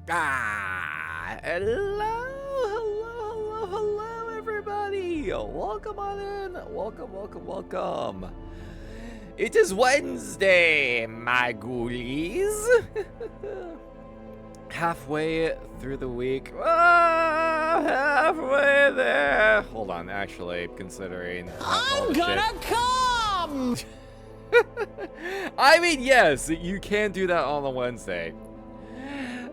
Hello, everybody! Welcome on in. Welcome. It is Wednesday, my ghoulies. Halfway through the week. Halfway there. Hold on, actually, considering I'm gonna come! I mean, yes, you can do that on a Wednesday.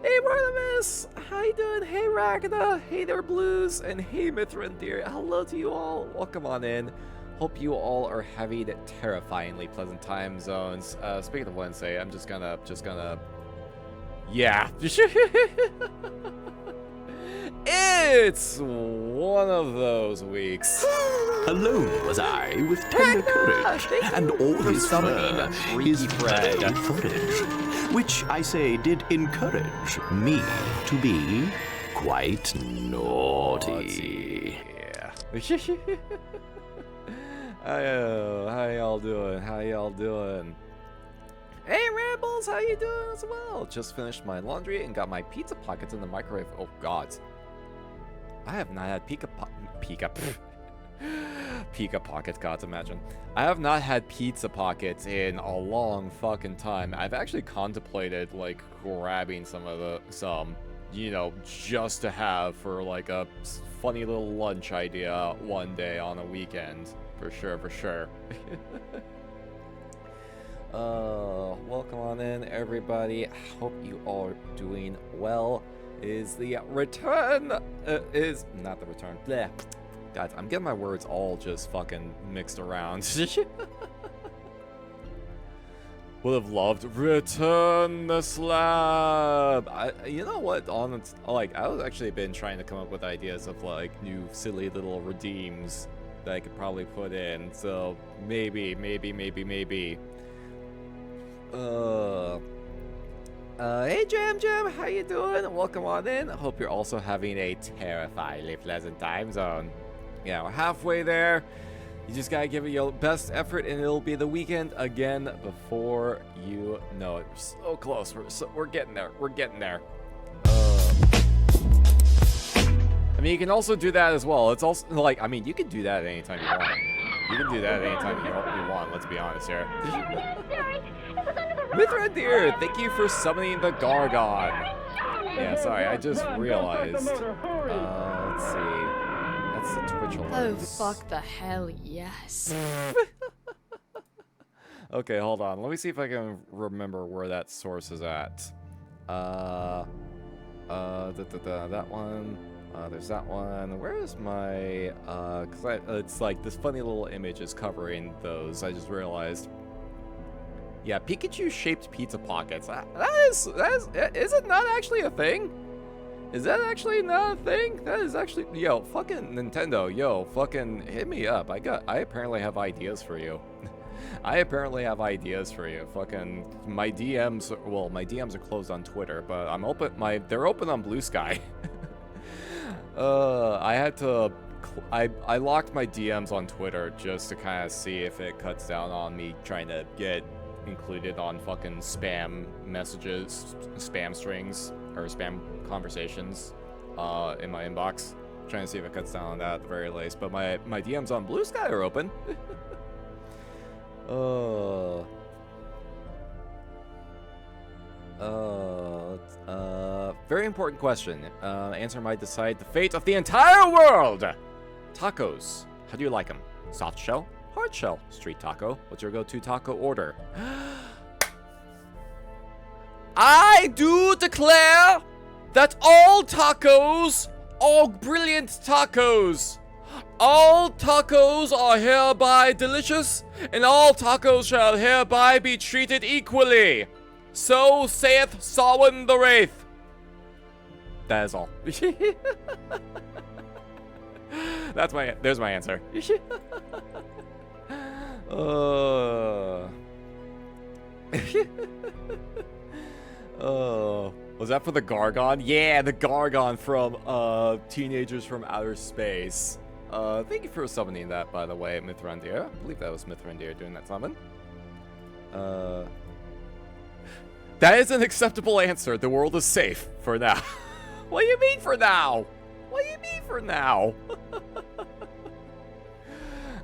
Hey, Barnabas! How you doing? Hey, Ragna! Hey there, Blues! And hey, Mithrandir! Hello to you all! Welcome on in. Hope you all are having terrifyingly pleasant time zones. Speaking of Wednesday, I'm just gonna... Yeah. It's one of those weeks. Alone was I with tender courage, and all his fur is bloody footage, which I say did encourage me to be quite naughty. Yeah. How y'all doing? Hey, Rambles, how you doing as well? Just finished my laundry and got my pizza pockets in the microwave. Oh, God. I have not had pizza pockets, God, imagine. I have not had pizza pockets in a long fucking time. I've actually contemplated, like, grabbing some, you know, just to have for, like, a funny little lunch idea one day on a weekend. For sure. Welcome on in, everybody. Hope you all are doing well. Is the return, is not the return. Bleh. Guys, I'm getting my words all just fucking mixed around. Would have loved return the slab. You know what? I was actually been trying to come up with ideas of like new silly little redeems that I could probably put in. So maybe. Hey Jam, how you doing? Welcome on in. Hope you're also having a terrifyingly pleasant time zone. Yeah, we're halfway there. You just gotta give it your best effort, and it'll be the weekend again before you know it. We're so close. We're getting there. I mean, you can also do that as well. It's also like, I mean, you can do that anytime you want. You want. Let's be honest here. Mithrandir, thank you for summoning the Gargon. Yeah, sorry, I just realized. Let's see. That's the Twitch Oh, alerts. fuck the hell, yes. Okay, hold on. Let me see if I can remember where that source is at. That one. There's that one. Where is my, it's like this funny little image is covering those. I just realized. Yeah, Pikachu-shaped pizza pockets. Is it not actually a thing? Is that actually not a thing? That is actually, yo, fucking Nintendo, yo, fucking hit me up. I apparently have ideas for you. Fucking my DMs, well, my DMs are closed on Twitter, but I'm open. They're open on Blue Sky. I locked my DMs on Twitter just to kind of see if it cuts down on me trying to get included on fucking spam messages, spam strings, or spam conversations in my inbox. Trying to see if it cuts down on that at the very least. But my DMs on Blue Sky are open. Very important question. Answer might decide the fate of the entire world. Tacos. How do you like them? Soft shell? Hard shell? Street taco? What's your go-to taco order? I do declare that all tacos are brilliant tacos. All tacos are hereby delicious, and all tacos shall hereby be treated equally. So saith Samhain the Wraith. That is all. There's my answer. Was that for the Gargon? Yeah, the Gargon from Teenagers from Outer Space. Thank you for summoning that, by the way, Mithrandir. I believe that was Mithrandir doing that summon. That is an acceptable answer. The world is safe for now. What do you mean for now? What do you mean for now?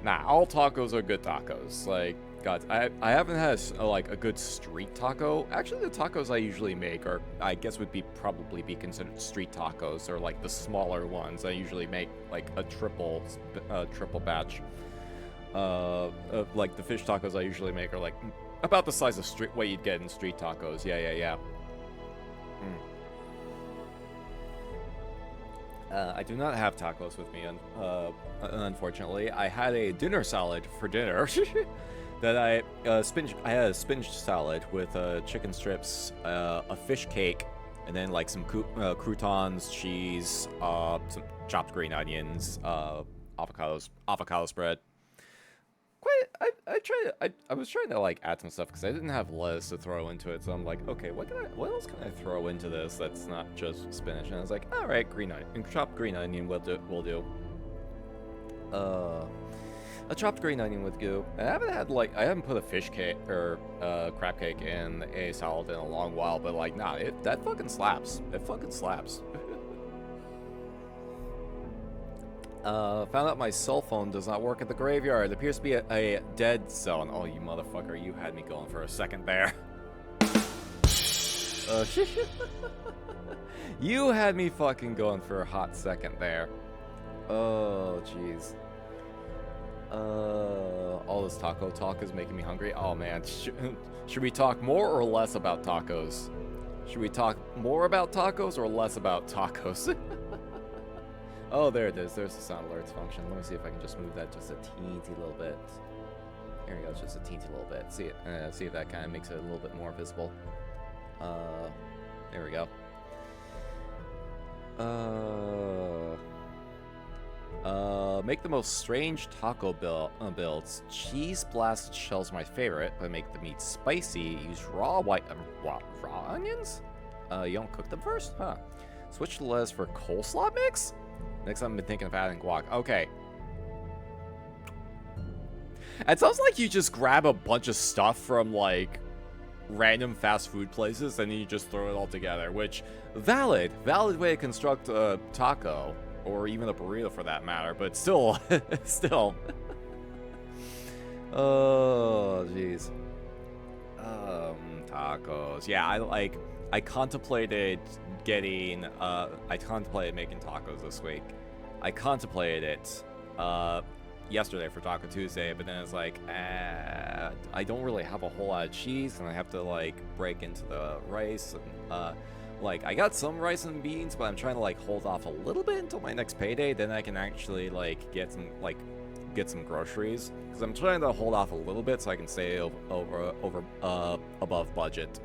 Nah, all tacos are good tacos. Like, God, I haven't had a good street taco. Actually, the tacos I usually make are, I guess, probably be considered street tacos, or like the smaller ones. I usually make like a triple batch. Like the fish tacos I usually make are like about the size of what you'd get in street tacos. Yeah. I do not have tacos with me, unfortunately. I had a dinner salad for dinner. That I had a spinach salad with chicken strips, a fish cake, and then like some croutons, cheese, some chopped green onions, avocado spread. I was trying to like add some stuff because I didn't have lettuce to throw into it, so I'm like, okay, what else can I throw into this that's not just spinach? And I was like, all right, chopped green onion will do. A chopped green onion with goo. I haven't put a fish cake or crab cake in a salad in a long while, but like, nah, that fucking slaps. It fucking slaps. Found out my cell phone does not work at the graveyard. It appears to be a dead zone. Oh, you motherfucker, you had me going for a second there. You had me fucking going for a hot second there. Oh, jeez. All this taco talk is making me hungry. Oh, man. Should we talk more or less about tacos? Should we talk more about tacos or less about tacos? Oh, there it is. There's the sound alerts function. Let me see if I can just move that just a teensy little bit. There we go, just a teensy little bit. See if that kind of makes it a little bit more visible. There we go. Make the most strange taco builds. Cheese blasted shells are my favorite, but make the meat spicy. Use raw onions? You don't cook them first? Huh. Switch to lettuce for coleslaw mix? Next time I've been thinking of adding guac. Okay. It sounds like you just grab a bunch of stuff from, like, random fast food places and then you just throw it all together, which, valid way to construct a taco, or even a burrito for that matter, but still, Oh, jeez. Tacos. Yeah, I contemplated making tacos this week. I contemplated it yesterday for Taco Tuesday, but then it's like, I don't really have a whole lot of cheese, and I have to like break into the rice, and like I got some rice and beans, but I'm trying to like hold off a little bit until my next payday. Then I can actually like get some groceries, because I'm trying to hold off a little bit so I can stay above budget.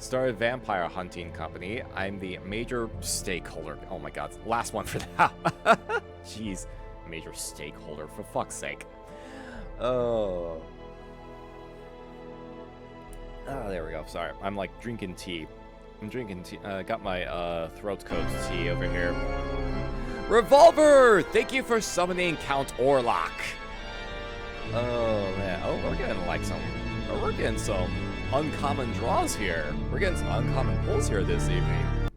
Started vampire hunting company. I'm the major stakeholder. Oh my god, last one for that. Jeez, major stakeholder, for fuck's sake. Oh, there we go. Sorry, I'm like drinking tea. I'm drinking tea. Got my throat coat tea over here. Revolver! Thank you for summoning Count Orlok. Oh man. Oh, we're getting some uncommon draws here. We're getting some uncommon pulls here this evening.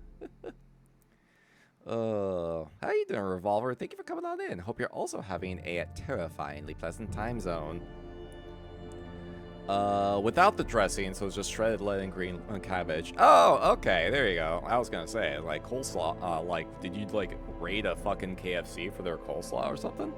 How you doing, Revolver? Thank you for coming on in. Hope you're also having a terrifyingly pleasant time zone. Without the dressing, so it's just shredded lead and green cabbage. Oh, okay, there you go. I was gonna say, like, coleslaw, like, did you, like, raid a fucking KFC for their coleslaw or something?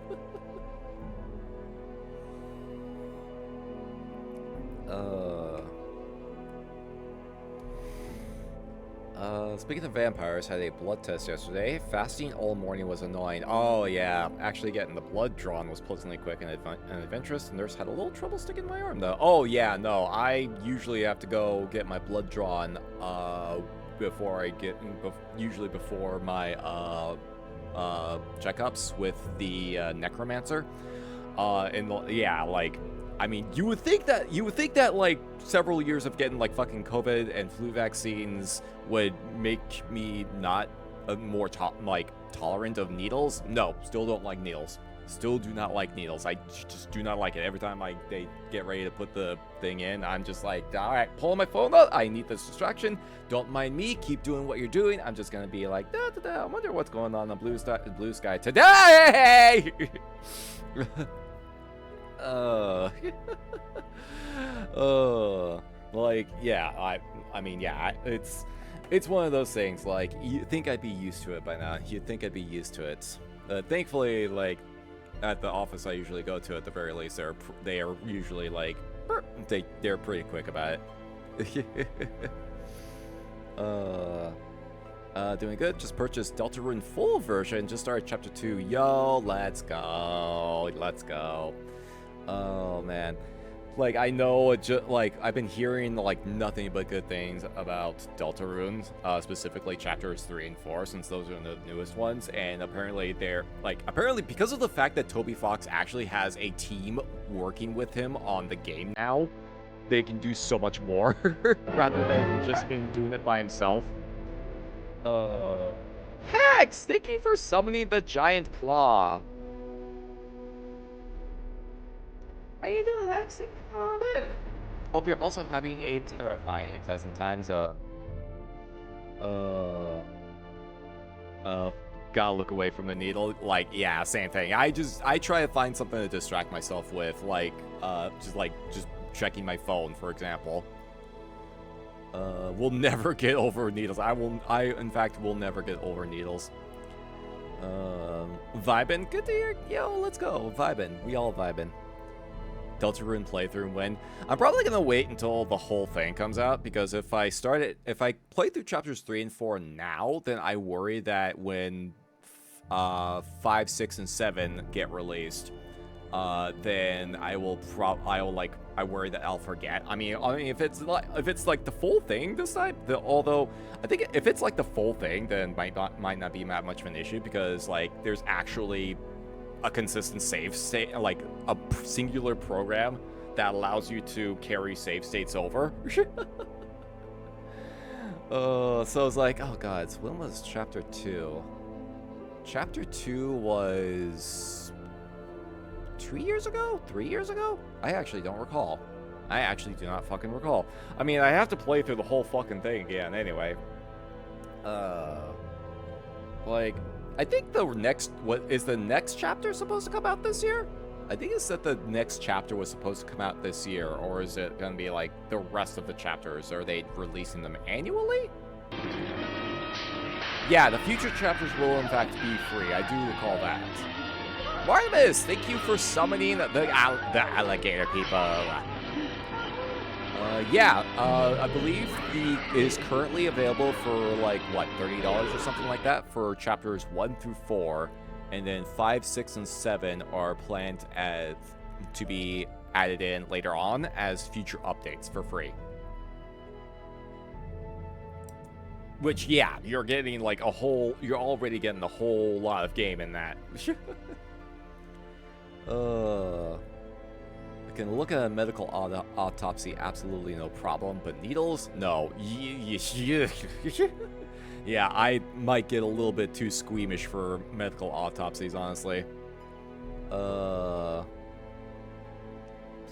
Speaking of vampires, had a blood test yesterday. Fasting all morning was annoying. Oh yeah, actually getting the blood drawn was pleasantly quick and adventurous. The nurse had a little trouble sticking my arm though. Oh yeah, no, I usually have to go get my blood drawn usually before my checkups with the necromancer. Yeah, like, I mean, you would think that like several years of getting like fucking COVID and flu vaccines would make me not more tolerant of needles. No, still don't like needles. Still do not like needles. I just do not like it. Every time they get ready to put the thing in, I'm just like, all right, pulling my phone out. I need this distraction. Don't mind me. Keep doing what you're doing. I'm just gonna be like, da da da. I wonder what's going on in the blue sky today. Like, yeah. I mean, yeah. It's one of those things. Like, you think I'd be used to it by now. You'd think I'd be used to it. Thankfully, like, at the office I usually go to, at the very least, they are usually like, they're pretty quick about it. Doing good. Just purchased Deltarune full version. Just started chapter 2. Yo, let's go. Let's go. Oh man. Like, I know, like, I've been hearing, like, nothing but good things about Deltarune, specifically chapters 3 and 4, since those are the newest ones, and apparently apparently because of the fact that Toby Fox actually has a team working with him on the game now, they can do so much more, rather than just doing it by himself. Hex! Thank you for summoning the giant claw. How you doing, Hex? Hope you're also having a terrifying and pleasant time, so... gotta look away from the needle. Like, yeah, same thing. I try to find something to distract myself with, like, just checking my phone, for example. We'll never get over needles. I in fact will never get over needles. Vibin', good to hear. Yo, let's go. Vibin'. We all vibin'. Deltarune playthrough when I'm probably gonna wait until the whole thing comes out, because if I play through chapters 3 and 4 now, then I worry that when 5, 6, and 7 get released, then I worry that I'll forget. I mean, if it's like the full thing this time, although I think if it's like the full thing, then might not be that much of an issue, because like there's actually a consistent save state, like a singular program that allows you to carry save states over. So it's like, oh god, so when was chapter 2? Chapter 2 was 2 years ago? 3 years ago? I actually don't recall. I actually do not fucking recall. I mean, I have to play through the whole fucking thing again anyway. Like, I think the next chapter supposed to come out this year? I think it's that the next chapter was supposed to come out this year, or is it gonna be like the rest of the chapters? Are they releasing them annually? Yeah, the future chapters will in fact be free. I do recall that. Martimus, thank you for summoning the alligator people. Yeah, I believe it is currently available for like, what, $30 or something like that for chapters 1 through 4, and then 5, 6, and 7 are planned to be added in later on as future updates for free. Which, yeah, you're getting like you're already getting a whole lot of game in that. I can look at a medical autopsy, absolutely no problem, but needles? No. Yeah, I might get a little bit too squeamish for medical autopsies, honestly.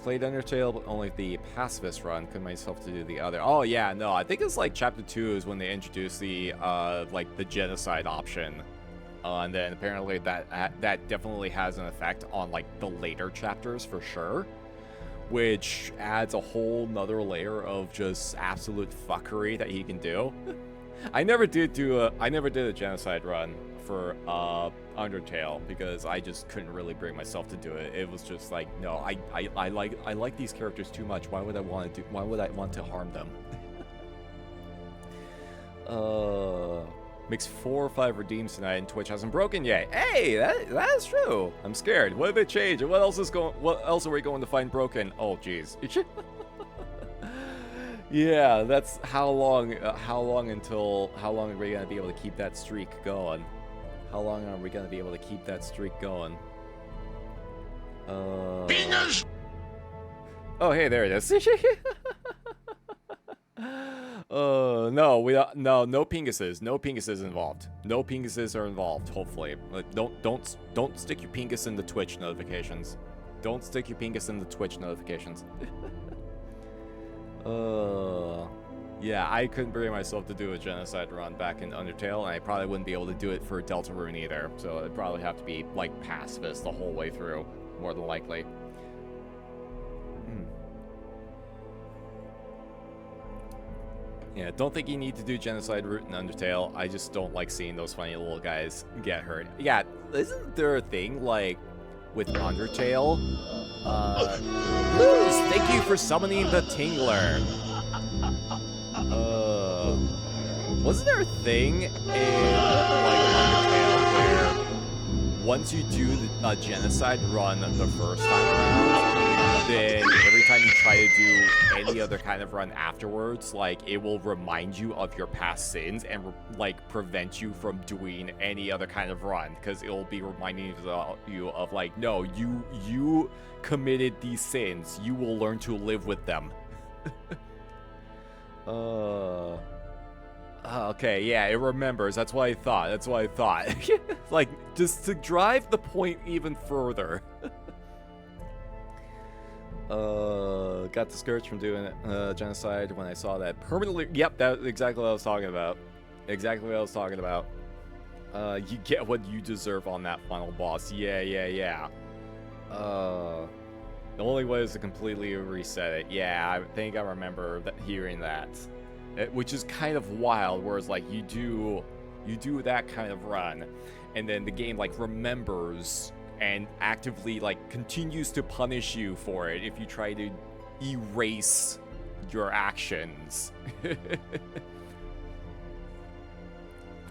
Played Undertale, but only the pacifist run. Couldn't myself to do the other. Oh yeah, no, I think it's like chapter 2 is when they introduced the like the genocide option. And then apparently that definitely has an effect on like the later chapters for sure, which adds a whole nother layer of just absolute fuckery that he can do. I never did a genocide run for Undertale because I just couldn't really bring myself to do it. It was just like, no, I like these characters too much. Why would I want to harm them? Makes 4 or 5 redeems tonight, and Twitch hasn't broken yet. Hey, that is true. I'm scared. What did they change? What else are we going to find broken? Oh, jeez. Yeah, that's how long are we gonna be able to keep that streak going? How long are we gonna be able to keep that streak going? Oh, hey, there it is. No, no pinguses. No pinguses involved. No pinguses are involved, hopefully. Like, don't stick your pingus in the Twitch notifications. Don't stick your pingus in the Twitch notifications. Yeah, I couldn't bring myself to do a genocide run back in Undertale, and I probably wouldn't be able to do it for Deltarune either. So it'd probably have to be, like, pacifist the whole way through, more than likely. Yeah, don't think you need to do genocide route in Undertale. I just don't like seeing those funny little guys get hurt. Yeah, isn't there a thing, like, with Undertale? Luz, thank you for summoning the Tingler. Wasn't there a thing in, like, Undertale where once you do a genocide run the first time around, then every time you try to do any other kind of run afterwards, like, it will remind you of your past sins and, like, prevent you from doing any other kind of run, because it'll be reminding you of, like, no, you committed these sins. You will learn to live with them. Okay, yeah, it remembers. That's what I thought. Like, just to drive the point even further. Got discouraged from doing genocide when I saw that permanently. Yep, that's exactly what I was talking about. You get what you deserve on that final boss. Yeah. The only way is to completely reset it. Yeah, I think I remember hearing that. Which is kind of wild, whereas, like, you do that kind of run, and then the game, like, remembers and actively, like, continues to punish you for it if you try to erase your actions.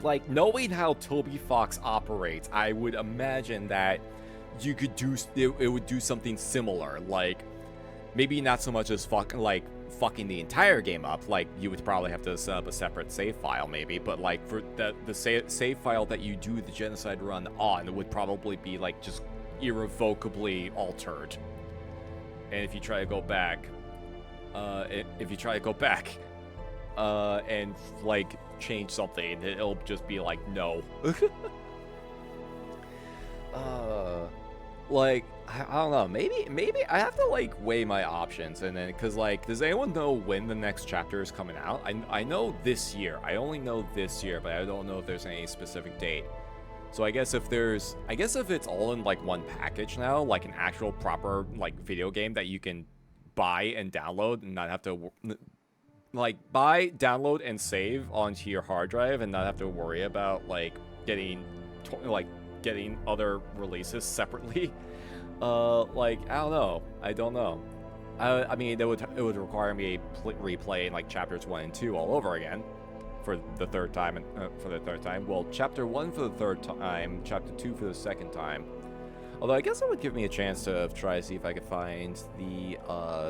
Like, knowing how Toby Fox operates, I would imagine that you could it would do something similar. Like, maybe not so much as fucking the entire game up. Like, you would probably have to set up a separate save file, maybe. But, like, for the save file that you do the genocide run on would probably be, like, just irrevocably altered. And if you try to go back, and, like, change something, it'll just be like, no. Like, I don't know, maybe I have to, like, weigh my options, and then, because, like, does anyone know when the next chapter is coming out? I know this year. I only know this year, but I don't know if there's any specific date. So I guess if it's all in, like, one package now, like an actual proper, like, video game that you can buy and download and not have to, like, buy, download, and save onto your hard drive and not have to worry about, like, getting other releases separately. Like, I don't know. I mean, it would require me replaying, like, chapters 1 and 2 all over again for the third time, Well, chapter 1 for the third time, chapter 2 for the second time. Although I guess it would give me a chance to try to see if I could find the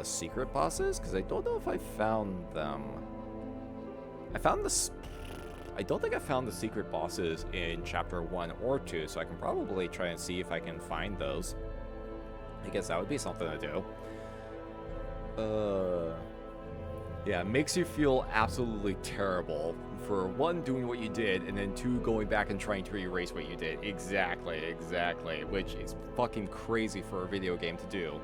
secret bosses, because I don't know if I found them. I don't think I found the secret bosses in chapter 1 or 2, so I can probably try and see if I can find those. I guess that would be something to do. Yeah, it makes you feel absolutely terrible for, 1, doing what you did, and then 2, going back and trying to erase what you did. Exactly, which is fucking crazy for a video game to do.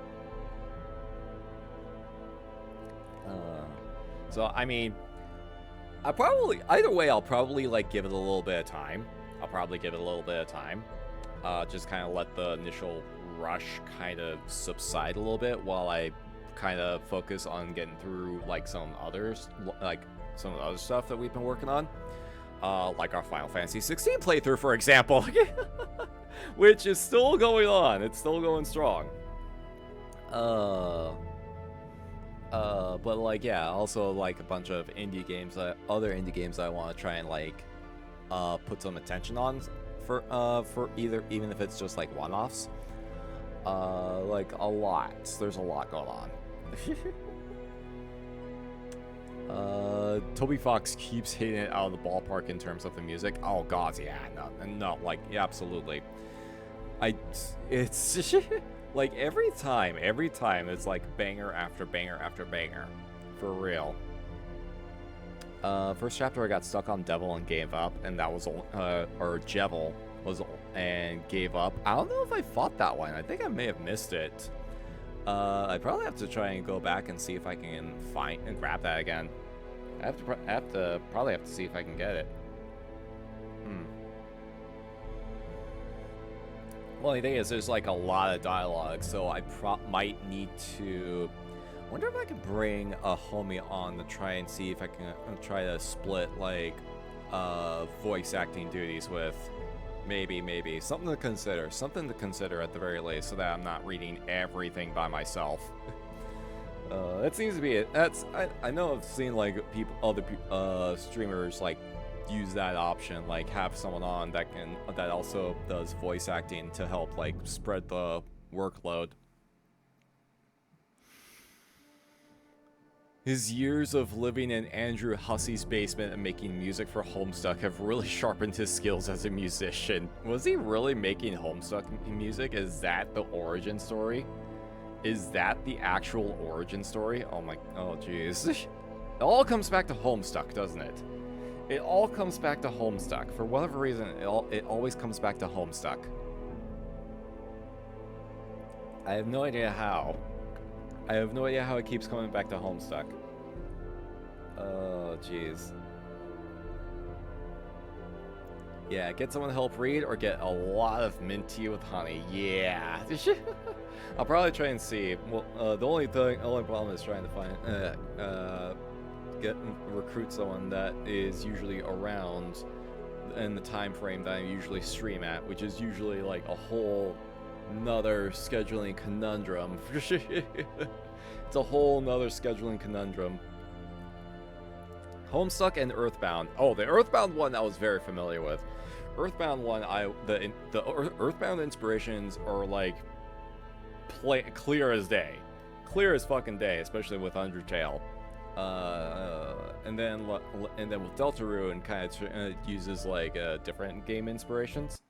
So, I mean, either way, I'll probably, like, give it a little bit of time. Just kind of let the initial rush kind of subside a little bit while I kind of focus on getting through, like, some of the other stuff that we've been working on. Like our Final Fantasy XVI playthrough, for example. Which is still going on. It's still going strong. But, like, yeah, also, like, a bunch of other indie games I want to try and, like, put some attention on for even if it's just, like, one-offs. Like, a lot. There's a lot going on. Toby Fox keeps hitting it out of the ballpark in terms of the music. Oh god, yeah, no, like, yeah, absolutely. It's like every time it's like banger after banger after banger, for real. First chapter I got stuck on Devil and gave up, and that was or Jevil was and gave up. I don't know if I fought that one. I think I may have missed it. I probably have to try and go back and see if I can find and grab that again. I probably have to see if I can get it. Well, the thing is, there's like a lot of dialogue, so I might need to. I wonder if I can bring a homie on to try and see if I can try to split like voice acting duties with. Maybe something to consider. Something to consider at the very least, so that I'm not reading everything by myself. That seems to be it. I know I've seen like other streamers like use that option, like have someone on that also does voice acting to help like spread the workload. His years of living in Andrew Hussey's basement and making music for Homestuck have really sharpened his skills as a musician. Was he really making Homestuck music? Is that the origin story? Is that the actual origin story? Oh jeez. It all comes back to Homestuck, doesn't it? It all comes back to Homestuck. For whatever reason, it always comes back to Homestuck. I have no idea how. I have no idea how it keeps coming back to Homestuck. Oh, jeez. Yeah, get someone to help read or get a lot of mint tea with honey. Yeah. I'll probably try and see. Well, the only problem is trying to find, recruit someone that is usually around in the time frame that I usually stream at, which is usually like a whole nother scheduling conundrum. It's a whole nother scheduling conundrum. Homestuck and Earthbound. Oh, the Earthbound one I was very familiar with. Earthbound one, the Earthbound inspirations are like clear as day, clear as fucking day, especially with Undertale. And then with Deltarune, kind of uses like different game inspirations.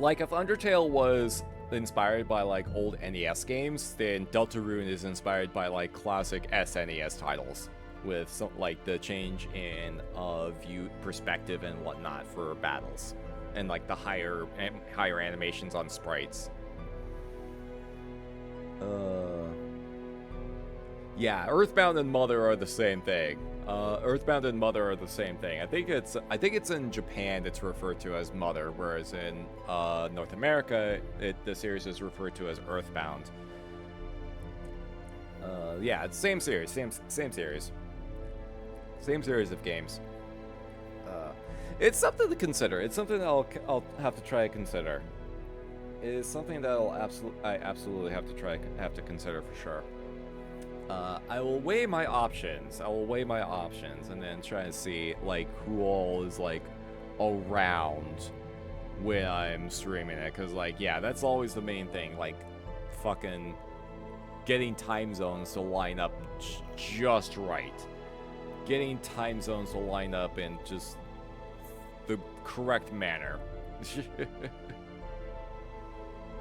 Like if Undertale was inspired by like old NES games, then Deltarune is inspired by like classic SNES titles with some like the change in view perspective and whatnot for battles, and like the higher animations on sprites. Yeah, Earthbound and Mother are the same thing. Earthbound and Mother are the same thing. I think it's in Japan it's referred to as Mother, whereas in North America the series is referred to as Earthbound. Yeah, it's same series, same series, same series of games. It's something to consider. It's something that I'll have to try to consider. It is something that I absolutely have to consider for sure. I will weigh my options. And then try to see like who all is like around when I'm streaming it. Cause like yeah, that's always the main thing. Like fucking getting time zones to line up just right. Getting time zones to line up in just the correct manner.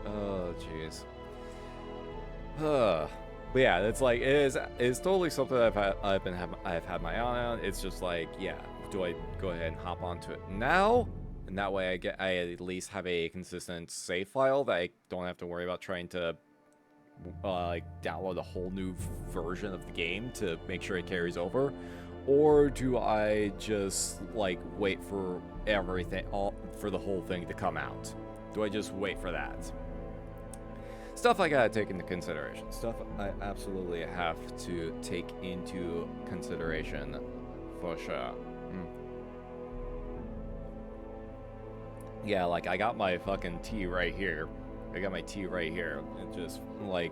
Oh jeez. But yeah, it's like it's totally something that I've had my eye on. It's just like, yeah, do I go ahead and hop onto it now? And that way I at least have a consistent save file that I don't have to worry about trying to like download a whole new version of the game to make sure it carries over. Or do I just like wait for for the whole thing to come out? Do I just wait for that? Stuff I gotta take into consideration. Stuff I absolutely have to take into consideration for sure. Yeah, like I got my fucking tea right here. And just like,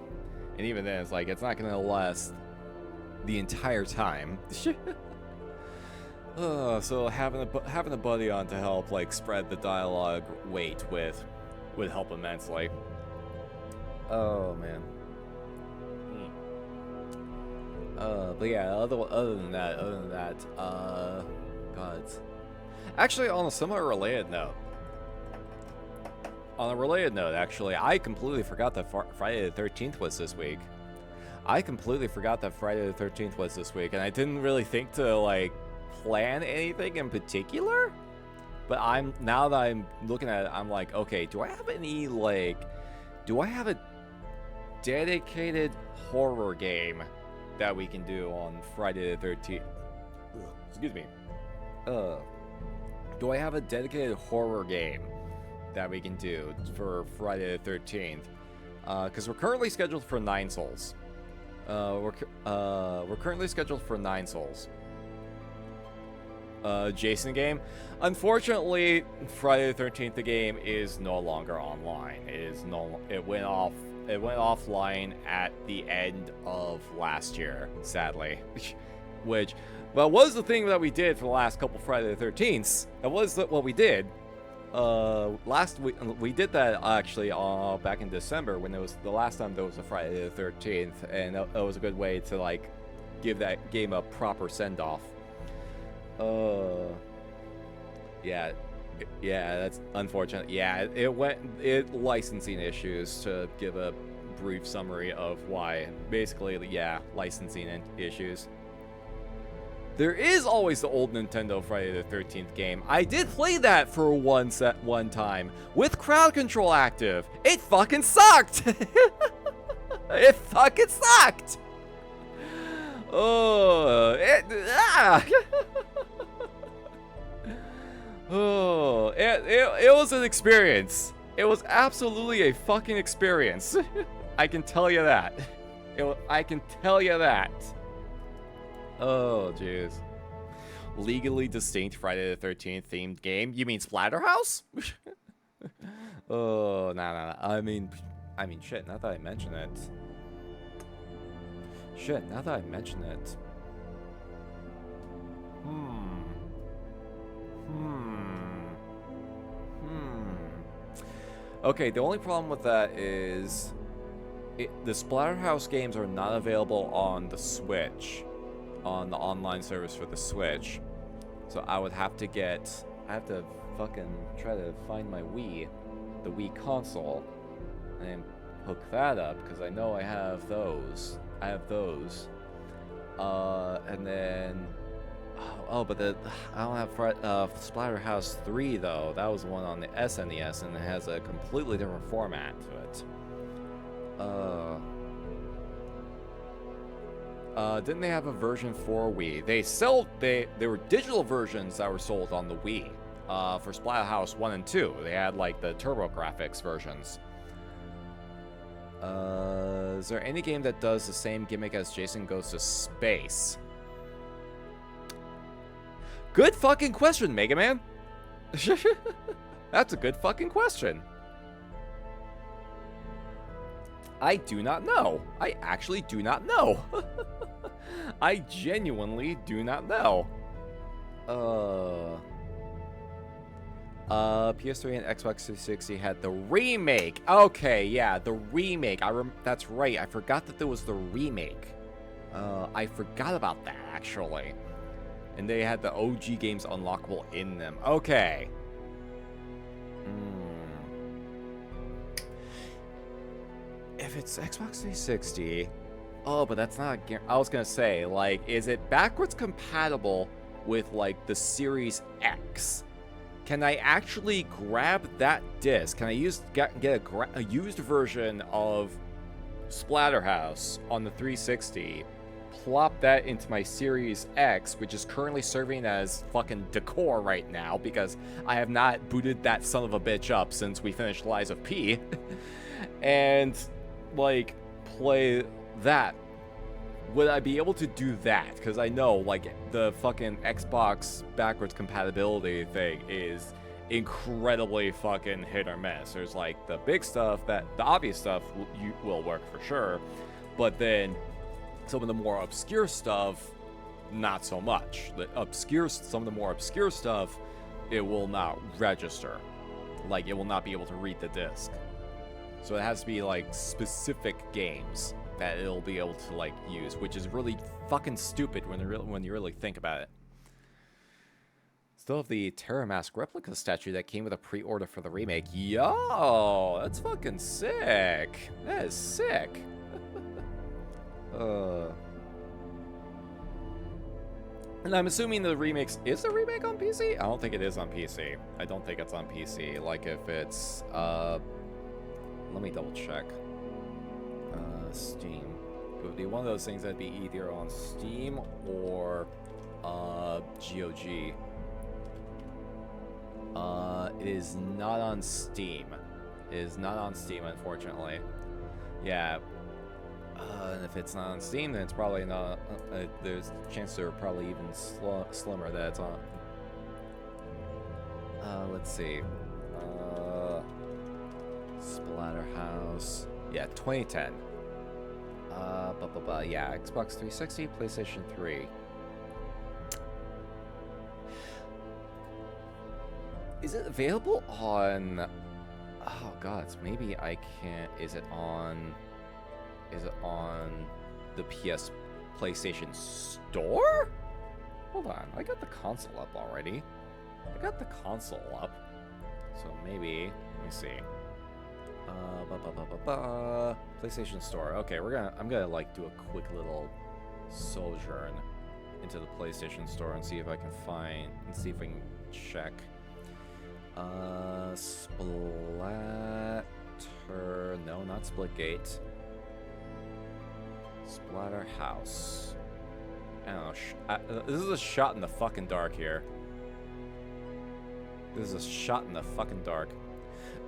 and even then it's like it's not gonna last the entire time. So having a buddy on to help like spread the dialogue weight would help immensely. Oh man. But yeah, other than that, God. Actually, on a semi-related note. Actually, I completely forgot that Friday the 13th was this week. I completely forgot that Friday the 13th was this week, and I didn't really think to, like, plan anything in particular. But now that I'm looking at it, I'm like, okay, do I have any, like, do I have a dedicated horror game that we can do on Friday the 13th? Excuse me. Do I have a dedicated horror game that we can do for Friday the 13th? Because we're currently scheduled for 9 souls. We're currently scheduled for 9 souls. Jason game. Unfortunately, Friday the 13th, the game is no longer online. It went offline at the end of last year, sadly. Which, well, was the thing that we did for the last couple Friday the 13ths. That was what we did. Last week we did that actually back in December when it was the last time there was a Friday the 13th, and that was a good way to like give that game a proper send-off. Yeah, that's unfortunate. Yeah, it licensing issues, to give a brief summary of why. Basically, yeah, licensing issues. There is always the old Nintendo Friday the 13th game. I did play that for one time with crowd control active. It fucking sucked. It fucking sucked. Oh, it was an experience. It was absolutely a fucking experience. I can tell you that. I can tell you that. Oh, jeez. Legally distinct Friday the 13th themed game? You mean Splatterhouse? Oh, nah. I mean, shit, now that I mention it. Okay, the only problem with that is the Splatterhouse games are not available on the Switch, on the online service for the Switch. So I would have to fucking try to find my Wii, the Wii console, and hook that up, because I know I have those. And then... but I don't have Splatterhouse 3, though. That was one on the SNES, and it has a completely different format to it. Didn't they have a version for Wii? There were digital versions that were sold on the Wii for Splatterhouse 1 and 2. They had, like, the TurboGrafx versions. Is there any game that does the same gimmick as Jason Goes to Space? Good fucking question, Mega Man. That's a good fucking question. I do not know. I actually do not know. I genuinely do not know. PS3 and Xbox 360 had the remake. Okay, yeah, the remake. That's right. I forgot that there was the remake. I forgot about that, actually. And they had the OG games unlockable in them. Okay. If it's Xbox 360... Oh, but that's not... I was gonna say, like, is it backwards compatible with, like, the Series X? Can I actually grab that disc? Can I get a used version of Splatterhouse on the 360, plop that into my Series X, which is currently serving as fucking decor right now because I have not booted that son of a bitch up since we finished Lies of P, and, like, play that? Would I be able to do that? Because I know, like, the fucking Xbox backwards compatibility thing is incredibly fucking hit or miss. There's, like, the big stuff, the obvious stuff will work for sure, but then some of the more obscure stuff, not so much. Some of the more obscure stuff, it will not register. Like, it will not be able to read the disc. So it has to be, like, specific games that it'll be able to, like, use, which is really fucking stupid when you really think about it. Still have the Terra Mask replica statue that came with a pre-order for the remake. Yo, that's fucking sick. That is sick. And I'm assuming the remake is the remake on PC? I don't think it is on PC. I don't think it's on PC. Like if it's let me double check. Steam. It would be one of those things that'd be either on Steam or GOG. It is not on Steam. It is not on Steam, unfortunately. Yeah. And if it's not on Steam, then it's probably not. There's a chance they're probably even slimmer that it's on. Let's see. Splatterhouse. Yeah, 2010. Yeah, Xbox 360, PlayStation 3. Is it available on? Oh God, maybe I can't. Is it on the PlayStation Store? Hold on, I got the console up already. I got the console up, so maybe. Let me see. PlayStation Store. Okay, I'm gonna like do a quick little sojourn into the PlayStation Store and see if I can check. Splatter. No, not Splitgate. Splatterhouse. I don't know. This is a shot in the fucking dark here. This is a shot in the fucking dark.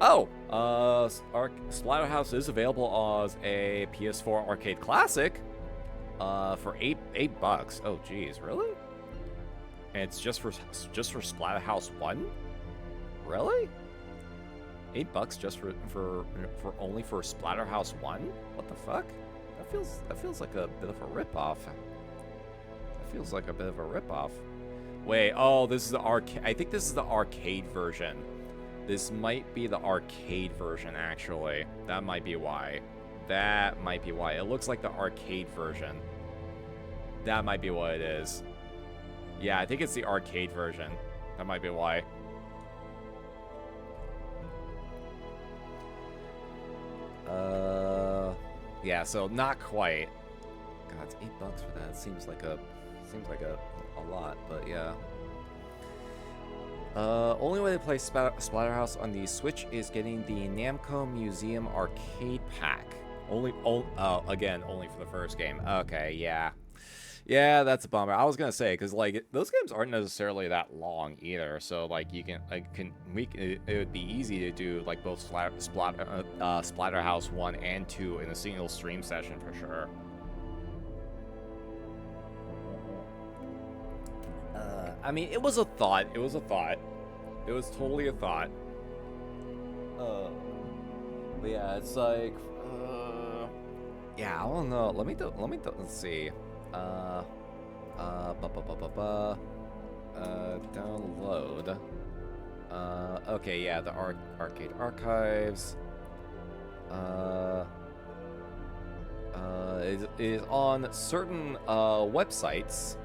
Oh, Splatterhouse is available as a PS4 arcade classic, for $8. Oh, geez, really? And it's just for Splatterhouse 1? Really? $8 just for only for Splatterhouse 1? What the fuck? That feels like a bit of a ripoff. That feels like a bit of a ripoff. Wait, oh, this is the arcade. I think this is the arcade version. This might be the arcade version, actually. That might be why. That might be why. It looks like the arcade version. That might be what it is. Yeah, I think it's the arcade version. That might be why. Yeah, so not quite. God, it's $8 for that. Seems like a lot, but yeah. Only way to play Splatterhouse on the Switch is getting the Namco Museum Arcade Pack. Again, only for the first game. Okay, yeah. Yeah, that's a bummer. I was gonna say, because like those games aren't necessarily that long either, so like it would be easy to do like both Splatterhouse 1 and 2 in a single stream session for sure. I mean, it was a thought. It was totally a thought. But yeah, it's like, yeah, I don't know. Let's see. Download. Okay, yeah, the arcade archives. It is on certain websites.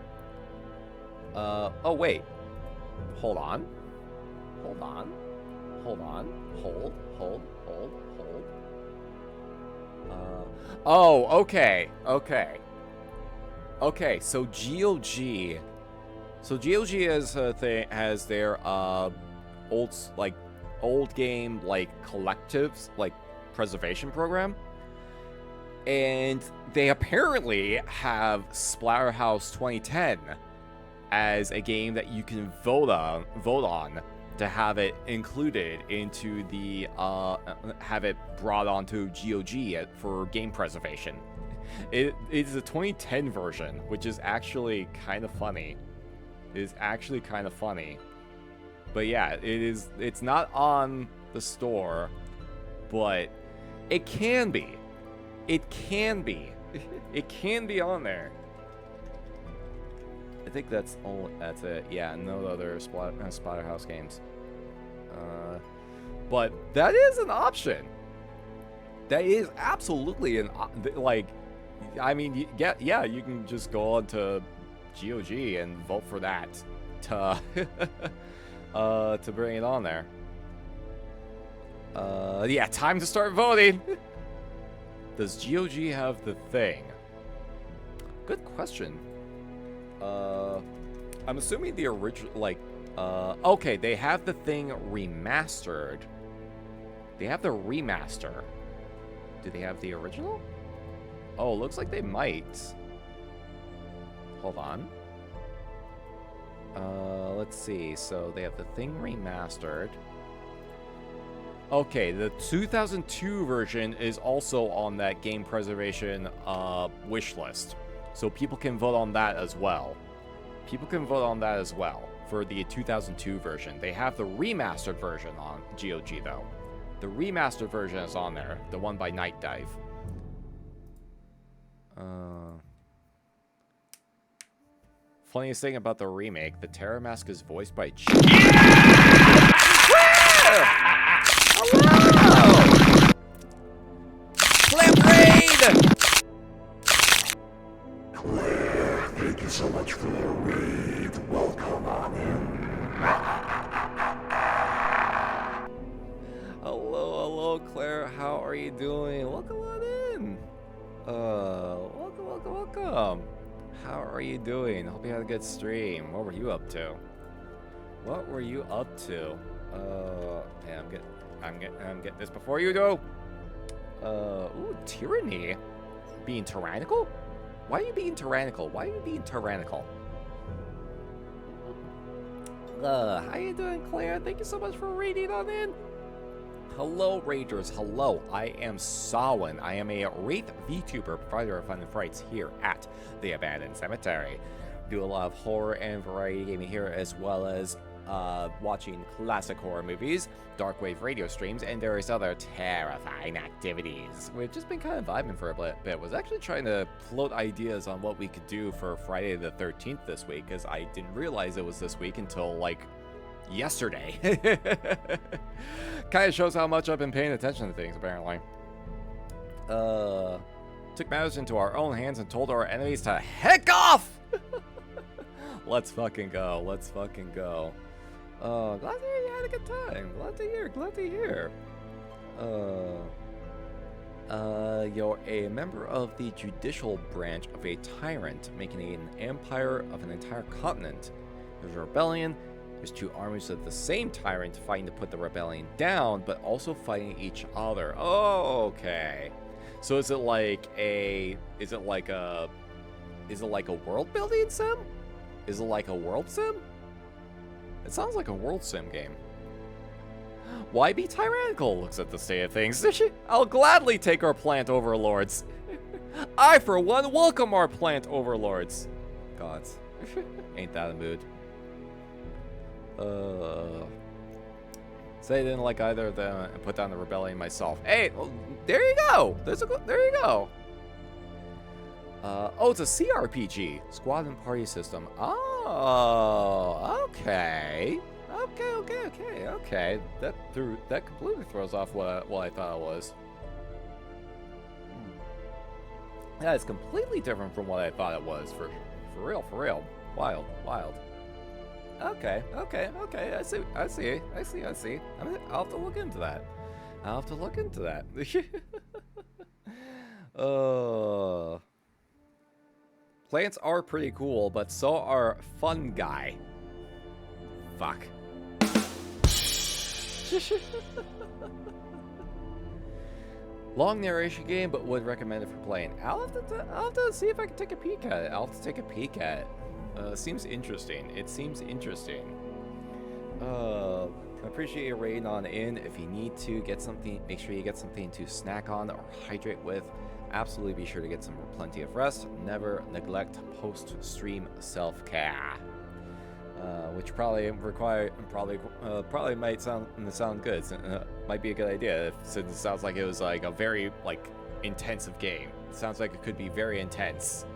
Oh wait. Hold on. Oh, okay. Okay, so GOG. So GOG has their old game collectives preservation program, and they apparently have Splatterhouse 2010 as a game that you can vote on to have it included into the have it brought onto GOG for game preservation. It is a 2010 version, which is actually kind of funny. But yeah, it's not on the store, but it can be. It can be on there. I think that's it. Yeah, no other Splatterhouse games. But that is an option. That is absolutely I mean, yeah, you can just go on to GOG and vote for that to to bring it on there. Yeah, time to start voting. Does GOG have the thing? Good question. I'm assuming the original, like, okay, they have the thing remastered. They have the remaster. Do they have the original? Oh, looks like they might. Hold on. Let's see. So they have the thing remastered. Okay, the 2002 version is also on that game preservation wish list. So people can vote on that as well. People can vote on that as well for the 2002 version. They have the remastered version on GOG though. The remastered version is on there, the one by Night Dive. Funniest thing about the remake, the Terror Mask is voiced by Hello! Clamp Raid! Claire, thank you so much for the raid. Welcome on in. Hello, Claire. How are you doing? Welcome on in. Welcome. How are you doing? Hope you had a good stream. What were you up to? Yeah, I'm getting this before you do. Ooh, tyranny. Being tyrannical? Why are you being tyrannical? How you doing, Claire? Thank you so much for reading on in. Hello, Ragers. Hello. I am Sawin. I am a Wraith VTuber, provider of fun and frights here at the Abandoned Cemetery. Do a lot of horror and variety gaming here, as well as watching classic horror movies, dark wave radio streams, and various other terrifying activities. We've just been kind of vibing for a bit. Was actually trying to float ideas on what we could do for Friday the 13th this week, because I didn't realize it was this week until, like, yesterday. Kind of shows how much I've been paying attention to things, apparently. Took matters into our own hands and told our enemies to heck off! Let's fucking go. Glad to hear you had a good time. Glad to hear. You're a member of the judicial branch of a tyrant, making an empire of an entire continent. There's a rebellion. There's two armies of the same tyrant fighting to put the rebellion down, but also fighting each other. Oh, okay. So is it like a world building sim? Is it like a world sim? It sounds like a world sim game. Why be tyrannical? Looks at the state of things. I'll gladly take our plant overlords. I, for one, welcome our plant overlords. Gods. Ain't that a mood. Say I didn't like either of them and put down the rebellion myself. Hey, well, there you go. There you go. Oh, it's a CRPG. Squad and party system. Oh, okay. Okay. That completely throws off what I thought it was. That is completely different from what I thought it was. For real. Wild. Okay. I see. I'll have to look into that. Plants are pretty cool, but so are Fun Guy. Fuck. Long narration game, but would recommend it for playing. I'll have to see if I can take a peek at it. Seems interesting. I appreciate you raiding on in. If you need to get something, make sure you get something to snack on or hydrate with. Absolutely be sure to get plenty of rest. Never neglect post-stream self-care. Which probably might sound good. Might be a good idea since it sounds like it was like a very intensive game. It sounds like it could be very intense.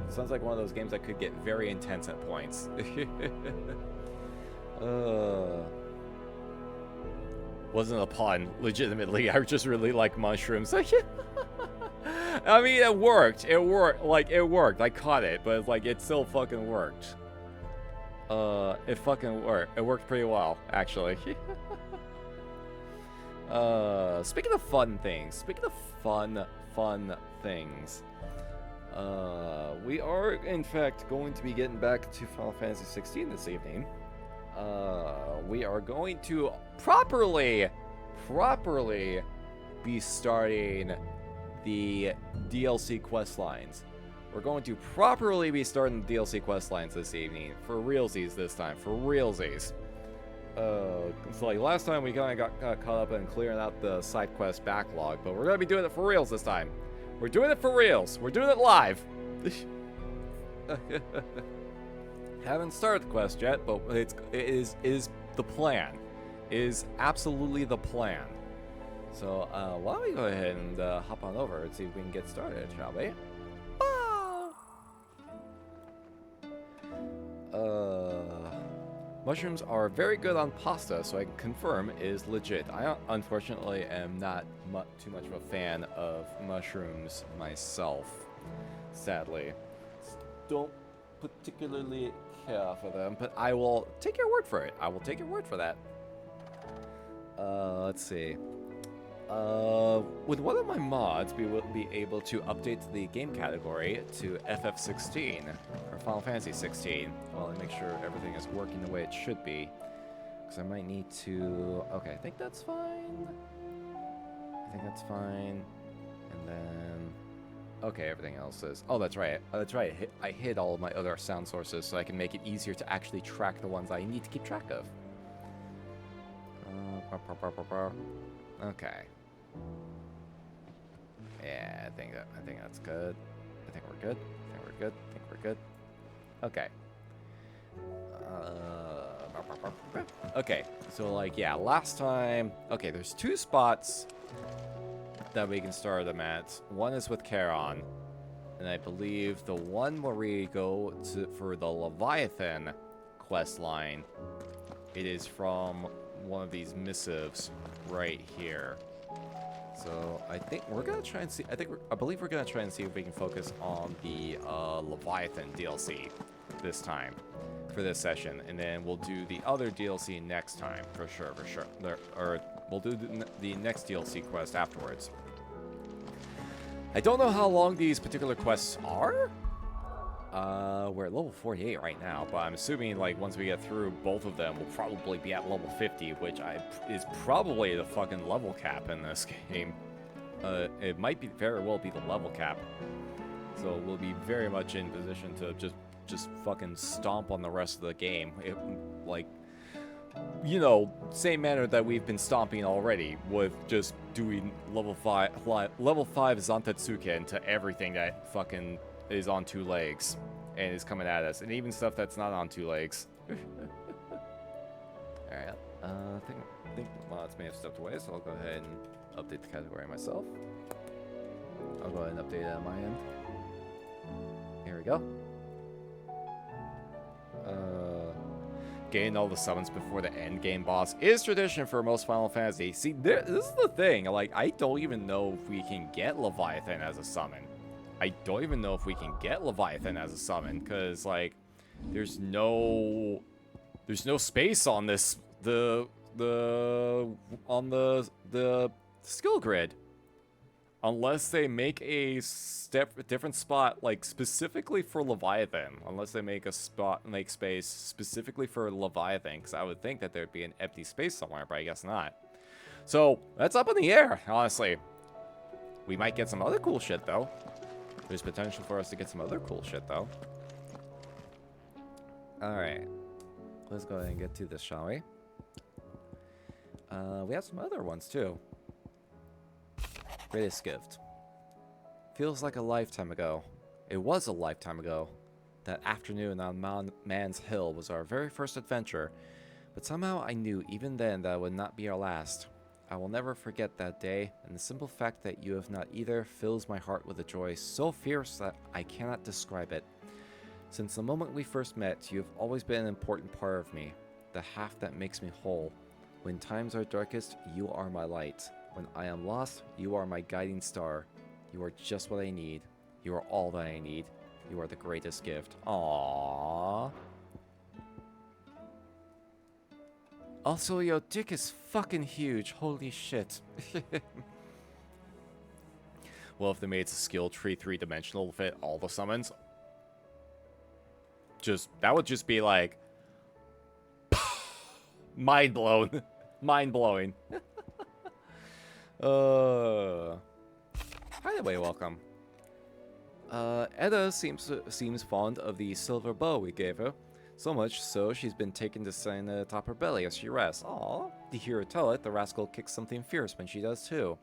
It sounds like one of those games that could get very intense at points. Wasn't a pun, legitimately. I just really like mushrooms. I mean, it worked. It worked. I caught it, but it still fucking worked. It fucking worked. It worked pretty well, actually. Speaking of fun things. We are, in fact, going to be getting back to Final Fantasy 16 this evening. We are going to properly be starting the DLC quest lines. We're going to properly be starting the DLC quest lines this evening. For realsies this time. For realsies. It's like last time we kind of got caught up in clearing out the side quest backlog, but we're going to be doing it for reals this time. We're doing it for reals. We're doing it live. Haven't started the quest yet, but it is the plan. It is absolutely the plan. So why don't we go ahead and hop on over and see if we can get started, shall we? Mushrooms are very good on pasta, so I can confirm is legit. I unfortunately am not too much of a fan of mushrooms myself, sadly. Don't particularly care for them, but I will take your word for it. I will take your word for that. Let's see. With one of my mods, we will be able to update the game category to FF16, or Final Fantasy 16. Well, let me make sure everything is working the way it should be. Because I might need to... Okay, I think that's fine. And then... Okay, everything else is... Oh, that's right. That's right. I hid all of my other sound sources so I can make it easier to actually track the ones I need to keep track of. Okay. Yeah, I think that's good. I think we're good. Okay. Okay, so like, yeah, last time... Okay, there's 2 spots that we can start them at. One is with Charon, and I believe the one where we go for the Leviathan quest line, it is from one of these missives right here. So I think we're gonna try and see. I believe we're gonna try and see if we can focus on the Leviathan DLC this time for this session, and then we'll do the other DLC next time for sure. Or we'll do the next DLC quest afterwards. I don't know how long these particular quests are. We're at level 48 right now, but I'm assuming like once we get through both of them, we'll probably be at level 50, which is probably the fucking level cap in this game. It might be very well be the level cap, so we'll be very much in position to just fucking stomp on the rest of the game. Like, you know, same manner that we've been stomping already with just doing level 5 Zantetsuken into everything that fucking is on 2 legs and is coming at us, and even stuff that's not on 2 legs. Alright, I think the mods may have stepped away, so I'll go ahead and update the category myself. I'll go ahead and update it on my end. Here we go. Getting all the summons before the end game boss is tradition for most Final Fantasy. See, this is the thing. Like, I don't even know if we can get Leviathan as a summon. Because, like, there's no space on this on the skill grid, unless they make a different spot like specifically for Leviathan. Unless they make space specifically for Leviathan, because I would think that there'd be an empty space somewhere, but I guess not. So that's up in the air, honestly. We might get some other cool shit though. There's potential for us to get some other cool shit though. Alright. Let's go ahead and get to this, shall we? We have some other ones too. Greatest gift. Feels like a lifetime ago. It was a lifetime ago. That afternoon on Man's Hill was our very first adventure, but somehow I knew even then that it would not be our last. I will never forget that day, and the simple fact that you have not either fills my heart with a joy so fierce that I cannot describe it. Since the moment we first met, you have always been an important part of me, the half that makes me whole. When times are darkest, you are my light. When I am lost, you are my guiding star. You are just what I need. You are all that I need. You are the greatest gift. Aww. Also, your dick is fucking huge. Holy shit. Well, if they made a skill tree 3-dimensional to fit all the summons, that would just be like mind blown, mind blowing. By the way, welcome. Edda seems fond of the silver bow we gave her. So much so, she's been taken to sign atop her belly as she rests. Aww. To hear her tell it, the rascal kicks something fierce when she does too.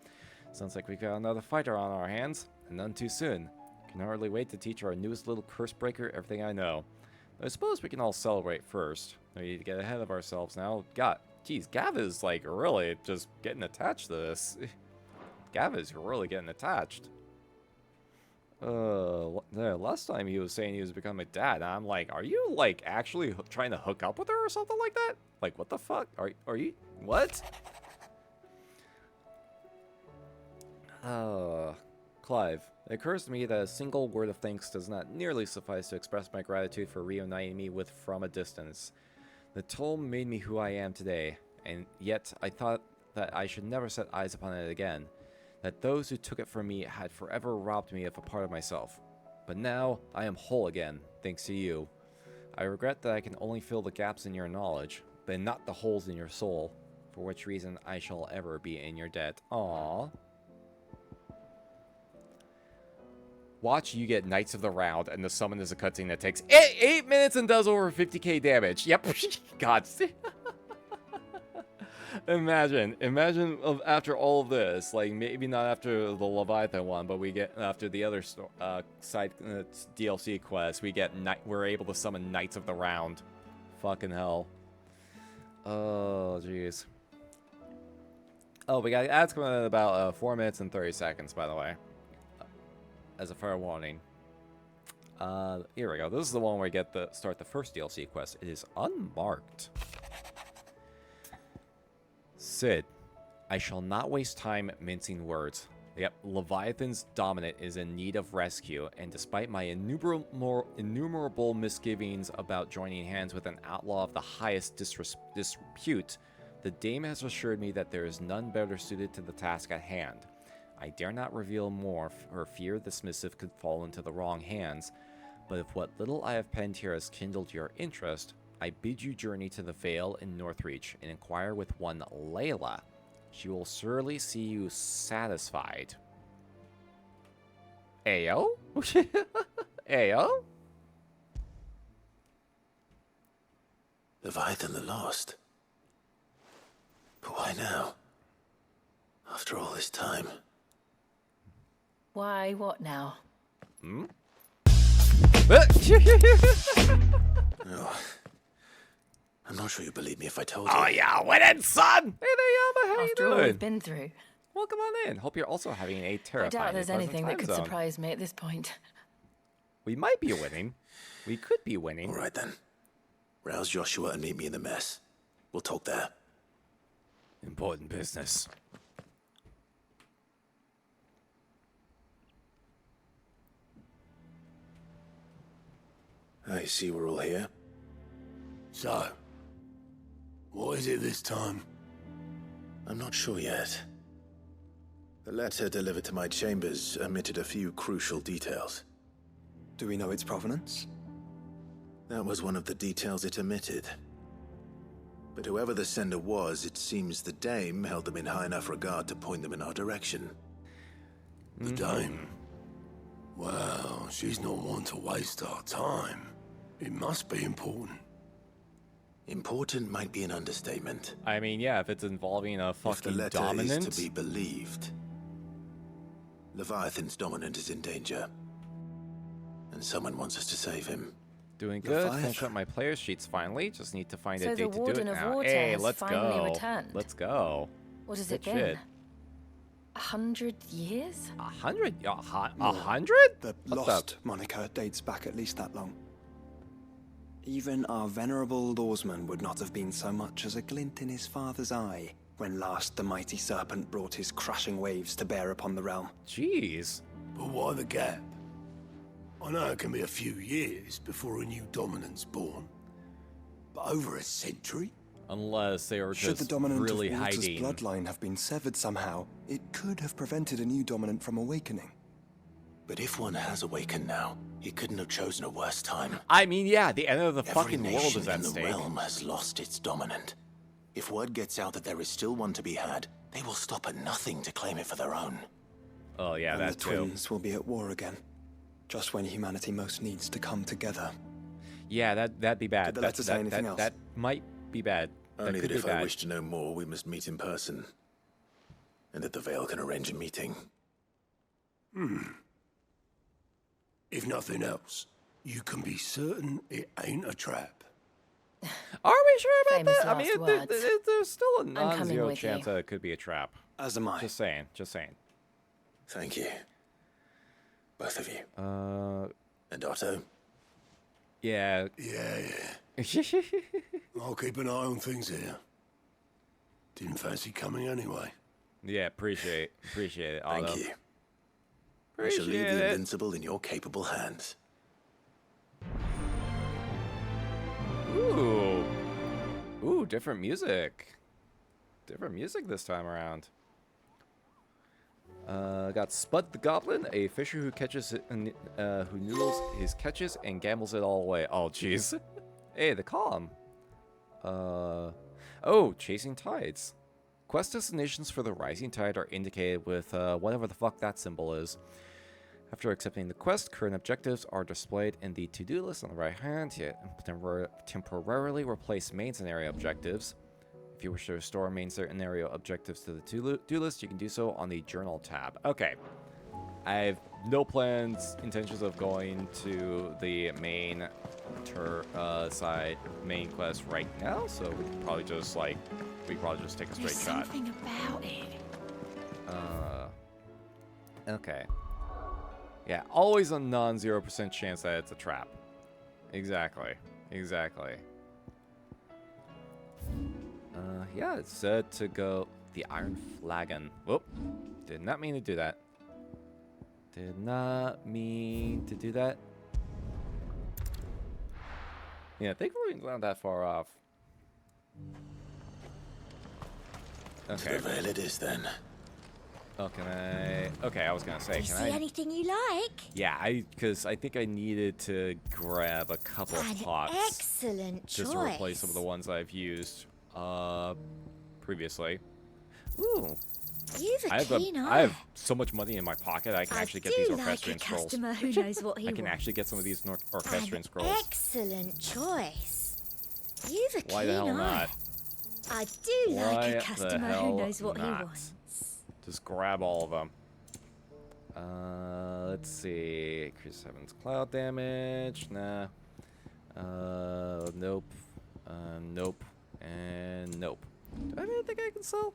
Sounds like we've got another fighter on our hands, and none too soon. Can hardly wait to teach our newest little curse breaker everything I know. I suppose we can all celebrate first. No need to get ahead of ourselves now. Geez, Gav is like really just getting attached to this. Gav is really getting attached. Last time he was saying he was becoming a dad, and I'm like, are you like actually trying to hook up with her or something like that? Like, what the fuck? Are you what? Clive, it occurs to me that a single word of thanks does not nearly suffice to express my gratitude for reuniting me with from a distance. The toll made me who I am today, and yet I thought that I should never set eyes upon it again. That those who took it from me had forever robbed me of a part of myself. But now, I am whole again, thanks to you. I regret that I can only fill the gaps in your knowledge, but not the holes in your soul, for which reason I shall ever be in your debt. Aww. Watch you get Knights of the Round, and the summon is a cutscene that takes 8 minutes and does over 50k damage. Yep. God. Imagine after all of this, like maybe not after the Leviathan one, but we get after the other side DLC quest, we're able to summon Knights of the Round. Fucking hell. Oh jeez. Oh, we got ads coming in about 4 minutes and 30 seconds, by the way. As a fair warning. Here we go. This is the one where we start the first DLC quest. It is unmarked. Sid, I shall not waste time mincing words. Yep, Leviathan's dominant is in need of rescue, and despite my innumerable misgivings about joining hands with an outlaw of the highest disrepute, the dame has assured me that there is none better suited to the task at hand. I dare not reveal more for fear this missive could fall into the wrong hands, but if what little I have penned here has kindled your interest, I bid you journey to the Vale in Northreach and inquire with one Layla. She will surely see you satisfied. Ayo? Ayo? Leviathan the Lost. But why now? After all this time. Why, what now? Oh. I'm not sure you believe me if I told you. Oh yeah, winning, son! Hey there, Yama, how you After all doing? we've been through. Welcome on in. Hope you're also having a I terrifying doubt there's pleasant anything time that could zone. surprise me at this point. We might be winning. We could be winning. All right then. Rouse Joshua and meet me in the mess. We'll talk there. Important business. I see we're all here. So, what is it this time? I'm not sure yet. The letter delivered to my chambers omitted a few crucial details. Do we know its provenance? That was one of the details it omitted. But whoever the sender was, it seems the dame held them in high enough regard to point them in our direction. The dame? Well, she's not one to waste our time. It must be important. Important might be an understatement. I mean, yeah, if it's involving a If the fucking letter dominant. is to be believed, Leviathan's dominant is in danger. And someone wants us to save him. Doing good. Leviathan. Finish up my player sheets finally. Just need to find So a the date to do Warden it of now. Water Hey, has let's finally go. returned. Let's go. What has Good it been? shit. 100 years? 100? A 100? The What Lost moniker dates back at least that long. Even our venerable lawsman would not have been so much as a glint in his father's eye when last the mighty serpent brought his crashing waves to bear upon the realm. Jeez. But why the gap? I know it can be a few years before a new dominant's born. But over a century? Unless they were Should just the dominant really of Water's hiding. bloodline have been severed somehow, it could have prevented a new dominant from awakening. But if one has awakened now, he couldn't have chosen a worse time. I mean, yeah, the end of the Every fucking world nation is at in the stake. realm has lost its dominant. If word gets out that there is still one to be had, they will stop at nothing to claim it for their own. Oh yeah, And that the too. twins will be at war again, just when humanity most needs to come together. Yeah, that'd be bad. Did the letter say anything else? That might be bad. Only that that could if be I bad. wish to know more, we must meet in person. And that the Veil can arrange a meeting. If nothing else, you can be certain it ain't a trap. Are we sure about Famous that? I last mean, words. there's still a coming non-zero with chance you. that it could be a trap. As am I. Just saying. Just saying. Thank you. Both of you. Uh, And Otto. yeah. Yeah. I'll keep an eye on things here. Didn't fancy coming anyway. Yeah, appreciate it, Otto. Thank you. I shall leave Appreciate the it. Invincible in your capable hands. Ooh, different music. Different music this time around. Got Spud the Goblin, a fisher who catches it, who noodles his catches and gambles it all away. Oh, jeez. Hey, the calm. Oh, Chasing Tides. Quest destinations for the Rising Tide are indicated with whatever the fuck that symbol is. After accepting the quest, current objectives are displayed in the to-do list on the right hand. Yet temporarily replace main scenario objectives. If you wish to restore main scenario objectives to the to-do list, you can do so on the Journal tab. Okay. I have no intentions of going to the main main quest right now, so we could probably just take a straight There's shot. something about it. Okay. Yeah, always a non-0% chance that it's a trap. Exactly. Yeah, it's said to go the Iron Flagon. Whoop. Did not mean to do that. Did not mean to do that. Yeah, thankfully it's not that far off. To Okay. the Veil it is then. Oh, can I? Okay, I was gonna say, Do you can see I? anything you like? Yeah, because I think I needed to grab a couple of An pots excellent just choice. to replace some of the ones I've used previously. Ooh, You've a I keen eye. have so much money in my pocket. I can actually get do these like a orchestrion scrolls. customer who knows what he I can wants. actually get some of these orchestrion An scrolls. excellent choice. You've a Why the hell keen eye. not? I do like Why a the customer who hell knows what he not? wants. Just grab all of them. Let's see. Increase 7's cloud damage. Nah. Nope. Nope. And nope. Do I have anything I can sell?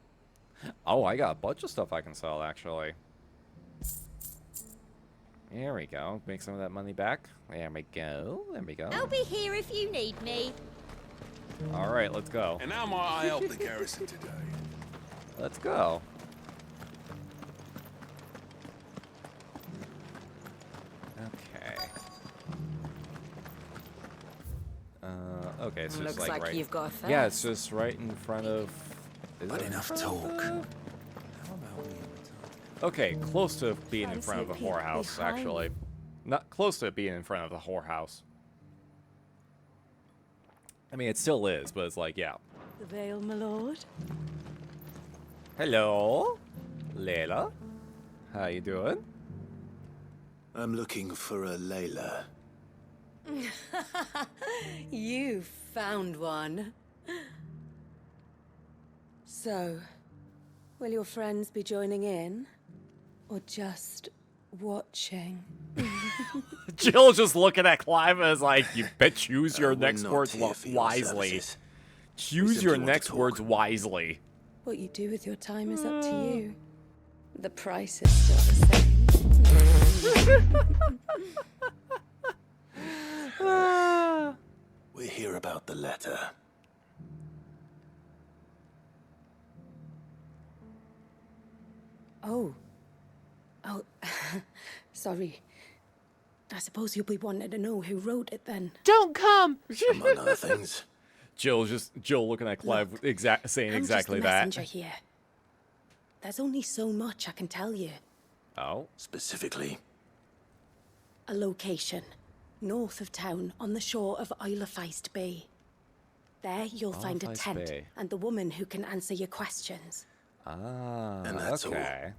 Oh, I got a bunch of stuff I can sell, actually. There we go. Make some of that money back. There we go. There we go. I'll be here if you need me. All right, let's go. And how might I help the garrison today? Let's go. Okay. Okay, it's just Looks like right. you've got a Yeah, it's just right in front of. Is But it in enough front of talk. the- Okay, close to being in Fancy front of the a peek whorehouse, behind actually. Not close to being in front of the whorehouse. I mean, it still is, but it's like, yeah. The veil, my lord. Hello, Layla. How you doing? I'm looking for a Layla. You found one. So, will your friends be joining in? Or just watching? Jill's just looking at Clive and is like, you bet choose your We're next not words here for your wisely. services. Choose simply your want to next talk. words wisely. What you do with your time is up to you. The price is still the same. We're here about the letter. Oh. Sorry. I suppose you'll be wanting to know who wrote it then. Don't come! Among other things. Jill looking at Clive, saying I'm exactly just the that. messenger here. There's only so much I can tell you. Oh, Specifically, a location north of town on the shore of Isle of Feist Bay. There you'll find a Feist tent Bay. and the woman who can answer your questions. Ah, And that's all. okay.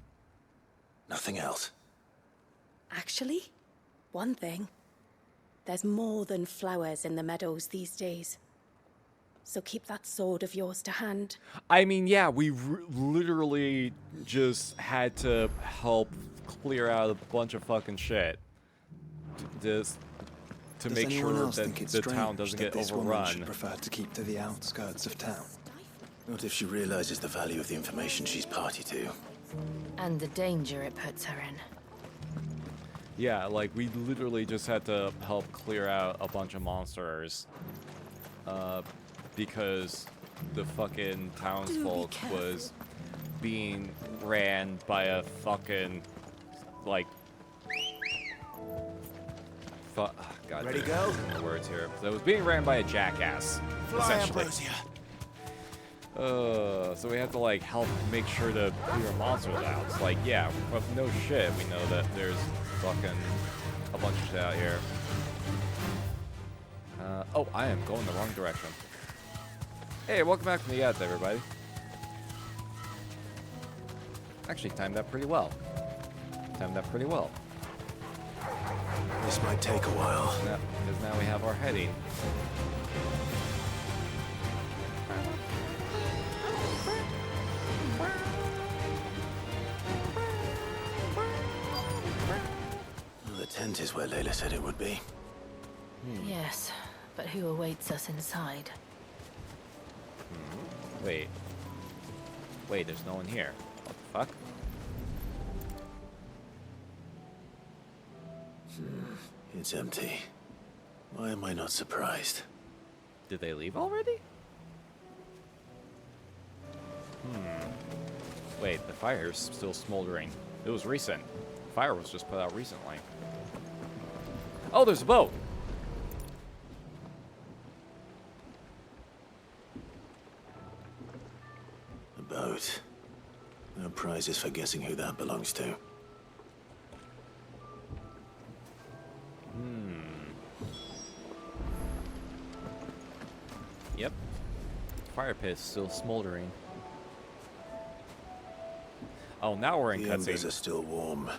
Nothing else. Actually, one thing. There's more than flowers in the meadows these days. So keep that sword of yours to hand. I mean, yeah, we literally just had to help clear out a bunch of fucking shit. Just to Does make anyone sure else that think it's the town strange doesn't that get this woman should overrun. prefer to keep to the outskirts of town? Not if she realizes the value of the information she's party to. And the danger it puts her in. Yeah, like, we literally just had to help clear out a bunch of monsters. Because the fucking townsfolk was being ran by a fucking, like... God, Ready, go? The words here. So it was being ran by a jackass, essentially. So we have to, like, help make sure to clear monsters out. It's like, yeah, well, no shit, we know that there's fucking a bunch of shit out here. Oh, I am going the wrong direction. Hey, welcome back from the ads, everybody. Actually, timed that pretty well. This might take a while. Yeah, because now we have our heading. The tent is where Layla said it would be. Yes, but who awaits us inside? Wait. Wait, there's no one here. What the fuck? It's empty. Why am I not surprised? Did they leave already? Wait, the fire's still smoldering. It was recent. Fire was just put out recently. Oh, there's a boat! A boat. No prizes for guessing who that belongs to. Yep. Fire pit's still smoldering. Oh, now we're in The embers are cutscene. still warm.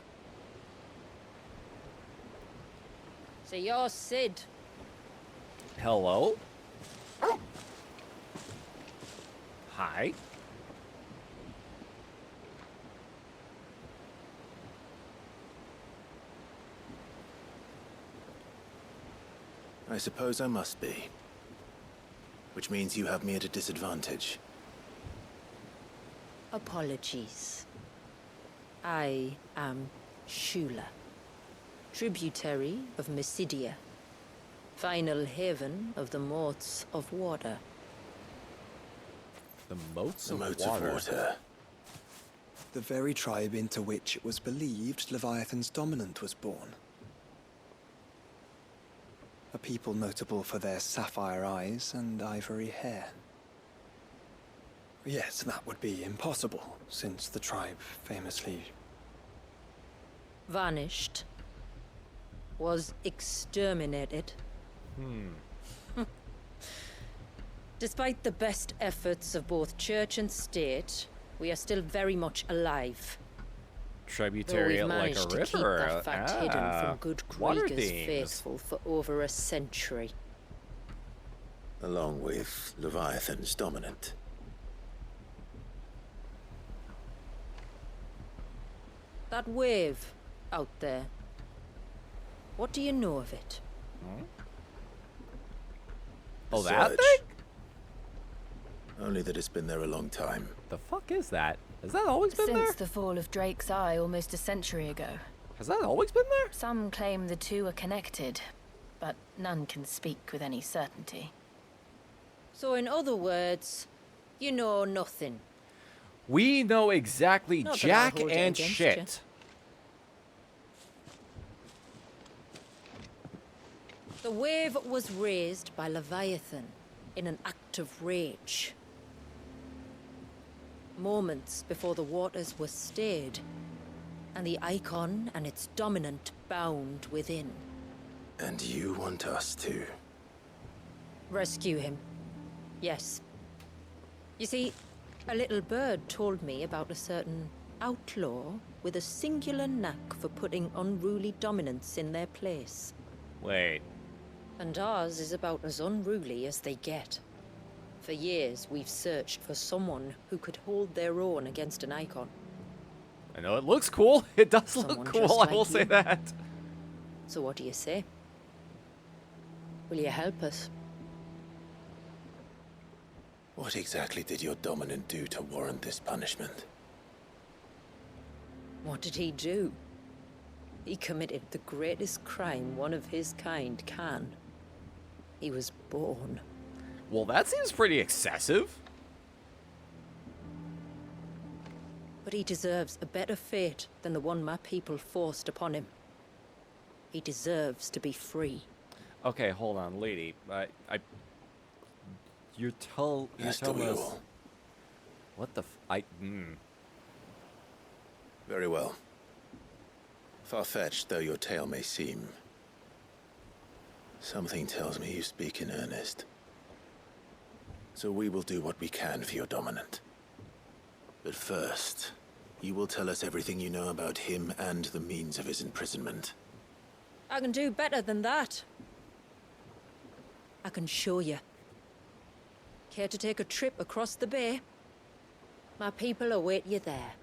So you're Sid. Hello? Hi? I suppose I must be. Which means you have me at a disadvantage. Apologies. I am Shula, tributary of Mysidia, final haven of the moats of water. The moats The of moats water. of water. The very tribe into which it was believed Leviathan's dominant was born. A people notable for their sapphire eyes and ivory hair. Yes, that would be impossible, since the tribe famously... Vanished. Was exterminated. Despite the best efforts of both church and state, we are still very much alive. Though Tributary we've like managed a to keep river. that fact hidden from good water Krieger's themes. faithful for over a century. Along with Leviathan's dominant. That wave out there. What do you know of it? Oh, that Surge. thing? Only that it's been there a long time. The fuck is that? Has that always been Since there? the fall of Drake's Eye almost a century ago. Has that always been there? Some claim the two are connected, but none can speak with any certainty. So in other words, you know nothing. We know exactly Not that I'll jack hold it and against shit. The wave was raised by Leviathan in an act of rage. Moments before the waters were stayed, and the icon and its dominant bound within. And you want us to? Rescue him. Yes. You see, a little bird told me about a certain outlaw with a singular knack for putting unruly dominants in their place. Wait. And ours is about as unruly as they get. For years, we've searched for someone who could hold their own against an icon. I know it looks cool. It does Someone look just cool, I like will say you. that. So what do you say? Will you help us? What exactly did your dominant do to warrant this punishment? What did he do? He committed the greatest crime one of his kind can. He was born. Well, that seems pretty excessive. But he deserves a better fate than the one my people forced upon him. He deserves to be free. Okay, hold on, lady. You're telling us... What the Very well. Far-fetched though your tale may seem, something tells me you speak in earnest. So we will do what we can for your dominant. But first, you will tell us everything you know about him and the means of his imprisonment. I can do better than that. I can show you. Care to take a trip across the bay? My people await you there.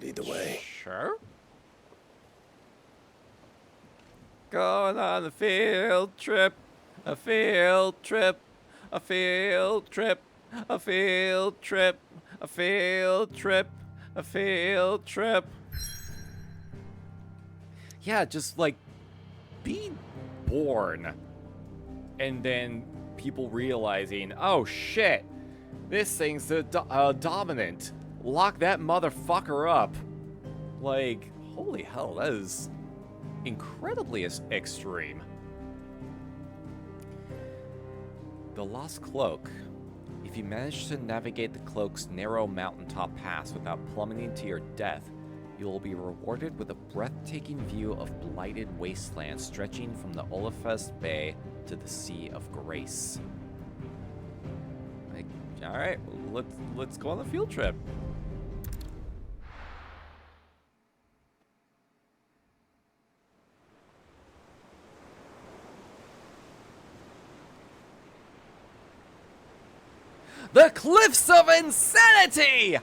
Lead the way. Sure. Going on a field trip, a field trip, a field trip, a field trip, a field trip, a field trip. Yeah, just like be born. And then people realizing, oh shit, this thing's the dominant. Lock that motherfucker up. Like, holy hell, that is incredibly extreme. The Lost Cloak. If you manage to navigate the cloak's narrow mountaintop pass without plummeting to your death, you will be rewarded with a breathtaking view of blighted wasteland stretching from the Olafest Bay to the Sea of Grace. Like, all right, let's go on the field trip. The Cliffs of Insanity!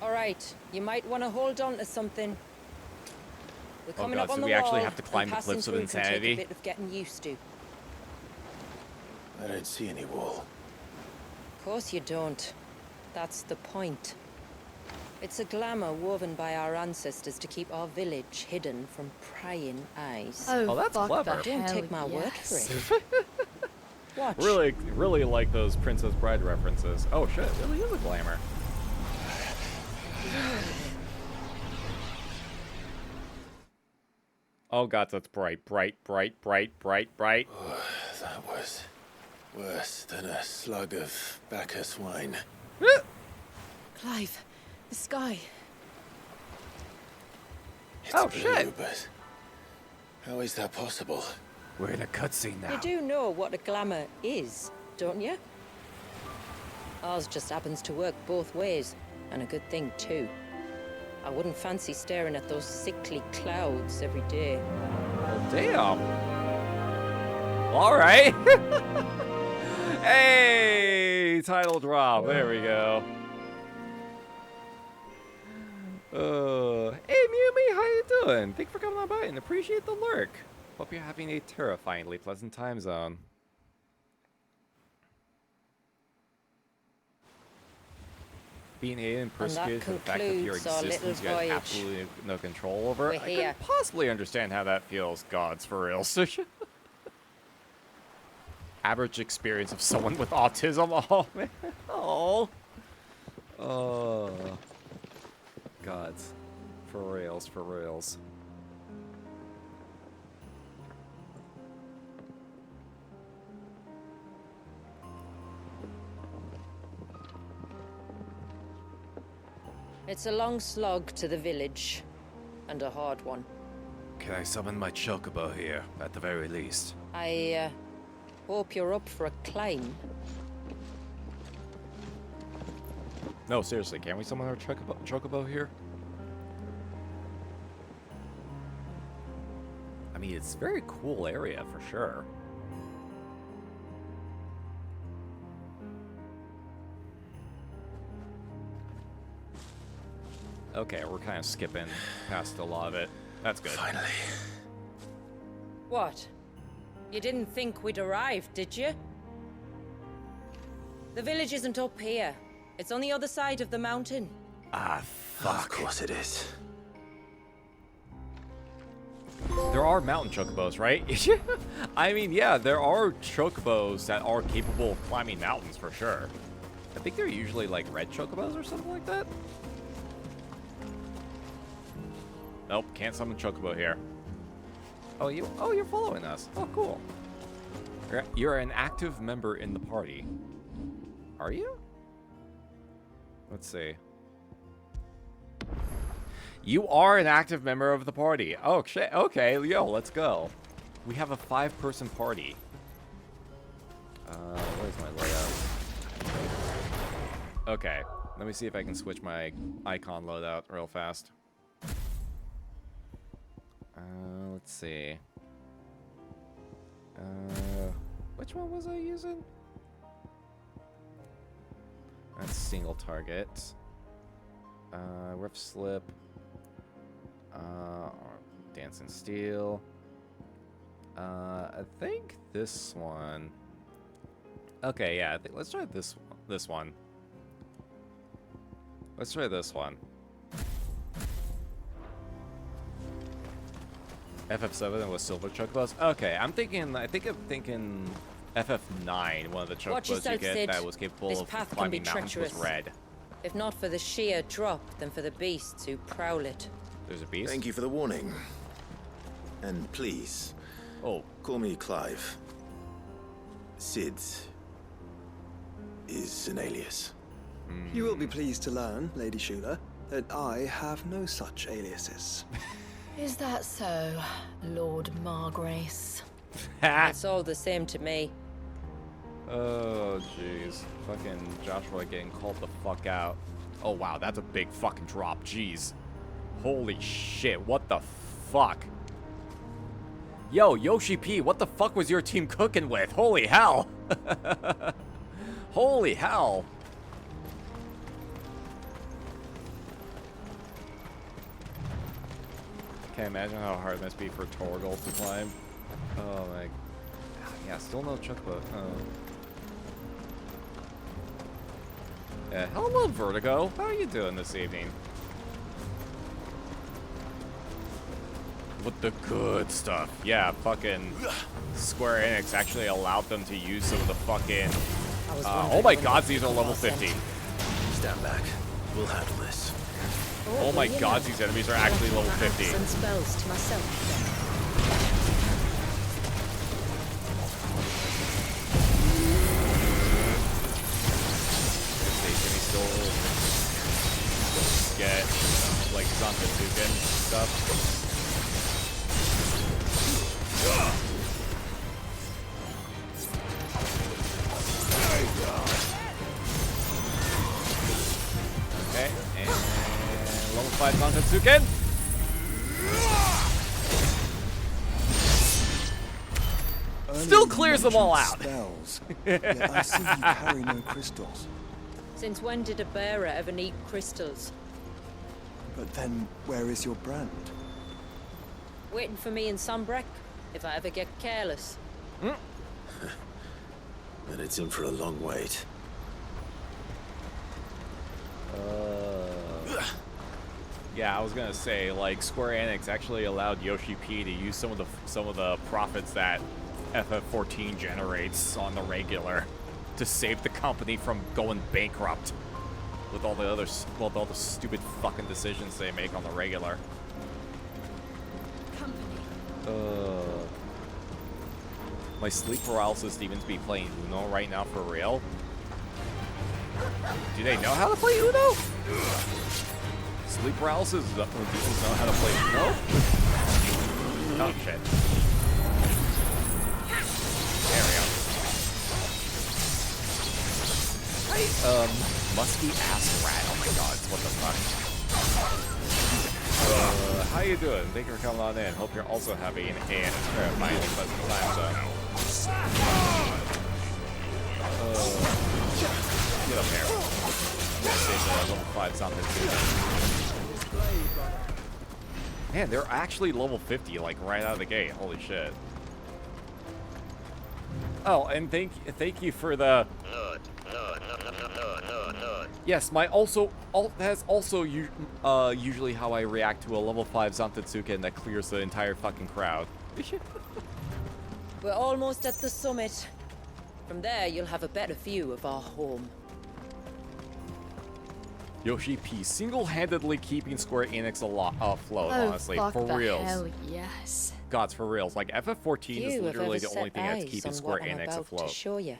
All right, you might want to hold on to something. We're coming up so on the we actually wall, have to climb and the passing Cliffs of through can take Insanity? a bit of getting used to. I don't see any wall. Of course you don't. That's the point. It's a glamour woven by our ancestors to keep our village hidden from prying eyes. Oh, that's fuck clever. the Don't hell take my word yes. for it. Watch. Really like those Princess Bride references. Oh shit, it really is a glamour. Oh god, that's bright. That was worse than a slug of Bacchus wine. Clive, the sky. It's Oh, blue, shit. but how is that possible? We're in a cutscene now. You do know what a glamour is, don't you? Ours just happens to work both ways, and a good thing too. I wouldn't fancy staring at those sickly clouds every day. Well, damn. All right. Hey, title drop. There we go. Hey, Mumi, how you doing? Thanks for coming on by and appreciate the lurk. Hope you're having a terrifyingly pleasant time zone. Being hated and persecuted for the fact that your concludes our little existence you have voyage. absolutely no control over. We're I here. can possibly understand how that feels, gods, for real. Average experience of someone with autism. Oh, man. Oh. Oh. Gods. For reals, for reals. It's a long slog to the village, and a hard one. Can I summon my chocobo here, at the very least? I hope you're up for a climb. No, seriously, can we summon our chocobo here? I mean, it's a very cool area for sure. Okay, we're kind of skipping past a lot of it. That's good. Finally. What? You didn't think we'd arrived, did you? The village isn't up here. It's on the other side of the mountain. Ah, fuck. Of course it is. There are mountain chocobos, right? I mean, yeah, there are chocobos that are capable of climbing mountains for sure. I think they're usually like red chocobos or something like that. Nope, can't summon chocobo here. Oh, you're following us. Oh, cool. You're an active member in the party. Are you? Let's see. You are an active member of the party. Oh, shit. Okay, yo, let's go. We have a 5-person party. Where's my loadout? Okay, let me see if I can switch my icon loadout real fast. Let's see. Which one was I using? That's single target. Rough slip. Dancing steel. I think this one. Okay, yeah. Let's try this one. Let's try this one. FF7 was silver chocobos. Okay, I think I'm thinking FF9, one of the chocobos you get that was capable of climbing mountains was red. If not for the sheer drop, then for the beasts who prowl it. There's a beast? Thank you for the warning. And please, call me Clive. Sid is an alias. You will be pleased to learn, Lady Shula, that I have no such aliases. Is that so, Lord Margrace? It's all the same to me. Oh, jeez. Fucking Joshua getting called the fuck out. Oh, wow, that's a big fucking drop. Jeez. Holy shit, what the fuck? Yo, Yoshi P, what the fuck was your team cooking with? Holy hell. Holy hell. Can't imagine how hard it must be for Torgal to climb. Oh my... Yeah, still no chocobo. Hello, Vertigo. How are you doing this evening? With the good stuff. Yeah, fucking Square Enix actually allowed them to use some of the fucking... oh my god, these are level 50. Stand back. We'll handle this. Oh my god, these enemies are actually level 50. And spells to myself. Can we still get like Zantetsuken stuff? Okay, and level 5 Zantetsuken. Still clears them all out. Spells, yet I see you carry no crystals. Since when did a bearer ever need crystals? But then, where is your brand? Waiting for me in Sunbreck, if I ever get careless. Then it's in for a long wait. Yeah, I was gonna say, like, Square Enix actually allowed Yoshi P to use some of the profits that FF14 generates on the regular to save the company from going bankrupt with all the other stupid fucking decisions they make on the regular. My sleep paralysis demons be playing Uno right now for real? Do they know how to play Uno? sleep paralysis? Is that when demons know how to play? No? Oh, shit. There we go. Hi, musky ass rat. Oh my god, what the fuck? How you doing? Thank you for coming on in. Hope you're also having a terrifying pleasant time zone. Get up here. I'm gonna save the level 5 something too. Man, they're actually level 50, like right out of the gate. Holy shit. Oh, and thank you for the. Yes, my that's also usually how I react to a level 5 Zantetsuken that clears the entire fucking crowd. We're almost at the summit. From there, you'll have a better view of our home. Yoshi P single-handedly keeping Square Enix afloat, honestly, fuck for the reals. Hell yes. Gods, for reals. Like, FF14 is literally the only thing that's keeping Square Enix afloat.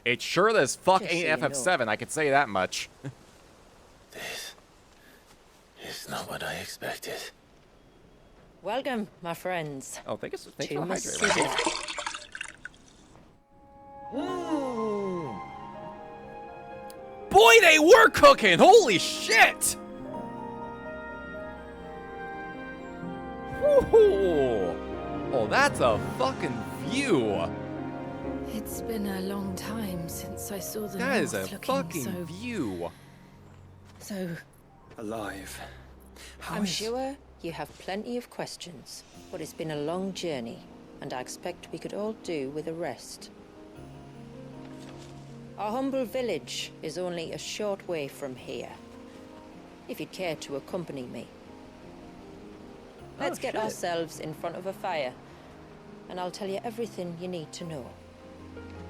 It sure as fuck ain't FF7, I can say that much. This is not what I expected. Welcome, my friends. Oh, thank you for to hydrating. Boy, they were cooking! Holy shit! Woohoo! Oh, that's a fucking view! It's been a long time since I saw the That is north a looking fucking so... view. So, Alive. I'm sure you have plenty of questions, but it's been a long journey, and I expect we could all do with a rest. Our humble village is only a short way from here, if you'd care to accompany me. Let's get ourselves in front of a fire, and I'll tell you everything you need to know.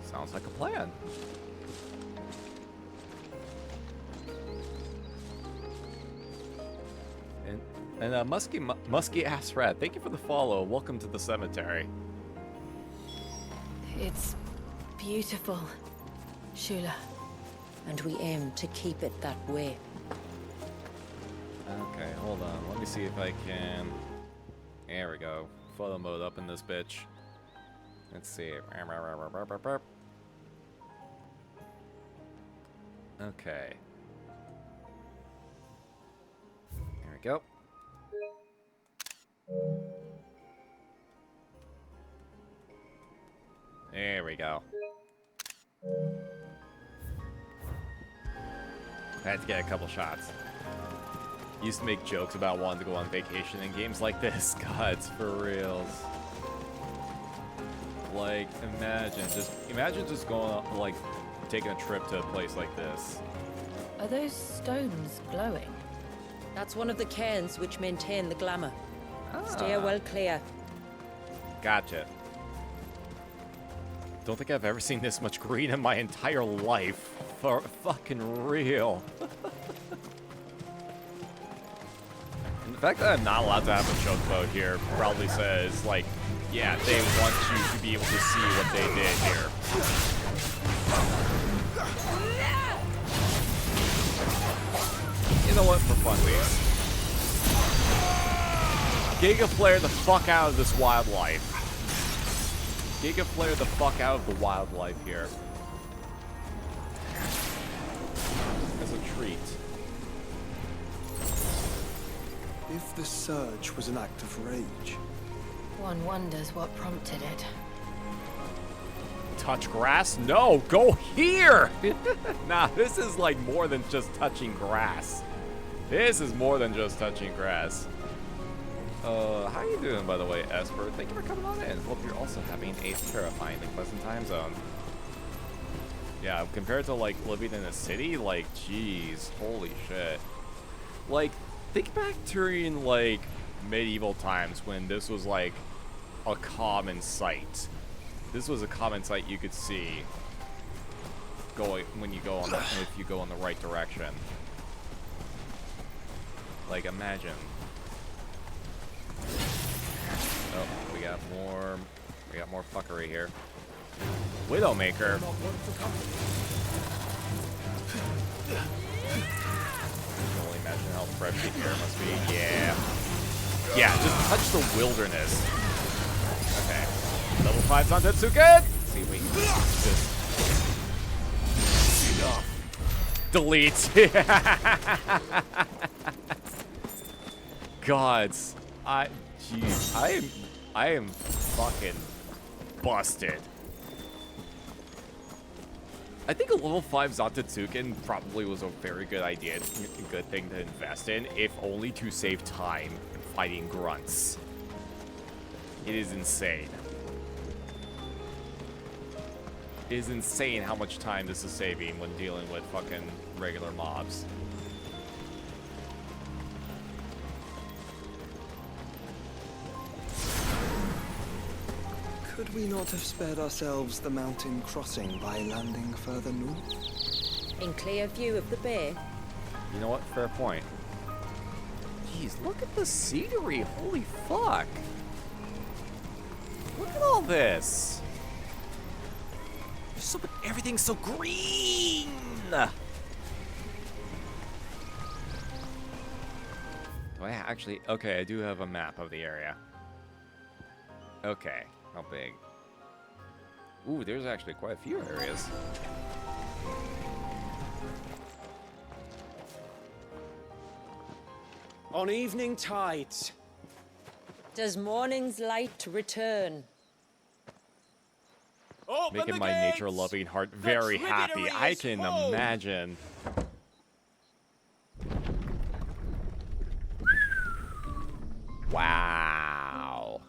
Sounds like a plan. And musky ass rat, thank you for the follow. Welcome to the cemetery. It's beautiful, Shula. And we aim to keep it that way. Okay, hold on. Let me see if I can. There we go. Photo mode up in this bitch. Let's see. Okay. There we go. There we go. I had to get a couple shots. Used to make jokes about wanting to go on vacation in games like this. Gods, for reals. Like, imagine just going, like, taking a trip to a place like this. Are those stones glowing? That's one of the cairns which maintain the glamour. Steer well clear. Gotcha. Don't think I've ever seen this much green in my entire life. For fucking real. And the fact that I'm not allowed to have a chokepo here probably says, like, yeah, they want you to be able to see what they did here. You know what? For funsies. Giga Flare the fuck out of this wildlife. Giga Flare the fuck out of the wildlife here. As a treat. If the surge was an act of rage, One wonders what prompted it. Touch grass? No, go here! Nah, this is like more than just touching grass. This is more than just touching grass. How you doing, by the way, Esper? Thank you for coming on in. Hope you're also having a terrifying and pleasant time zone. Yeah, compared to, like, living in a city, like, jeez, holy shit. Like, think back during, like, medieval times when this was, like, a common sight. This was a common sight you could see going when you go on the, if you go in the right direction. Like, imagine. Oh, we got more fuckery here. Widowmaker. I can only imagine how fresh Shit here must be, yeah. Yeah, just touch the wilderness. Okay. Level 5 Zantetsuken! Let's see if we can just... Enough. Delete. Gods. Jeez. I am fucking busted. I think a level 5 Zantetsuken probably was a very good idea, a good thing to invest in, if only to save time fighting grunts. It is insane. It is insane how much time this is saving when dealing with fucking regular mobs. Could we not have spared ourselves the mountain crossing by landing further north? In clear view of the bay. You know what? Fair point. Jeez, look at the scenery. Holy fuck. Look at all this. Everything's so green. Do I actually... Okay, I do have a map of the area. Okay. How big? Ooh, there's actually quite a few areas. On evening tides. Does morning's light return? Making my nature-loving heart very happy. I can imagine. Wow.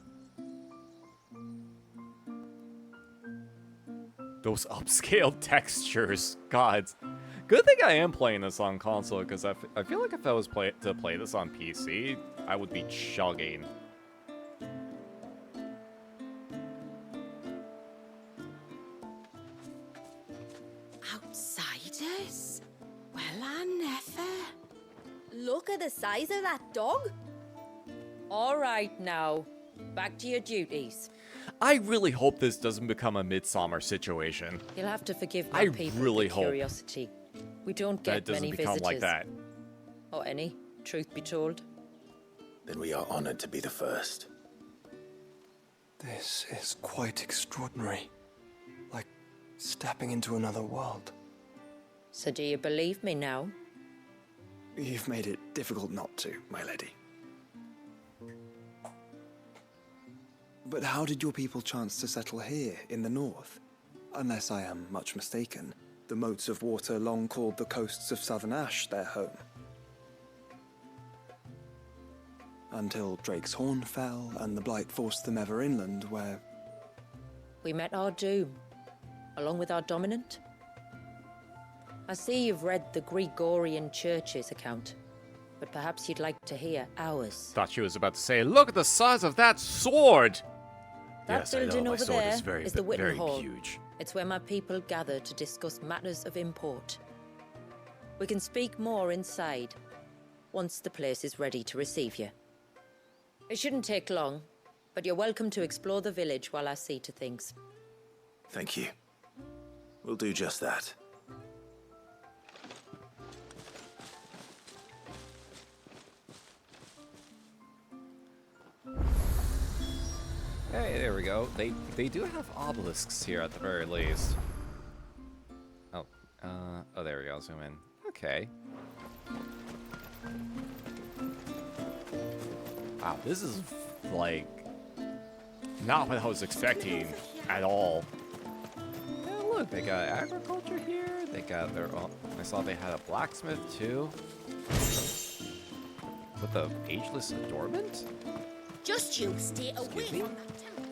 Those upscaled textures. God. Good thing I am playing this on console, because I feel like if I was to play this on PC, I would be chugging. Outsiders? Well, I never. Look at the size of that dog. All right, now. Back to your duties. I really hope this doesn't become a Midsummer situation. You'll have to forgive my people really for hope curiosity. We don't that it get doesn't many become visitors. like that. Or any, truth be told. Then we are honored to be the first. This is quite extraordinary. Like stepping into another world. So do you believe me now? You've made it difficult not to, my lady. But how did your people chance to settle here in the north? Unless I am much mistaken, the moats of water long called the coasts of southern Ash their home. Until Drake's Horn fell and the Blight forced them ever inland, where... We met our doom, along with our dominant. I see you've read the Gregorian Church's account, but perhaps you'd like to hear ours. Thought she was about to say, look at the size of that sword! That Yes, I building know, my over sword there is very, is the Witten very Hall. huge. It's where my people gather to discuss matters of import. We can speak more inside, once the place is ready to receive you. It shouldn't take long, but you're welcome to explore the village while I see to things. Thank you. We'll do just that. Hey, there we go. They do have obelisks here at the very least. Oh, oh, there we go. Zoom in. Okay. Wow, this is like not what I was expecting at all. Yeah, look, they got agriculture here. They got their own. I saw they had a blacksmith too. With the ageless adornment. Just you stay away from that temple.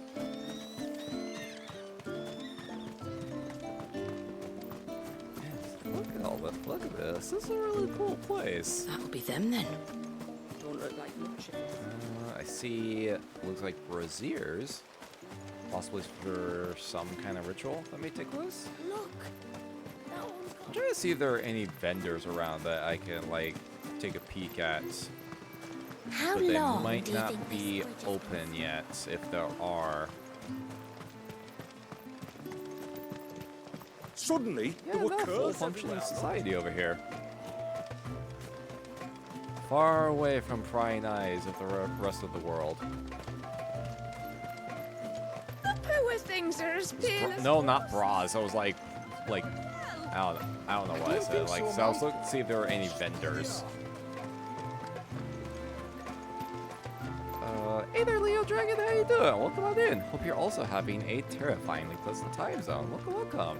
Look at all that. Look at this. This is a really cool place. That'll be them then. Don't look like much. I see. Looks like braziers, possibly for some kind of ritual that may take place. Look. That one's I'm got... trying to see if there are any vendors around that I can like take a peek at. How But they long might do you not think be this bridge is open yet, if there are. Suddenly, Yeah, there were not a full curves functioning everywhere. society over here. Far away from prying eyes of the rest of the world. The poor things are as pale as... No, not bras. I was like, I don't know what I said. Like, so I was looking to see if there were any vendors. Hey there, Leo Dragon, how you doing? Welcome on in. Hope you're also having a terrifyingly pleasant time zone. Welcome.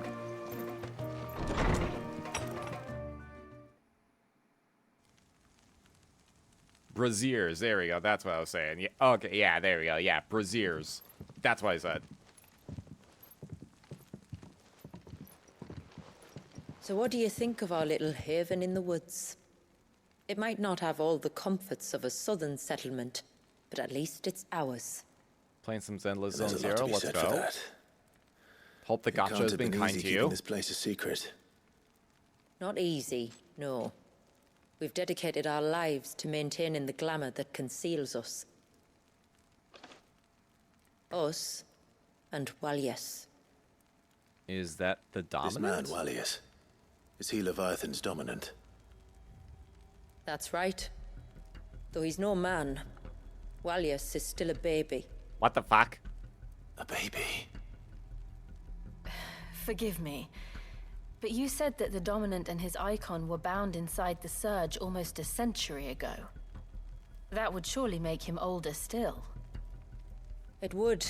Braziers, there we go. That's what I was saying. Yeah, okay, yeah, there we go. Yeah, braziers. That's what I said. So what do you think of our little haven in the woods? It might not have all the comforts of a southern settlement, but at least it's ours. Playing some Zenless Zone There's a lot Zero, to be let's said go. for that. Hope the It gacha can't has have been been kind easy to keeping you. this place a secret. Not easy, no. We've dedicated our lives to maintaining the glamour that conceals us. Us and Walyas. Is that the dominant? This man, Walyas, is he Leviathan's dominant? That's right. Though he's no man, Walyas is still a baby. What the fuck? A baby? Forgive me, but you said that the Dominant and his icon were bound inside the Surge almost a century ago. That would surely make him older still. It would,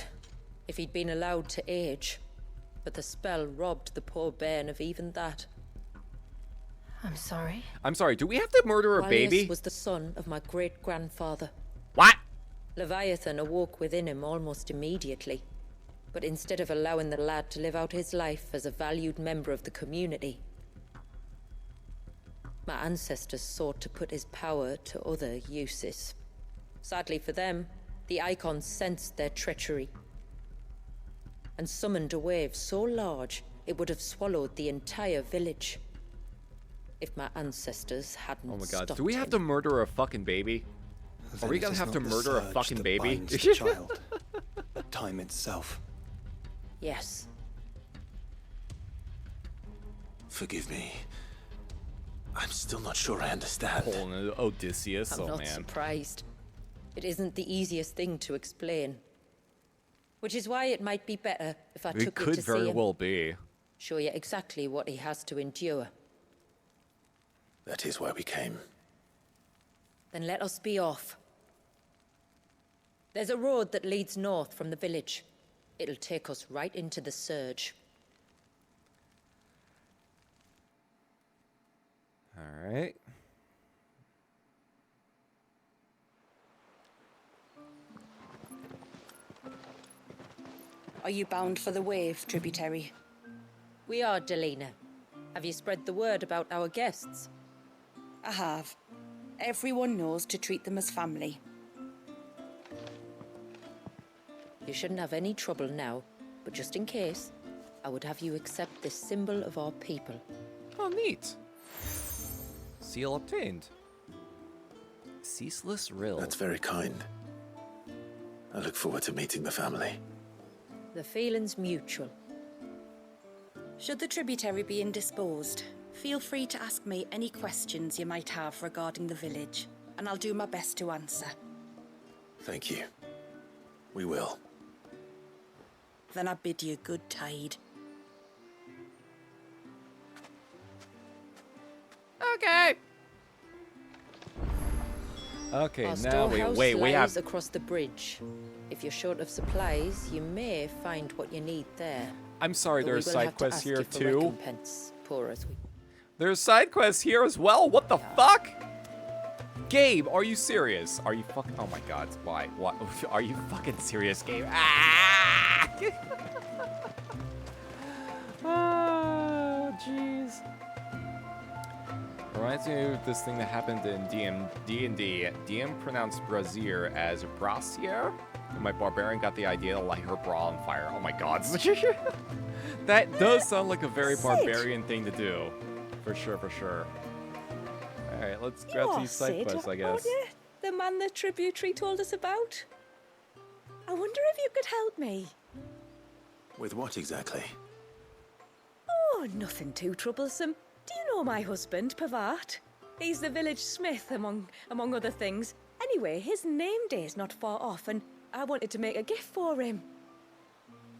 if he'd been allowed to age. But the spell robbed the poor bairn of even that. I'm sorry. I'm sorry, do we have to murder a Walyas baby? Was the son of my great-grandfather. What? Leviathan awoke within him almost immediately. But instead of allowing the lad to live out his life as a valued member of the community, my ancestors sought to put his power to other uses. Sadly for them, the icon sensed their treachery and summoned a wave so large it would have swallowed the entire village if my ancestors hadn't Oh my god, stopped do we have him. to murder a fucking baby? Are we Then it gonna is have to not the murder a surge fucking that baby? binds the child, but time itself. Yes. Forgive me. I'm still not sure I understand. Oh, no, Odysseus, I'm oh not man. surprised. It isn't the easiest thing to explain. Which is why it might be better if I It took you could to see very him. well be. Show you exactly what he has to endure. That is why we came. Then let us be off. There's a road that leads north from the village. It'll take us right into the Surge. Alright. Are you bound for the wave, tributary? We are, Delina. Have you spread the word about our guests? I have. Everyone knows to treat them as family. You shouldn't have any trouble now, but just in case, I would have you accept this symbol of our people. Oh, neat. Seal obtained. Ceaseless Rill. That's very kind. I look forward to meeting the family. The feeling's mutual. Should the tributary be indisposed, feel free to ask me any questions you might have regarding the village, and I'll do my best to answer. Thank you. We will. Then I bid you good tide. Okay. Okay, Our now storehouse we lies have. across the bridge. If you're short of supplies, you may find what you need there. I'm sorry, But we there's will side have to quests ask here you for too. recompense, poor as we. There's side quests here as well. What the fuck? Gabe, are you serious? Are you fucking? Oh my god, why? What? Are you fucking serious, Gabe? Ah! Oh, jeez. Reminds me of this thing that happened in D&D. DM pronounced brazier as brassiere. And my barbarian got the idea to light her bra on fire. Oh my god. That does sound like a very barbarian thing to do. For sure, for sure. Alright, let's grab these side quests, I guess. You? The man the tributary told us about? I wonder if you could help me. With what exactly? Oh, nothing too troublesome. Do you know my husband, Pavat? He's the village smith, among other things. Anyway, his name day's not far off, and I wanted to make a gift for him.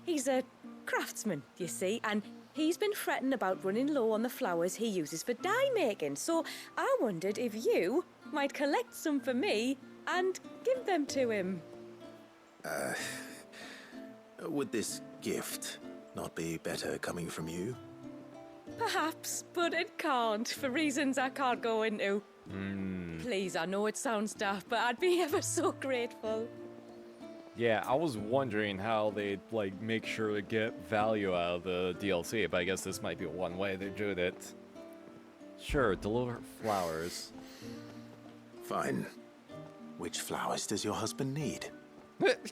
He's a craftsman, you see, and he's been fretting about running low on the flowers he uses for dye making, so I wondered if you might collect some for me and give them to him. Would this gift not be better coming from you? Perhaps, but it can't, for reasons I can't go into. Please, I know it sounds daft, but I'd be ever so grateful. Yeah, I was wondering how they'd, like, make sure to get value out of the DLC, but I guess this might be one way they're doing it. Sure, deliver flowers. Fine. Which flowers does your husband need?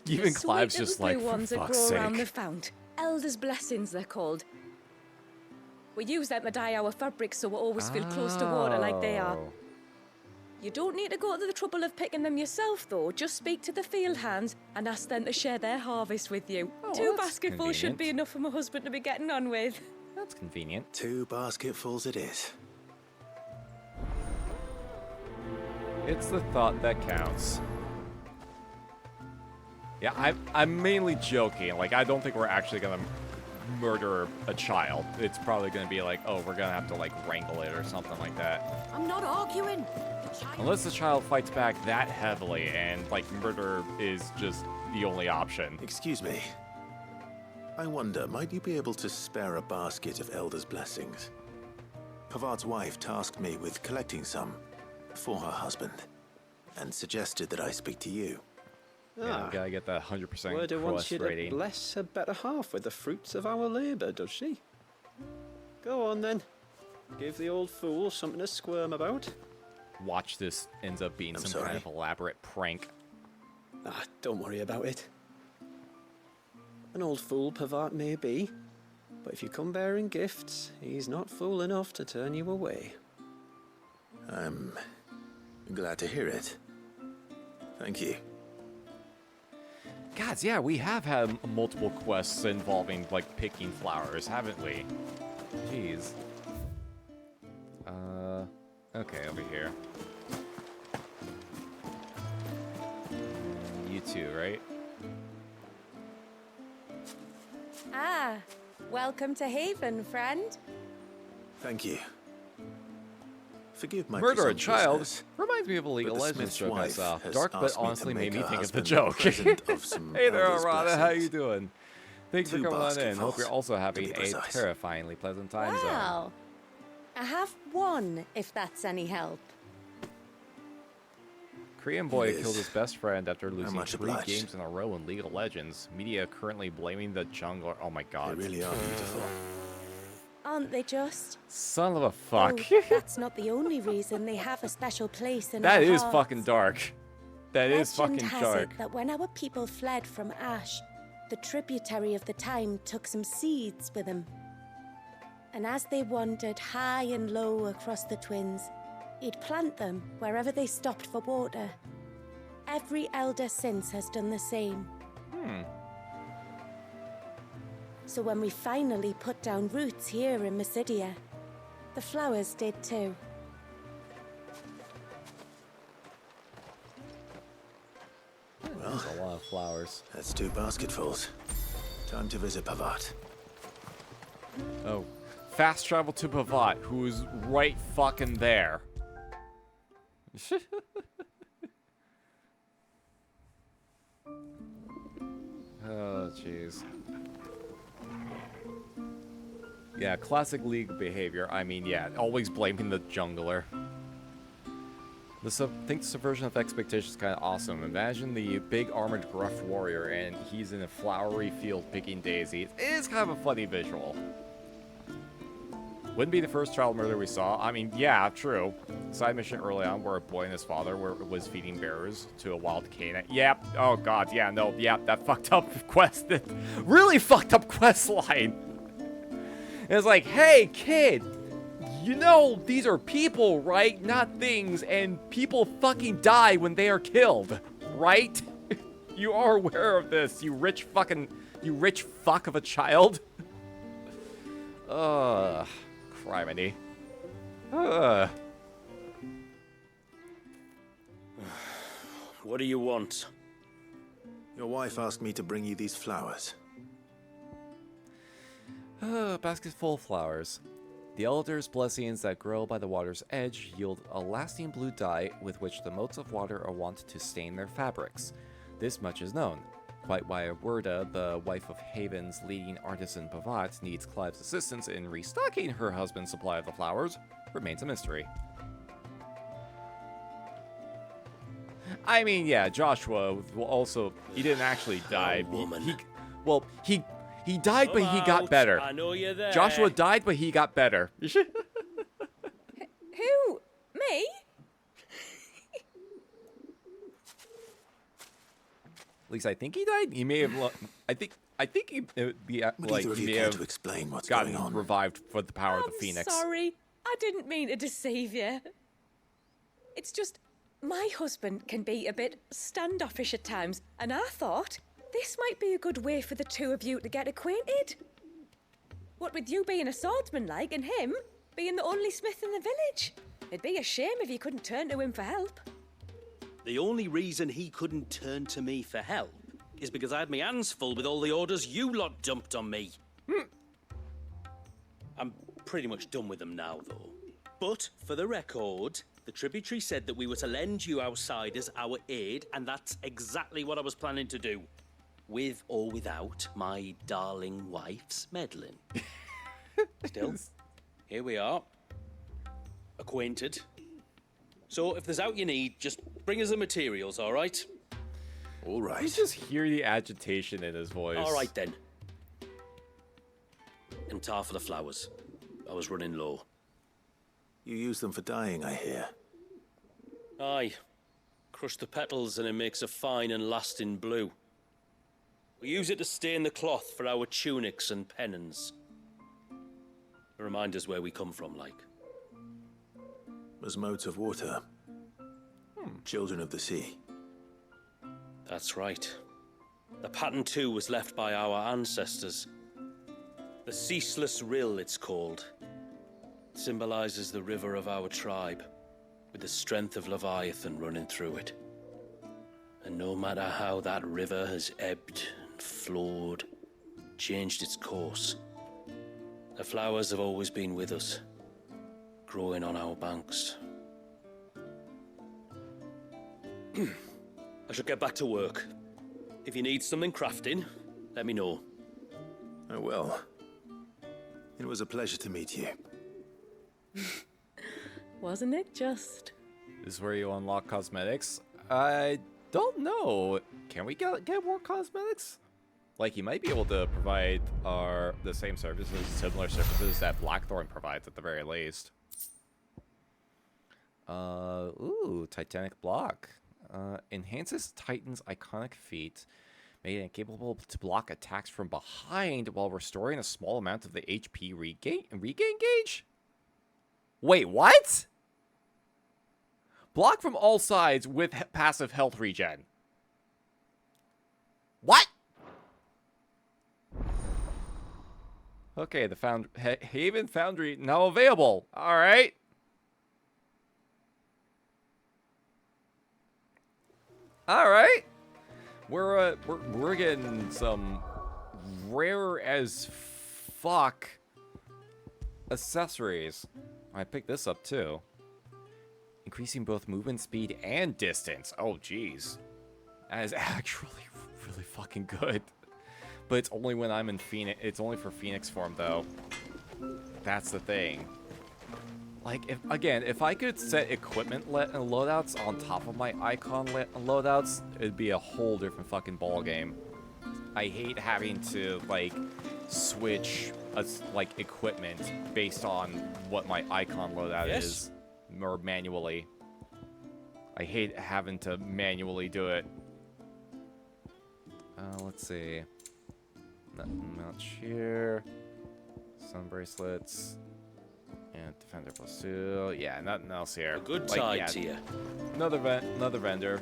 Even Clive's just like, blue ones for that fuck's grow sake. around the fount. Elder's blessings, they're called. We use them to dye our fabrics so we always feel close to water like they are. Oh. You don't need to go to the trouble of picking them yourself, though. Just speak to the field hands and ask them to share their harvest with you. Oh, 2 that's basketfuls should be convenient. enough for my husband to be getting on with. That's convenient. 2 basketfuls it is. It's the thought that counts. Yeah, I'm mainly joking. Like, I don't think we're actually gonna murder a child. It's probably gonna be like, oh, we're gonna have to, like, wrangle it or something like that. I'm not arguing. Unless the child fights back that heavily and, like, murder is just the only option. Excuse me. I wonder, might you be able to spare a basket of Elder's blessings? Pavard's wife tasked me with collecting some for her husband and suggested that I speak to you. Yeah, we gotta get that 100% Word wants quest you to rating. bless her better half with the fruits of our labour, does she? Go on then. Give the old fool something to squirm about. Watch this ends up being some sorry. kind of elaborate prank. Ah, don't worry about it. An old fool Pavard may be, but if you come bearing gifts, he's not fool enough to turn you away. I'm glad to hear it. Thank you. Gods, yeah, we have had multiple quests involving, like, picking flowers, haven't we? Jeez. Okay, over here. You too, right? Ah, welcome to Haven, friend. Thank you. Forgive my Murder a child presumptuousness, reminds me of a League but of the Legends Smith's joke I wife saw. has Dark, but asked me to honestly made make me her think of the husband a joke. present of some Hey there, Elder's Arana, how you blessings. doing? Thanks for 2 coming on in. Hope basketfuls, you're also to having be a precise. terrifyingly pleasant time zone. Well, I have one, if that's any help. Korean boy It killed is. his best friend after losing much 3 obliged. games in a row in League of Legends. Media currently blaming the jungler. Oh my They god. really are beautiful. Aren't they just? Son of a fuck. Oh, that's not the only reason they have a special place in That our is hearts. fucking dark. That is Legend fucking has dark. it that when our people fled from Ash, the tributary of the time took some seeds with them. And as they wandered high and low across the Twins, he'd plant them wherever they stopped for water. Every elder since has done the same. So when we finally put down roots here in Mysidia, the flowers did too. There's a lot of flowers. That's 2 basketfuls. Time to visit Pavard. Oh. Fast travel to Pavat, who's right fucking there. Oh, jeez. Yeah, classic League behavior. I mean, yeah, always blaming the jungler. I think the subversion of expectations is kind of awesome. Imagine the big armored gruff warrior and he's in a flowery field picking daisies. It is kind of a funny visual. Wouldn't be the first child murder we saw. I mean, yeah, true. Side mission early on where a boy and his father was feeding bears to a wild canine. Yep. Oh god, yeah, no, yeah, that fucked up quest. Really fucked up quest line. It's like, hey, kid, you know these are people, right? Not things, and people fucking die when they are killed, right? You are aware of this, you rich fuck of a child. Criminy. What do you want? Your wife asked me to bring you these flowers. Basket full of flowers. The elders' blessings that grow by the water's edge yield a lasting blue dye with which the motes of water are wont to stain their fabrics. This much is known. Quite why Werda, the wife of Haven's leading artisan Pavat, needs Clive's assistance in restocking her husband's supply of the flowers remains a mystery. I mean, yeah, Joshua also, he didn't actually die. He died, but he got better. I know you're there. Joshua died, but he got better. Who? Me? At least I think he died. He may have. I think he may have to explain what's gotten going on. revived for the power of the I'm Phoenix. sorry. I didn't mean to deceive you. It's just my husband can be a bit standoffish at times, and I thought this might be a good way for the two of you to get acquainted. What with you being a swordsman like and him being the only smith in the village. It'd be a shame if you couldn't turn to him for help. The only reason he couldn't turn to me for help is because I had my hands full with all the orders you lot dumped on me. I'm pretty much done with them now, though. But, for the record, the tributary said that we were to lend you outsiders our aid, and that's exactly what I was planning to do. With or without my darling wife's meddling. Still, here we are. Acquainted. So, if there's out you need, just bring us the materials, all right? All right. You just hear the agitation in his voice. All right, then. And tar for the flowers. I was running low. You use them for dyeing, I hear. Aye. Crush the petals and it makes a fine and lasting blue. We use it to stain the cloth for our tunics and pennons. Remind us where we come from, like. As motes of water. Children of the sea. That's right. The pattern too was left by our ancestors. The Ceaseless Rill, it's called. It symbolizes the river of our tribe, with the strength of Leviathan running through it. And no matter how that river has ebbed and flowed, changed its course, the flowers have always been with us, growing on our banks. I should get back to work. If you need something crafting, let me know. I will. It was a pleasure to meet you. Wasn't it just? This is where you unlock cosmetics. I don't know. Can we get more cosmetics? Like, you might be able to provide the same services, similar services that Blackthorn provides at the very least. Ooh, Titanic Block. Enhances Titan's iconic feat, making it capable to block attacks from behind while restoring a small amount of the HP regain gauge? Wait, what? Block from all sides with passive health regen. What? Okay, the Haven Foundry now available. All right. All right. We're getting some rare as fuck accessories. I picked this up too. Increasing both movement speed and distance. Oh, jeez. That is actually really fucking good. But it's only when I'm in Phoenix. It's only for Phoenix form, though. That's the thing. Like, if I could set equipment loadouts on top of my icon loadouts, it'd be a whole different fucking ball game. I hate having to, like, switch, equipment based on what my icon loadout is. Or manually. I hate having to manually do it. Let's see. Nothing much here. Sun bracelets. And Defender +2. Yeah, nothing else here. A good side to you. Another vendor.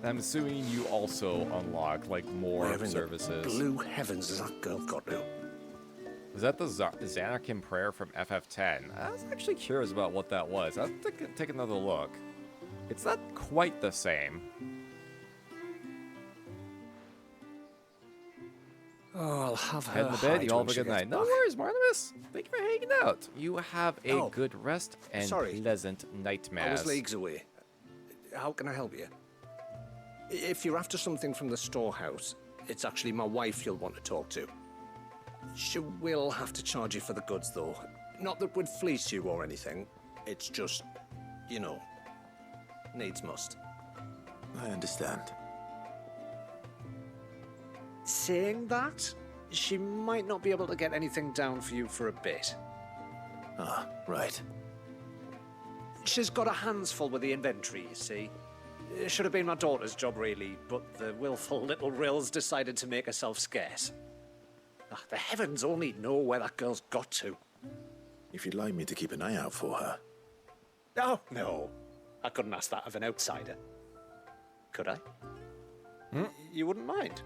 I'm assuming you also unlock, like, more services. Blue heavens has that girl got to? Was that the Xanarkin prayer from FF10? I was actually curious about what that was. I'll take another look. It's not quite the same. Oh, I'll have her Head in the bed, hide you all when have a she good gets night. No back. worries, Martimus. Thank you for hanging out. You have a Oh, good rest and sorry. pleasant I nightmares. was leagues away. How can I help you? If you're after something from the storehouse, it's actually my wife you'll want to talk to. She will have to charge you for the goods, though. Not that we'd fleece you or anything. It's just, you know, needs must. I understand. Saying that, she might not be able to get anything down for you for a bit. Ah, right. She's got her hands full with the inventory, you see. It should have been my daughter's job, really, but the willful little Rills decided to make herself scarce. Ah, the heavens only know where that girl's got to. If you'd like me to keep an eye out for her. Oh, no. I couldn't ask that of an outsider. Could I? You wouldn't mind?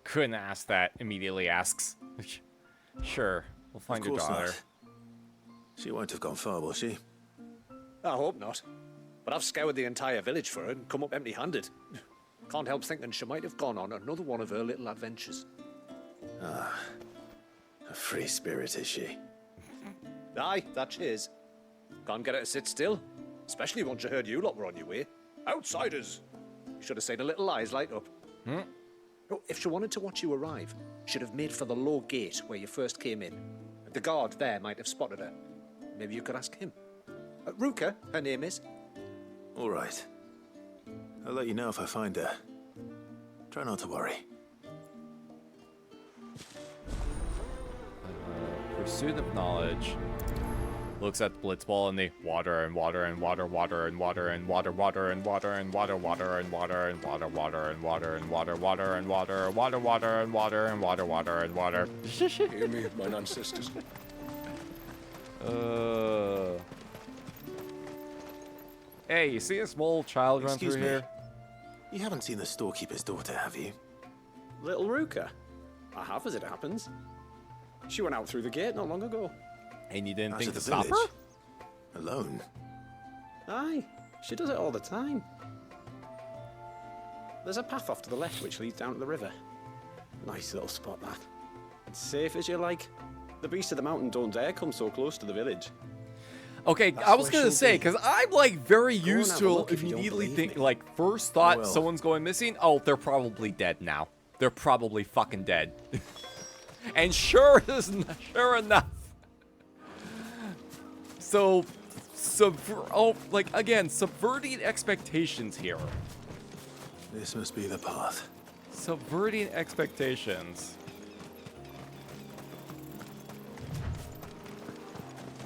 Couldn't ask that, immediately asks. Sure, we'll find your Of course daughter. not. She won't have gone far, will she? I hope not. But I've scoured the entire village for her and come up empty-handed. Can't help thinking she might have gone on another one of her little adventures. Ah, a free spirit is she? Aye, that she is. Can't get her to sit still, especially once you heard you lot were on your way. Outsiders! You should have seen her little eyes light up. Oh, if she wanted to watch you arrive, she'd have made for the low gate where you first came in. The guard there might have spotted her. Maybe you could ask him. Ruka, her name is. All right. I'll let you know if I find her. Try not to worry. Pursuit of knowledge. Looks at the blitzball and the water and water and water, water and water and water, water and water and water, water and water and water, water and water and water, water and water, water, water and water and water, water and water. Hear me, mine ancestors. Hey, you see a small child run Excuse through me. here? You haven't seen the storekeeper's daughter, have you? Little Ruka. I have, as it happens. She went out through the gate not long ago. And you didn't Out think of to the stop her? village? Alone? Aye, she does it all the time. There's a path off to the left which leads down to the river. Nice little spot, that. It's safe as you like. The beasts of the mountain don't dare come so close to the village. Okay, That's I was where gonna she'll say, be. because I'm like very and used have a to look if you don't immediately believe think, me. like, first thought Well. someone's going missing. Oh, they're probably dead now. They're probably fucking dead. And sure enough. So, subverting expectations here. This must be the path. Subverting expectations.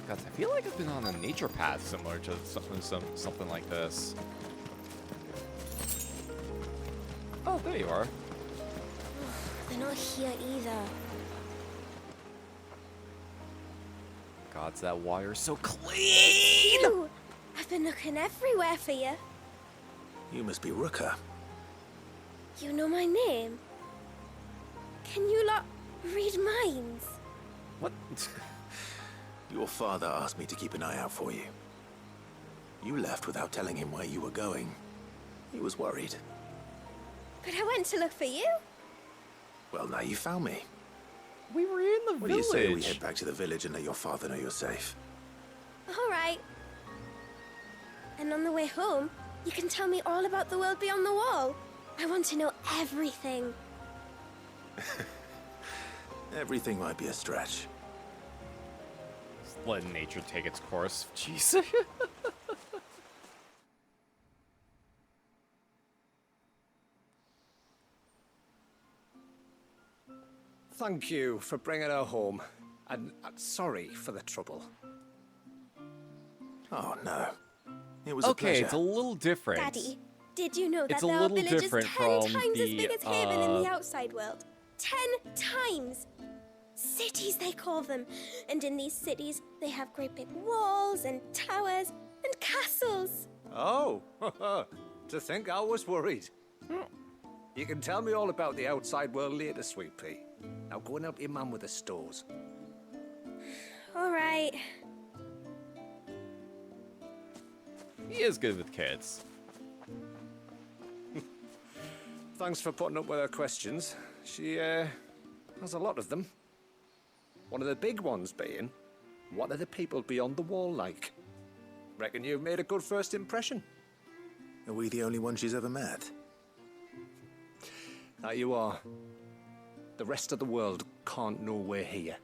God, I feel like I've been on a nature path similar to something like this. Oh, there you are. They're not here either. God, that water's so clean! Ew! I've been looking everywhere for you. You must be Ruka. You know my name? Can you lot read minds? What? Your father asked me to keep an eye out for you. You left without telling him where you were going. He was worried. But I went to look for you. Well, now you found me. We were in the What do village. you say we head back to the village and let your father know you're safe? All right. And on the way home, you can tell me all about the world beyond the wall. I want to know everything. Everything might be a stretch. Just letting nature take its course. Jeez. Thank you for bringing her home. And sorry for the trouble. Oh, no. It was Okay, a it's a little different. Daddy, did you know that It's a there are little villages different 10 from times as the, big as Haven in the outside world? 10 times! Cities, they call them. And in these cities, they have great big walls and towers and castles. Oh, to think I was worried. You can tell me all about the outside world later, Sweet Pea. Now go and help your mum with the stores. All right. He is good with kids. Thanks for putting up with her questions. She, has a lot of them. One of the big ones being, what are the people beyond the wall like? Reckon you've made a good first impression. Are we the only one she's ever met? That you are. The rest of the world can't know we're here,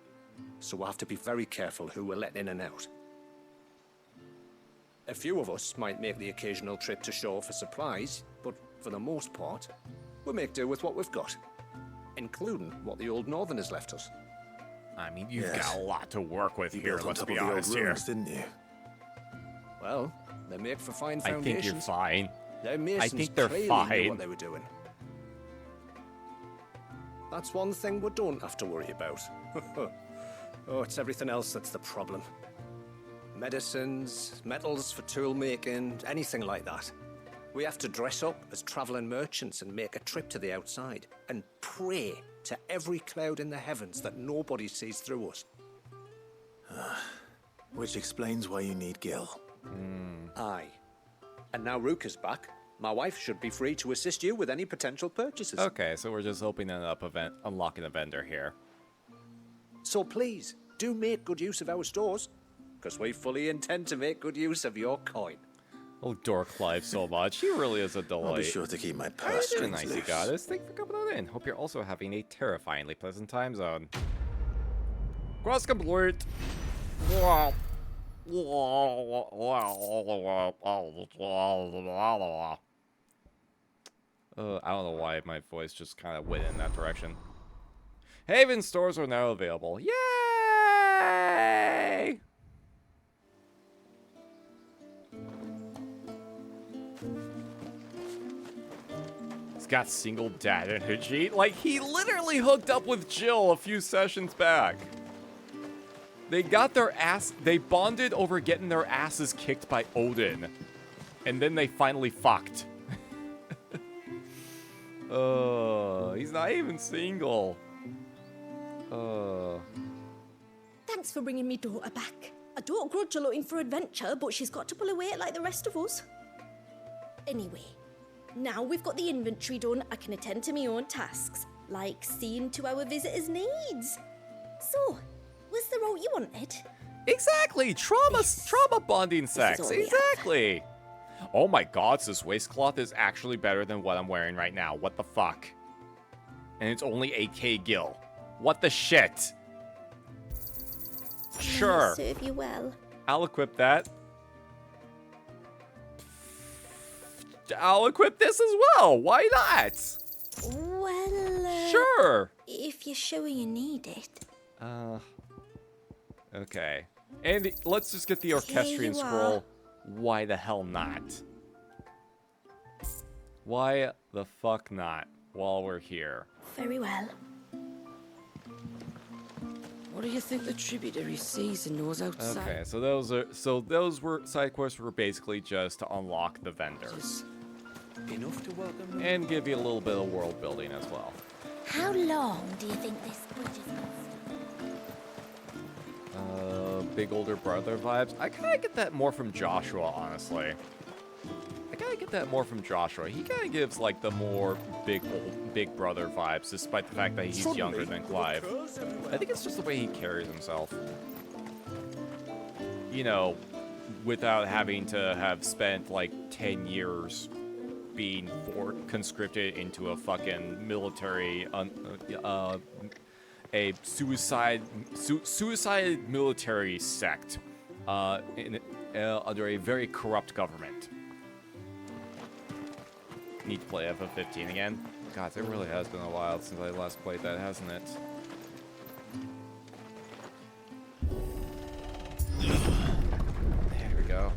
so we'll have to be very careful who we're letting in and out. A few of us might make the occasional trip to shore for supplies, but for the most part, we'll make do with what we've got, including what the old Northerners left us. I mean, you've got a lot to work with here, built on let's top be of the old honest here. ruins, didn't you? Well, they make for fine I foundations. think you're fine. Their masons I think they're clearly knew fine. what they were doing. That's one thing we don't have to worry about. Oh, it's everything else that's the problem. Medicines, metals for tool making, anything like that. We have to dress up as traveling merchants and make a trip to the outside and pray to every cloud in the heavens that nobody sees through us. Which explains why you need Gil. Aye. And now Ruka's back. My wife should be free to assist you with any potential purchases. Okay, so we're just opening up unlocking a vendor here. So please, do make good use of our stores, because we fully intend to make good use of your coin. Oh, Dork Clive so much. He really is a delight. I'll be sure to keep my How purse you doing, strings nicey loose. goddess? Thanks for coming on in. Hope you're also having a terrifyingly pleasant time zone. Quest complete. I don't know why my voice just kind of went in that direction. Haven stores are now available. Yay! He's got single dad energy. Like, he literally hooked up with Jill a few sessions back. They got their ass... They bonded over getting their asses kicked by Odin. And then they finally fucked. He's not even single. Thanks for bringing me daughter back. I don't grudge her looking for adventure, but she's got to pull her weight like the rest of us. Anyway, now we've got the inventory done, I can attend to my own tasks, like seeing to our visitors' needs. So, was the route you wanted? Exactly! Trauma bonding sex! all we have. Exactly! Oh my god, this waistcloth is actually better than what I'm wearing right now. What the fuck? And it's only 8k gil. What the shit? Sure. May it serve you well. I'll equip that. I'll equip this as well. Why not? Well, Sure. if you're sure you need it. Okay. And let's just get the orchestrion you scroll. are. Why the hell not? Why the fuck not? While we're here. Very well. What do you think the tributary sees and knows outside? Okay, so those were side quests were basically just to unlock the vendors. Enough to welcome them. And give you a little bit of world building as well. How long do you think this bridge is going to stay? Big older brother vibes. I kind of get that more from Joshua, honestly. I kind of get that more from Joshua. He kind of gives like the more big brother vibes, despite the fact that he's younger than Clive. I think it's just the way he carries himself. You know, without having to have spent like 10 years being conscripted into a fucking military, a suicide military sect under a very corrupt government. Need to play FF15 again? God, it really has been a while since I last played that, hasn't it? There we go.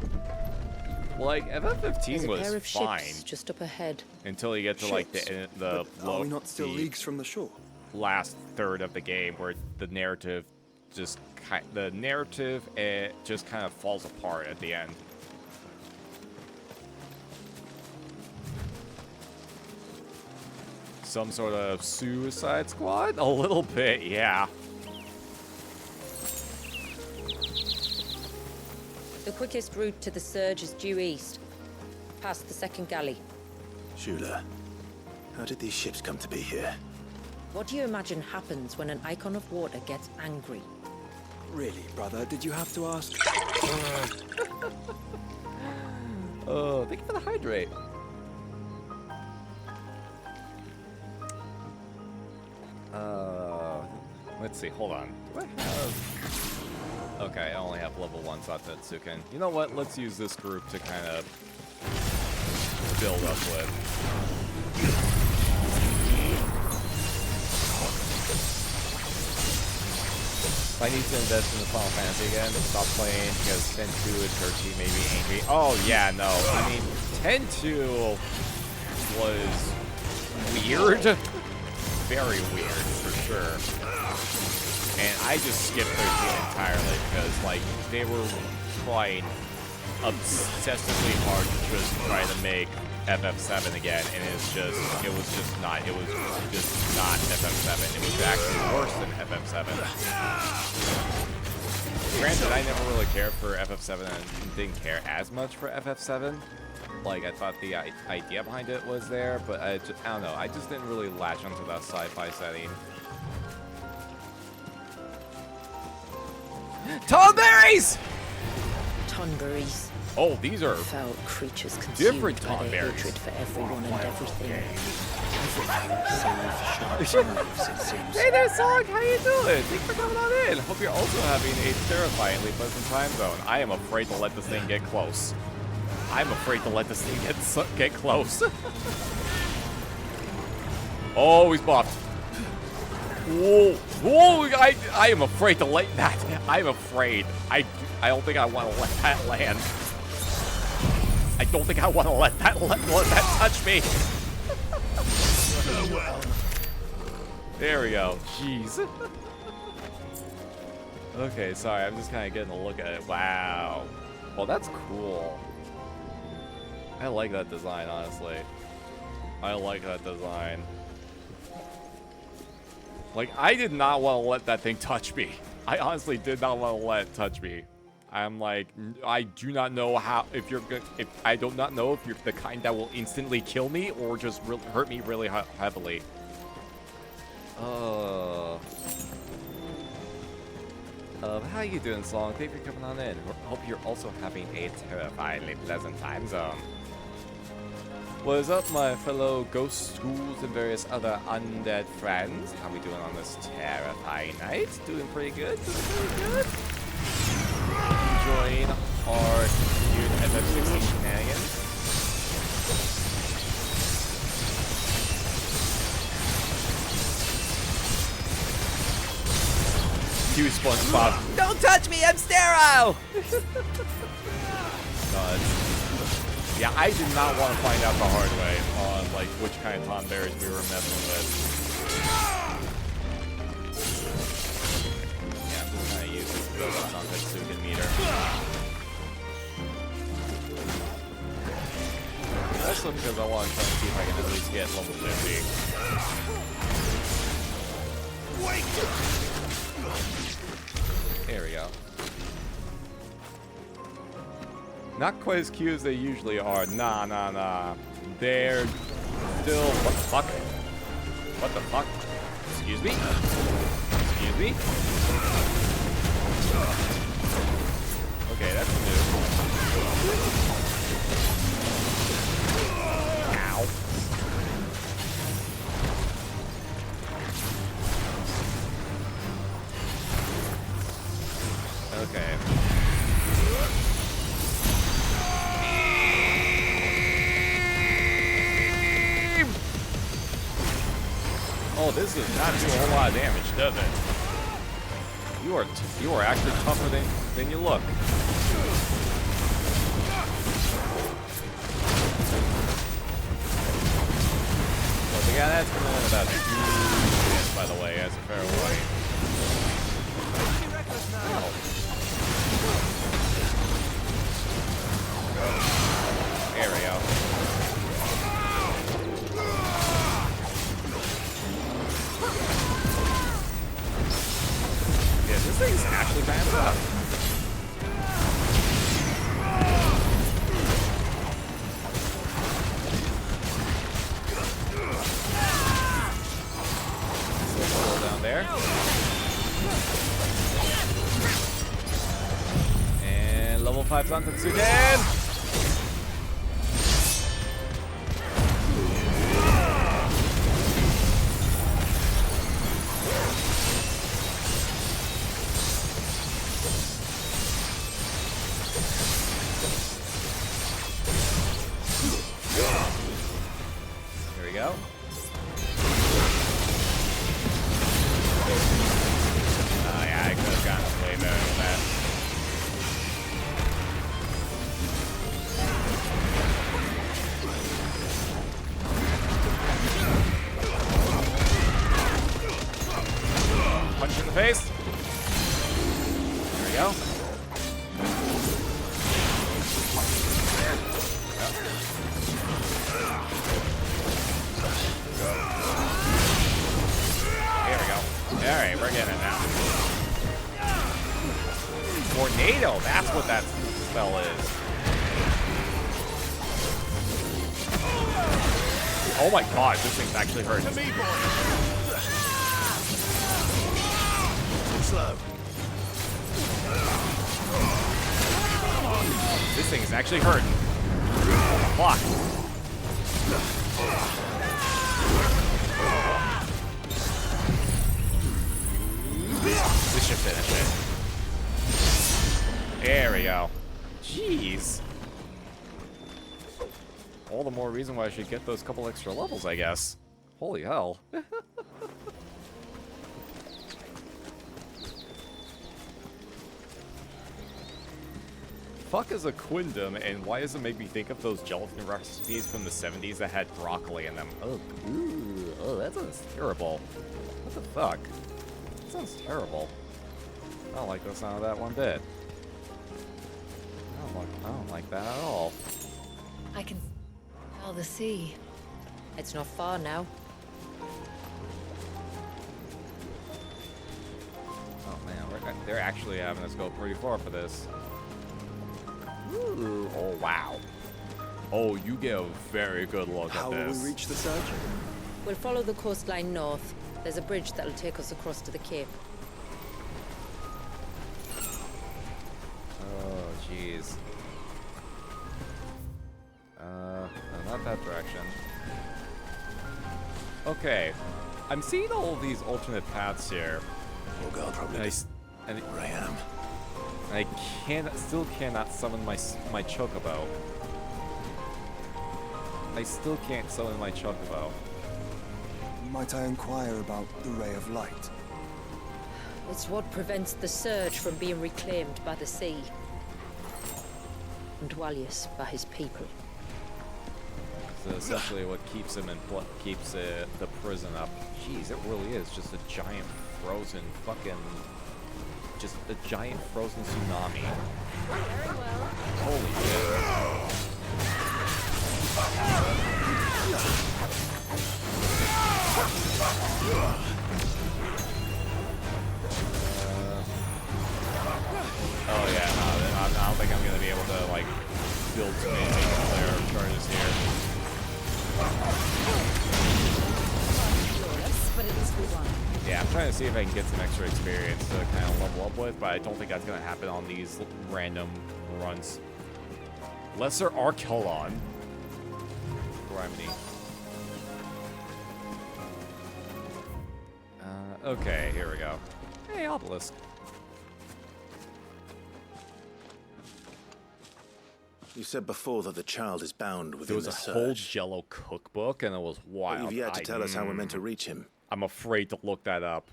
Like, FF15 was pair of fine. ships just up ahead. Until you get to like the But are we not still leagues from the shore? last third of the game where the narrative just kind of falls apart at the end. Some sort of Suicide Squad? A little bit, yeah. The quickest route to the surge is due east, past the second galley. Shula, How did these ships come to be here? What do you imagine happens when an icon of water gets angry? Really, brother, did you have to ask? Oh, thank you for the hydrate. Let's see, hold on. Do I have... Okay, I only have level 1 Satetsuken. You know what? Let's use this group to kind of build up with. If I need to invest in the Final Fantasy again, stop playing because 10-2 and 13 may be angry. Oh, yeah, no. I mean, 10-2 was weird. Very weird, for sure. And I just skipped 13 entirely because, like, they were trying obsessively hard to just try to make FF7 again, and it was just not FF7. It was actually worse than FF7. Granted, I never really cared for FF7 and didn't care as much for FF7. Like, I thought the idea behind it was there, but I don't know. I just didn't really latch onto that sci-fi setting. Tonberries! Tonberries. Oh, these are foul creatures consumed different by their Tonberries. hatred for everyone and everything. Hey there, Sog! How you doing? Thanks for coming on in. Hope you're also having a terrifyingly pleasant time zone. I am afraid to let this thing get close. I'm afraid to let this thing get close. Oh, he's buffed. Whoa, whoa! I am afraid to let that. I'm afraid. I don't think I want to let that land. I don't think I want to let that touch me. There we go. Jeez. Okay, sorry. I'm just kind of getting a look at it. Wow. Well, that's cool. I like that design, honestly. I like that design. Like, I did not want to let that thing touch me. I honestly did not want to let it touch me. I'm like, I do not know how, I do not know if you're the kind that will instantly kill me or just hurt me really heavily. How you doing, Song? Thank you for coming on in. Hope you're also having a terrifyingly pleasant time zone. What is up, my fellow ghost schools and various other undead friends? How we doing on this terrifying night? Doing pretty good? Enjoying our continued FF16 shenanigans? You SpongeBob. Don't touch me, I'm sterile! God. Yeah, I did not want to find out the hard way on, like, which kind of Tonberries we were messing with. Yeah, I'm just kind of using the Satetsuken meter. Also because I want to try and see if I can at least get level 50. There we go. Not quite as cute as they usually are. Nah. They're still... What the fuck? What the fuck? Excuse me? Excuse me? Okay, that's new. Ow. Okay. Oh, this does not do a whole lot of damage, does it? You are actually tougher than you look. Well, the guy that's coming in about 2 minutes, by the way, as a fair warning. Oh. There we go. This thing's actually kind of tough. as we can. Here we go. Oh yeah, I could have gotten way better than that. Punch in the face. There we go. There we go. Alright, we're getting it now. Tornado, that's what that spell is. Oh my god, this thing's actually hurting. Slow. This thing is actually hurting. Fuck. This should finish it. There we go. Jeez. All the more reason why I should get those couple extra levels, I guess. Holy hell. Fuck is a quindom, and why does it make me think of those gelatin recipes from the 70s that had broccoli in them? Oh, ooh, oh, that sounds terrible. What the fuck? That sounds terrible. I don't like the sound of that one bit. I don't like that at all. I can smell the sea. It's not far now. Oh man, they're actually having us go pretty far for this. Ooh, oh wow. Oh, you get a very good look at this. How will we reach the surge? We'll follow the coastline north. There's a bridge that'll take us across to the cape. Oh, jeez. Not that direction. Okay, I'm seeing all of these alternate paths here. Oh god, probably. And where I am. I still cannot summon my chocobo. I still can't summon my chocobo. Might I inquire about the ray of light? It's what prevents the surge from being reclaimed by the sea. And Dwalius by his people. So essentially what keeps him in keeps the prison up. Jeez, it really is just a giant frozen fucking... Just a giant frozen tsunami. Very well. Holy shit. Oh yeah, no, I don't think I'm gonna be able to like build too many player charges here. But at least we won. Yeah, I'm trying to see if I can get some extra experience to kind of level up with, but I don't think that's gonna happen on these random runs. Lesser Archelon. Griminy. Okay, here we go. Hey, Obelisk. You said before that the child is bound within There was the a surge. whole Jello cookbook, and it was wild. But you've yet to tell us how we're meant to reach him. I'm afraid to look that up.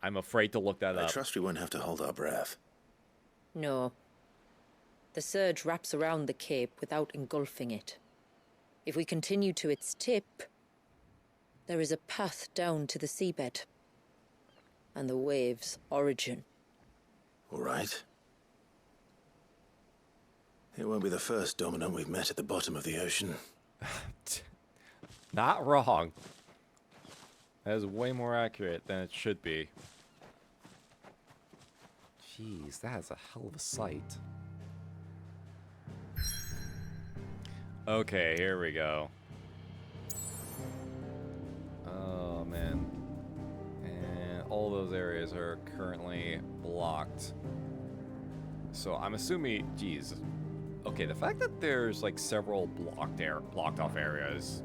I'm afraid to look that up. I trust we won't have to hold our breath. No. The surge wraps around the cape without engulfing it. If we continue to its tip, there is a path down to the seabed. And the wave's origin. All right. It won't be the first dominant we've met at the bottom of the ocean. Not wrong. That is way more accurate than it should be. Jeez, that is a hell of a sight. Okay, here we go. Oh, man. And all those areas are currently blocked. So I'm assuming, geez, Okay, the fact that there's like several blocked off areas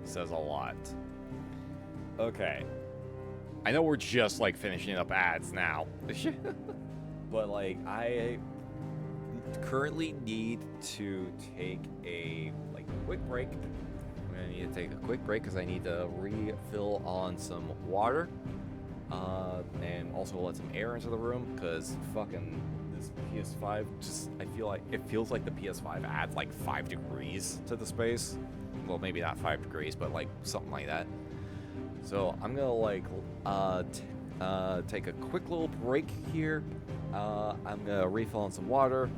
says a lot. Okay. I know we're just like finishing up ads now. But like I currently need to take a quick break. I'm gonna need to take a quick break because I need to refill on some water. And also let some air into the room because fucking this PS5 just, I feel like it feels like the PS5 adds like 5 degrees to the space. Well, maybe not 5 degrees, but like something like that. So I'm gonna like take a quick little break here. I'm gonna refill on some water.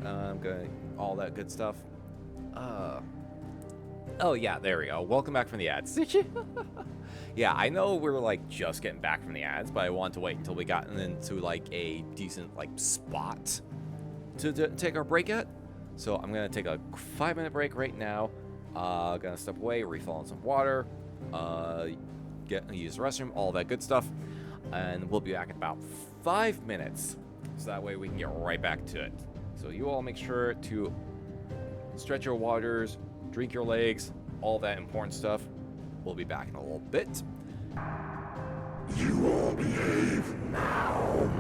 I'm gonna all that good stuff. Oh yeah, there we go. Welcome back from the ads. Yeah, I know we're like just getting back from the ads, but I wanted to wait until we got into like a decent like spot to take our break at. So I'm gonna take a 5-minute break right now. Gonna step away, refill on some water, use the restroom, all that good stuff, and we'll be back in about 5 minutes. So that way we can get right back to it. So you all make sure to stretch your waters, drink your legs, all that important stuff. We'll be back in a little bit. You all behave now.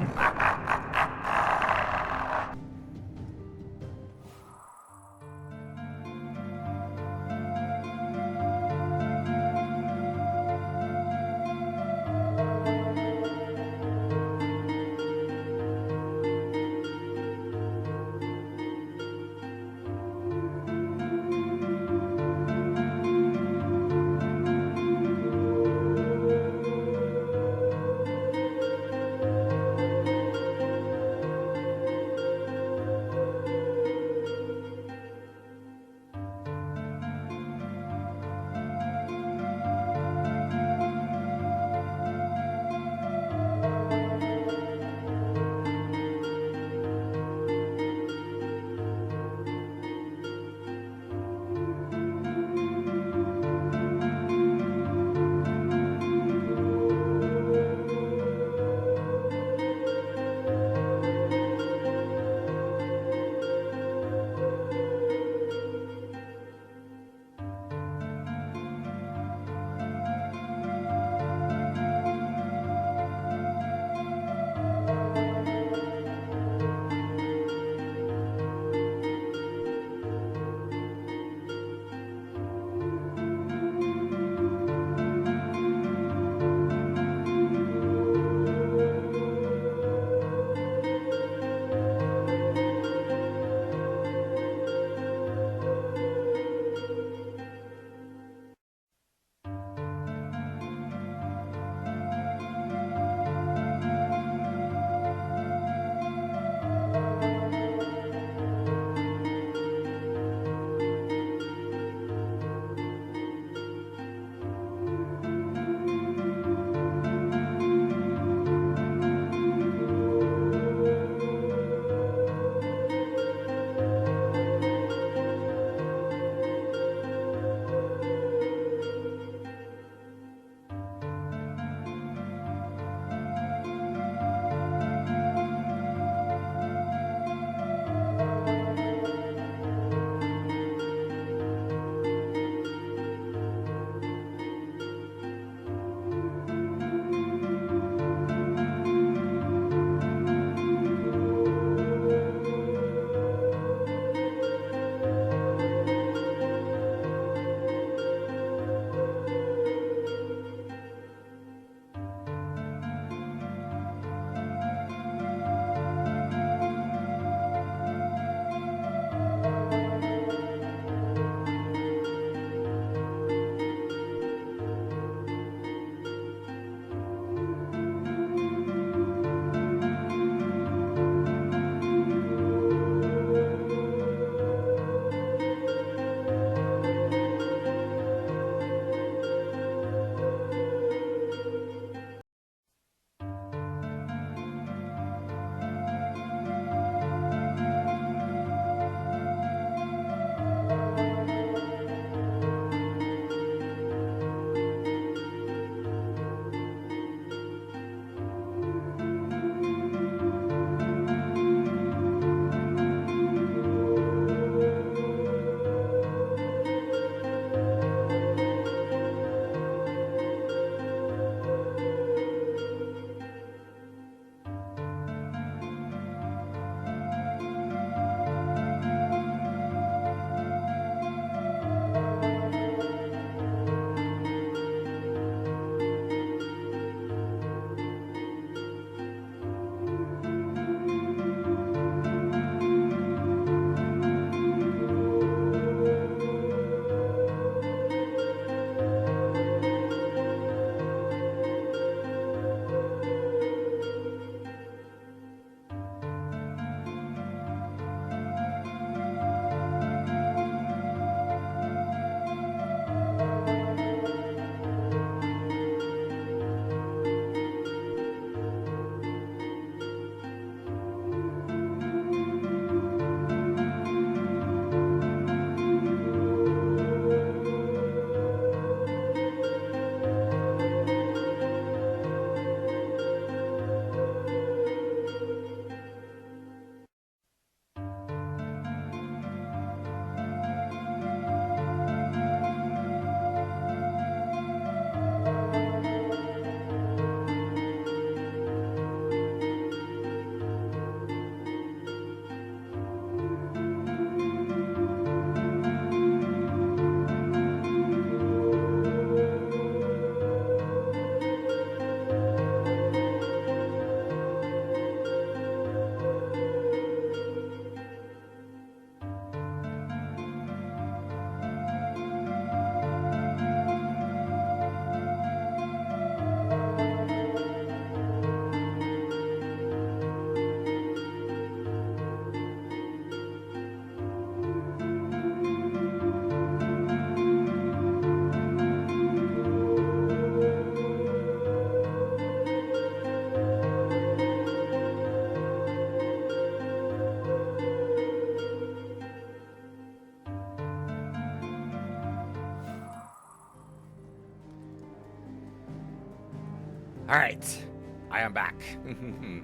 Alright, I am back.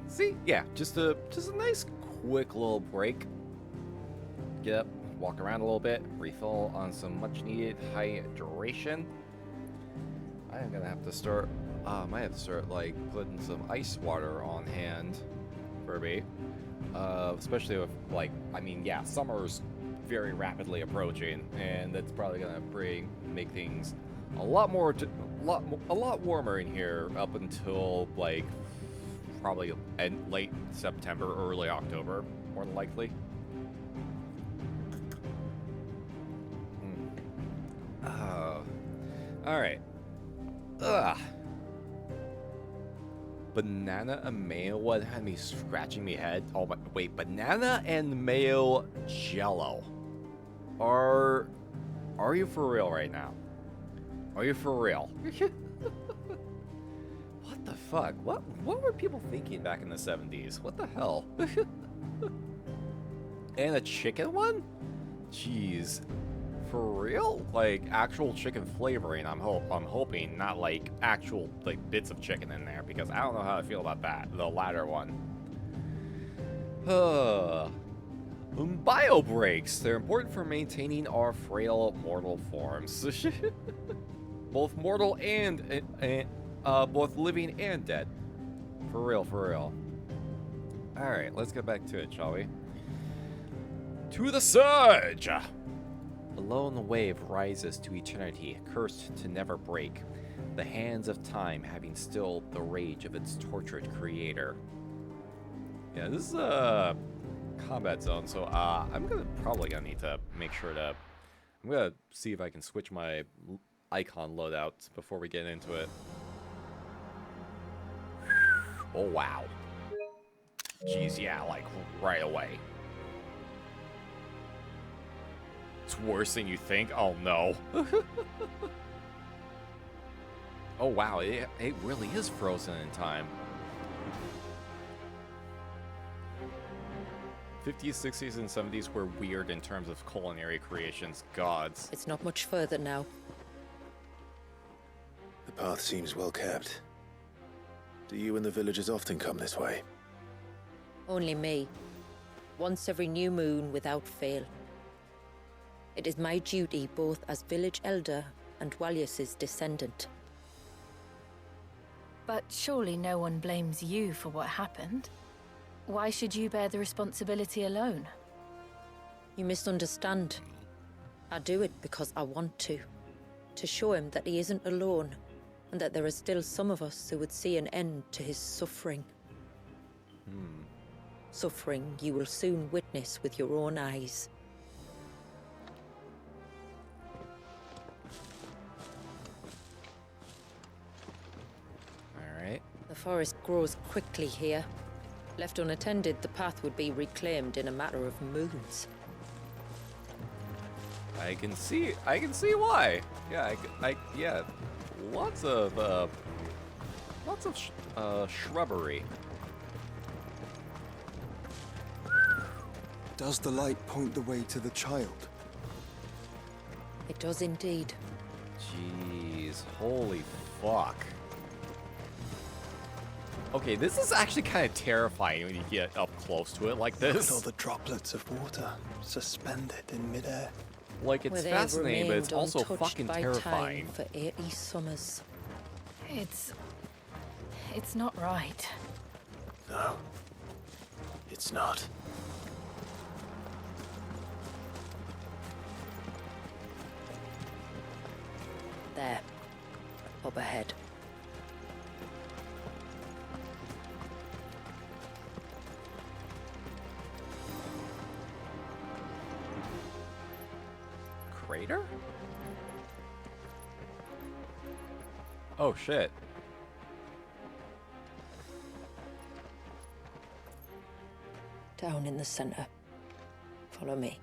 See? Yeah, just a nice quick little break. Get up, walk around a little bit, refill on some much needed hydration. I am gonna have to start, might have to start like putting some ice water on hand for me. Especially with like, I mean, yeah, summer's very rapidly approaching, and that's probably gonna make things a lot warmer in here up until like probably late September, early October, more than likely. All right. Banana and mayo, what had me scratching my head? Oh my, wait, banana and mayo jello. Are you for real right now? Are you for real? What the fuck? What were people thinking back in the 70s? What the hell? And a chicken one? Jeez. For real? Like actual chicken flavoring, I'm hoping, not like actual like bits of chicken in there, because I don't know how I feel about that, the latter one. Bio breaks. They're important for maintaining our frail mortal forms. Both mortal and both living and dead. For real, for real. Alright, let's get back to it, shall we? To the surge! A lone wave rises to eternity, cursed to never break, the hands of time having stilled the rage of its tortured creator. Yeah, this is a combat zone, so I'm probably gonna need to make sure to... I'm gonna see if I can switch my icon loadouts before we get into it. Oh, wow. Jeez, yeah, like, right away. It's worse than you think? Oh, no. Oh, wow, it really is frozen in time. 50s, 60s, and 70s were weird in terms of culinary creations. Gods. It's not much further now. The path seems well kept. Do you and the villagers often come this way? Only me. Once every new moon without fail. It is my duty both as village elder and Walius's descendant. But surely no one blames you for what happened. Why should you bear the responsibility alone? You misunderstand. I do it because I want to. To show him that he isn't alone, and that there are still some of us who would see an end to his suffering. Suffering you will soon witness with your own eyes. Alright. The forest grows quickly here. Left unattended, the path would be reclaimed in a matter of moons. I can see why. Yeah, yeah, lots of shrubbery. Does the light point the way to the child? It does indeed. Jeez, holy fuck. Okay, this is actually kind of terrifying when you get up close to it like this. Look at all the droplets of water suspended in midair. Like, it's fascinating, but it's also fucking terrifying. For 80 summers. It's not right. No, it's not. There. Up ahead. Crater? Oh shit. Down in the center. Follow me.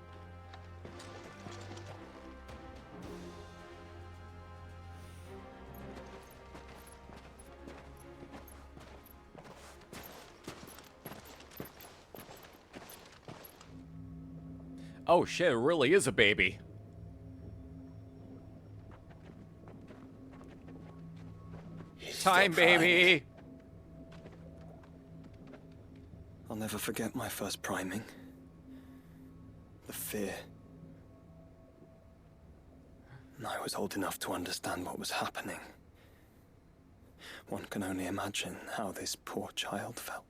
Oh shit, it really is a baby. Time, baby! I'll never forget my first priming. The fear. And I was old enough to understand what was happening. One can only imagine how this poor child felt.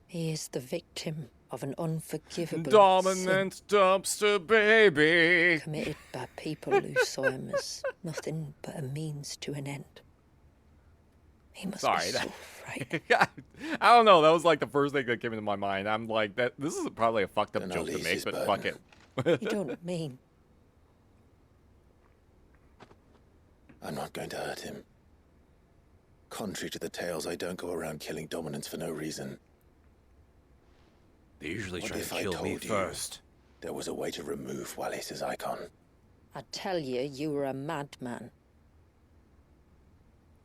He is the victim of an unforgivable dominant sin dumpster baby committed by people who saw him as nothing but a means to an end. He must be so frightening. I don't know. That was like the first thing that came into my mind. I'm like, that. This is probably a fucked up Then joke I'll to ease make, his but burden. fuck it. You don't mean. I'm not going to hurt him. Contrary to the tales, I don't go around killing dominants for no reason. They usually What try if to I kill me told you first. There was a way to remove Wallace's icon. I tell you, you were a madman.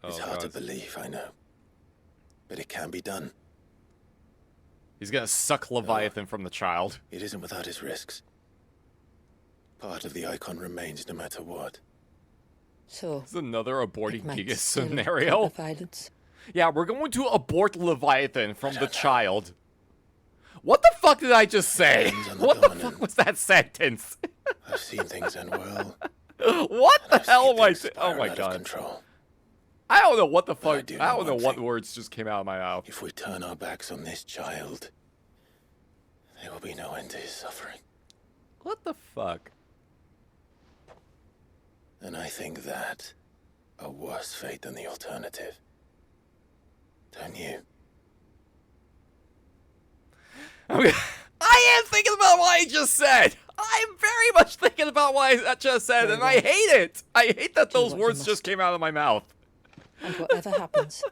It's hard to believe, I know. But it can be done. He's gonna suck Leviathan from the child. It isn't without its risks. Part of the icon remains no matter what. So it's another aborting might Gigas still scenario. cut the violence. Yeah, we're going to abort Leviathan from the child. What the fuck did I just say? What the fuck was that sentence? I've seen things end well. What the hell am I saying? Oh my god. Control. I don't know what the fuck. I don't know what words just came out of my mouth. If we turn our backs on this child, there will be no end to his suffering. What the fuck? And I think that a worse fate than the alternative. Don't you? Okay. I am thinking about what I just said. I'm very much thinking about what I just said, and I hate it. I hate that those words just came out of my mouth. And whatever happens,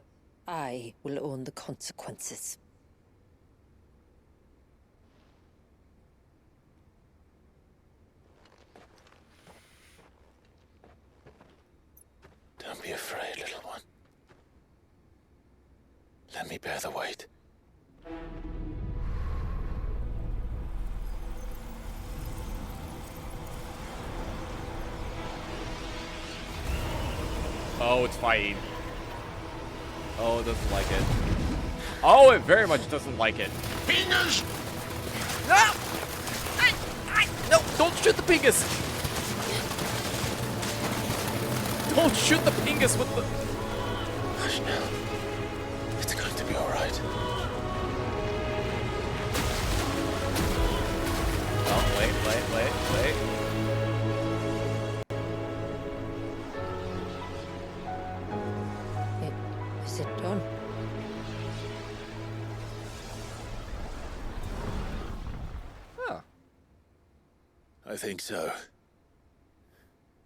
I will own the consequences. Don't be afraid, little one. Let me bear the weight. Oh, it's fighting. Oh, it doesn't like it. Oh, it very much doesn't like it. Pingus! No! No, don't shoot the Pingus! Don't shoot the Pingus with the... Hush now. It's going to be alright. Oh, wait. Is it done? Huh. I think so.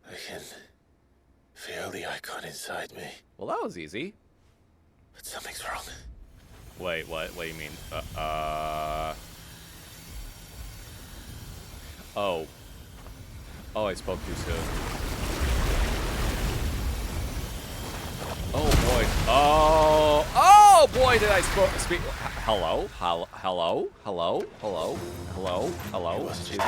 I can feel the icon inside me. Well, that was easy. But something's wrong. Wait, what do you mean? Oh. Oh, I spoke too soon. Oh boy. Oh boy, did I speak. Hello? Excuse me?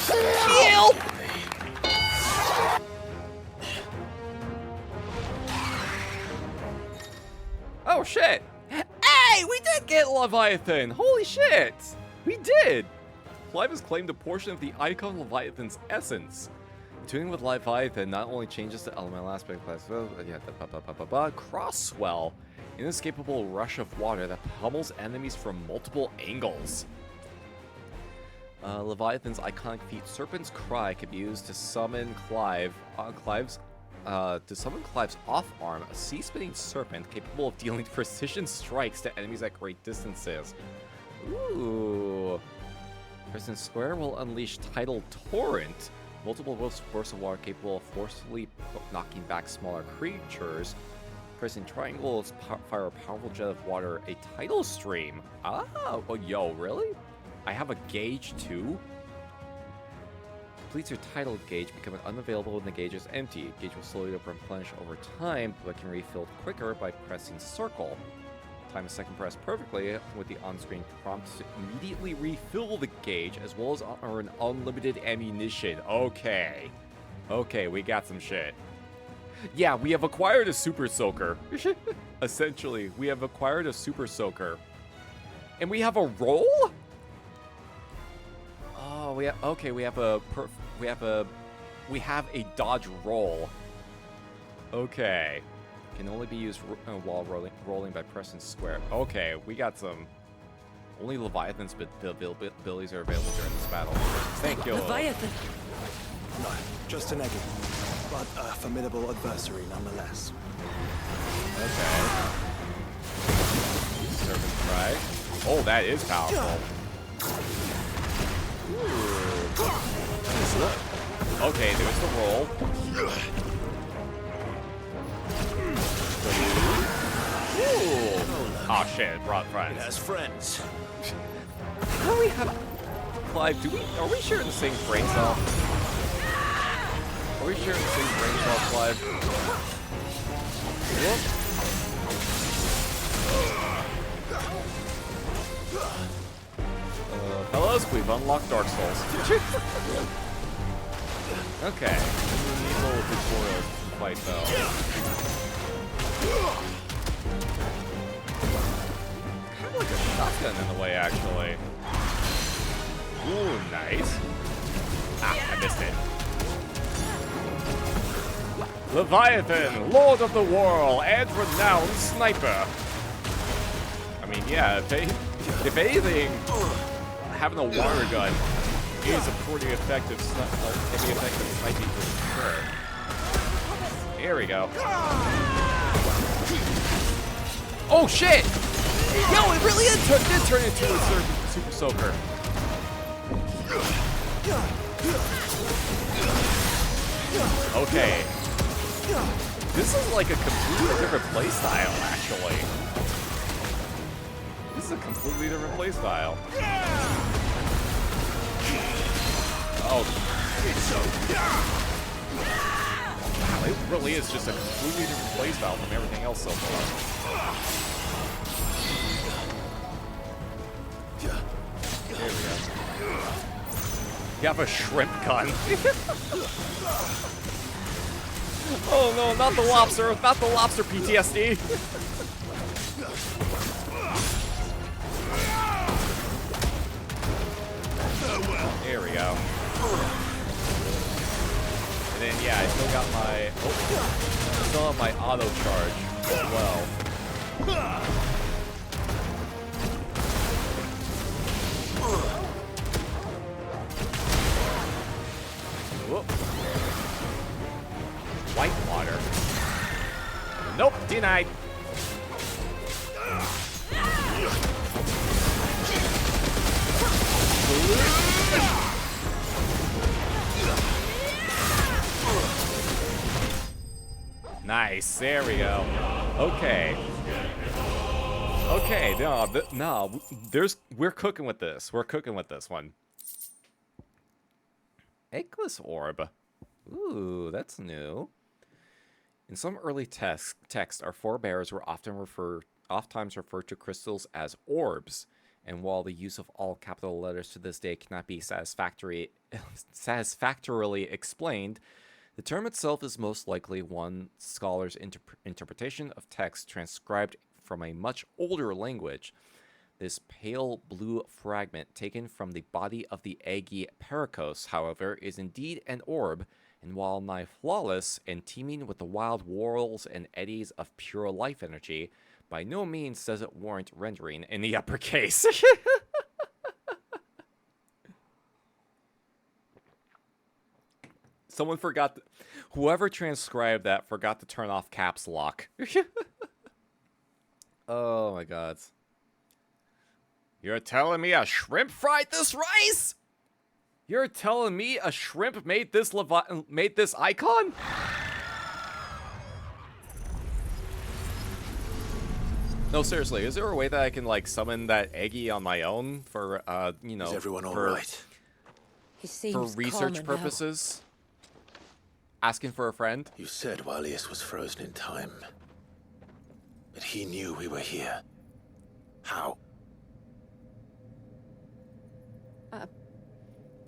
Kill! Oh shit! Hey, we did get Leviathan! Holy shit! We did! Clive has claimed a portion of the icon Leviathan's essence. Tuning with Leviathan not only changes the elemental aspect class, Crosswell, an inescapable rush of water that pummels enemies from multiple angles. Leviathan's iconic feat, Serpent's Cry, can be used to summon Clive's off arm, a sea-spitting serpent capable of dealing precision strikes to enemies at great distances. Ooh. Prison Square will unleash Tidal Torrent, multiple bursts of water capable of forcefully knocking back smaller creatures. Prison Triangle will fire a powerful jet of water, a tidal stream. Oh, yo, really? I have a gauge too? Completes your tidal gauge, becoming unavailable when the gauge is empty. Gauge will slowly replenish over time, but can refill quicker by pressing circle. Time a second press perfectly with the on-screen prompt to immediately refill the gauge, as well as earn unlimited ammunition. Okay. Okay, we got some shit. Yeah, we have acquired a super soaker. Essentially, we have acquired a super soaker. And we have a roll? Oh, we have a dodge roll. Okay. Can only be used while rolling by pressing square. Okay, we got some. Only Leviathan's abilities are available during this battle. Thank you. Leviathan. No, just an eggy, but a formidable adversary nonetheless. Okay. Serpent Strike. Oh, that is powerful. Ooh. Okay, there's the roll. Ooh. Oh shit, it brought friends. It has friends. How do we have... Clive, are we sharing the same brain cell? Are we sharing the same brain cell, Clive? Whoop. Fellas, we've unlocked Dark Souls. Okay. We need a little tutorial to fight, though. Kind of like a shotgun in a way, actually. Ooh, nice. Ah, I missed it. Leviathan, Lord of the Whirl, and renowned sniper. I mean, yeah, if anything, having a water gun is a pretty effective sniping for sure. Here we go. Oh shit! Yo, it really did turn into a super soaker. Okay. This is like a completely different playstyle, actually. This is a completely different playstyle. Oh. Wow, it really is just a completely different playstyle from everything else so far. There we go. You have a shrimp gun. Oh no, not the lobster PTSD. There we go. And then yeah, I still got my still have my auto charge as well. Whoop. White water. Nope, denied. Nice, there we go. Okay. Okay, we're cooking with this. We're cooking with this one. Eggless orb. Ooh, that's new. In some early text, our forebears were oftentimes referred to crystals as orbs, and while the use of all capital letters to this day cannot be satisfactorily explained, the term itself is most likely one scholar's interpretation of text transcribed from a much older language. This pale blue fragment taken from the body of the Agi Pericos, however, is indeed an orb, and while nigh flawless and teeming with the wild whirls and eddies of pure life energy, by no means does it warrant rendering in the uppercase. Someone forgot, whoever transcribed that forgot to turn off caps lock. Oh my god. You're telling me a shrimp fried this rice? You're telling me a shrimp made this icon? No, seriously, is there a way that I can like summon that Eggy on my own for you know, is everyone all for, right? He seems for research calmer purposes? Asking for a friend? You said Walius was frozen in time. But he knew we were here. How?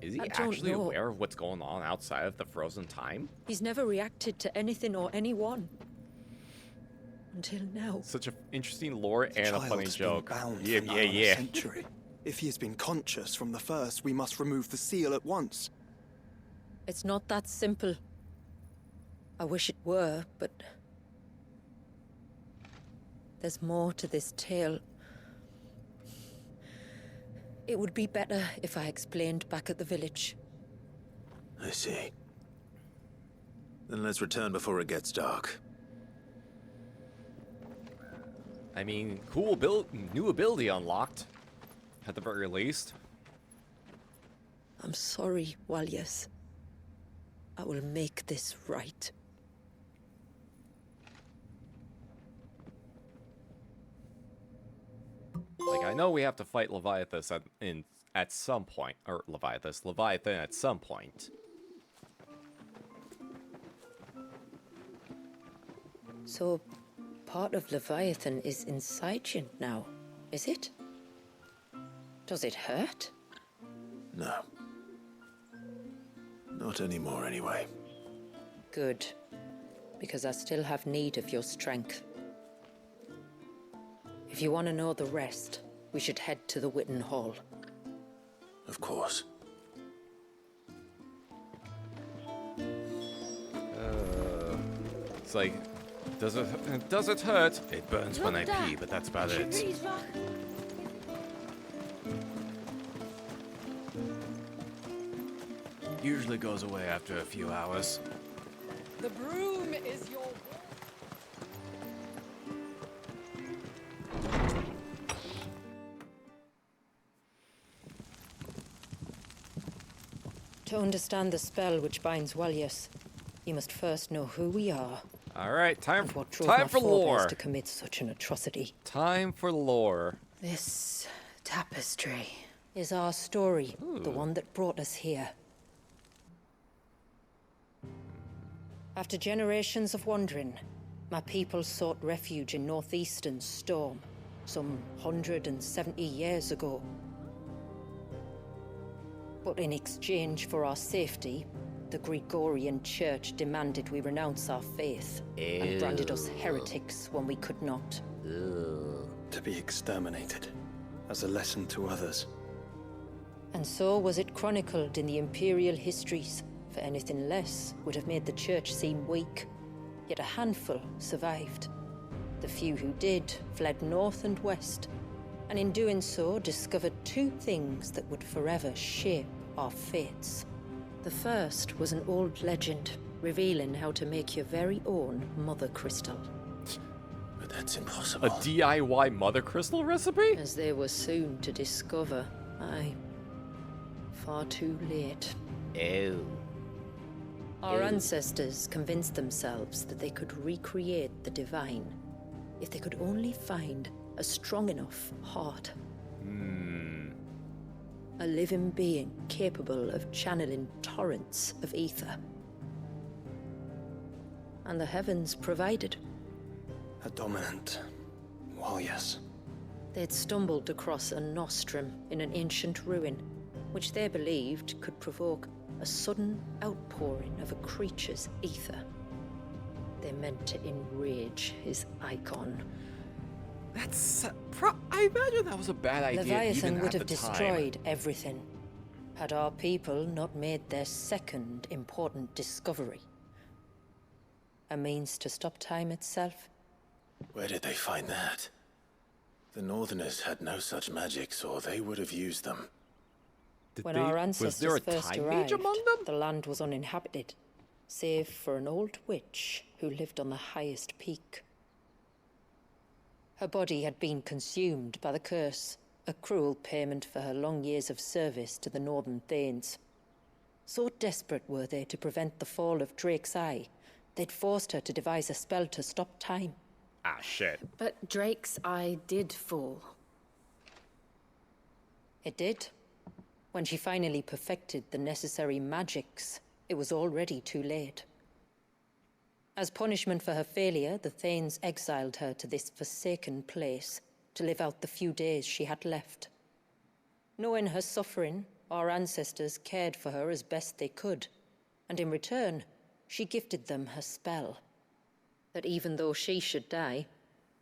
Is he I don't actually know. aware of what's going on outside of the frozen time? He's never reacted to anything or anyone. Until now. Such an interesting lore and a funny Child's joke. been bound Yeah, for yeah, nigh on a yeah. century. If he has been conscious from the first, we must remove the seal at once. It's not that simple. I wish it were, but... there's more to this tale. It would be better if I explained back at the village. I see. Then let's return before it gets dark. I mean, cool new ability unlocked. At the very least. I'm sorry, Walyas. I will make this right. Like, I know we have to fight Leviathan at some point. Or Leviathan at some point. So, part of Leviathan is inside you now, is it? Does it hurt? No. Not anymore, anyway. Good. Because I still have need of your strength. If you want to know the rest, we should head to the Witten Hall. Of course. It's like, does it hurt? It burns when I pee, but that's about it. Usually goes away after a few hours. The broom is your... To understand the spell which binds Walyas, you must first know who we are. All right, time and what for drove my forebears lore. to commit such an atrocity. Time for lore. This tapestry is our story, the one that brought us here. After generations of wandering, my people sought refuge in northeastern Storm, some 170 years ago. But in exchange for our safety, the Gregorian Church demanded we renounce our faith and branded us heretics when we could not. To be exterminated, as a lesson to others. And so was it chronicled in the imperial histories, for anything less would have made the Church seem weak. Yet a handful survived. The few who did fled north and west, and in doing so discovered two things that would forever shape our fates. The first was an old legend, revealing how to make your very own mother crystal. But that's impossible. A DIY mother crystal recipe? As they were soon to discover. Aye. Far too late. Ew. Our ancestors convinced themselves that they could recreate the divine if they could only find a strong enough heart. A living being capable of channeling torrents of ether. And the heavens provided. A dominant. Well, yes. They'd stumbled across a nostrum in an ancient ruin, which they believed could provoke a sudden outpouring of a creature's ether. They meant to enrage his icon. That's... I imagine that was a bad idea Leviathan even would at have the time. destroyed everything, had our people not made their second important discovery. A means to stop time itself. Where did they find that? The Northerners had no such magics, or they would have used them. When our ancestors first arrived, among them? the land was uninhabited, save for an old witch who lived on the highest peak. Her body had been consumed by the curse, a cruel payment for her long years of service to the Northern Thanes. So desperate were they to prevent the fall of Drake's Eye, they'd forced her to devise a spell to stop time. Ah, shit. But Drake's Eye did fall. It did. When she finally perfected the necessary magics, it was already too late. As punishment for her failure, the Thanes exiled her to this forsaken place to live out the few days she had left. Knowing her suffering, Our ancestors cared for her as best they could, and in return, she gifted them her spell. That even though she should die,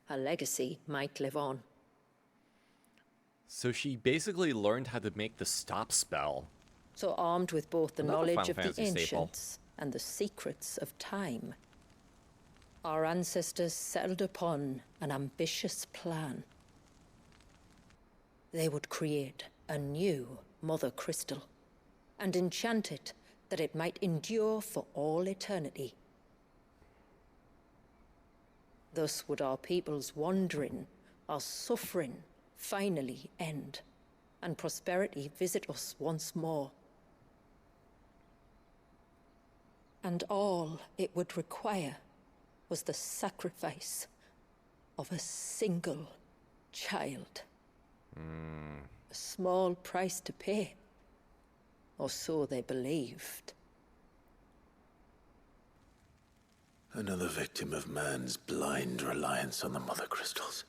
her legacy might live on. So she basically learned how to make the stop spell. So armed with both the Another knowledge Final of the Fantasy staple. ancients and the secrets of time, our ancestors settled upon an ambitious plan. They would create a new Mother Crystal and enchant it that it might endure for all eternity. Thus would our people's wandering, our suffering, finally end, and prosperity visit us once more. And all it would require was the sacrifice of a single child. A small price to pay, or so they believed. Another victim of man's blind reliance on the Mother Crystals.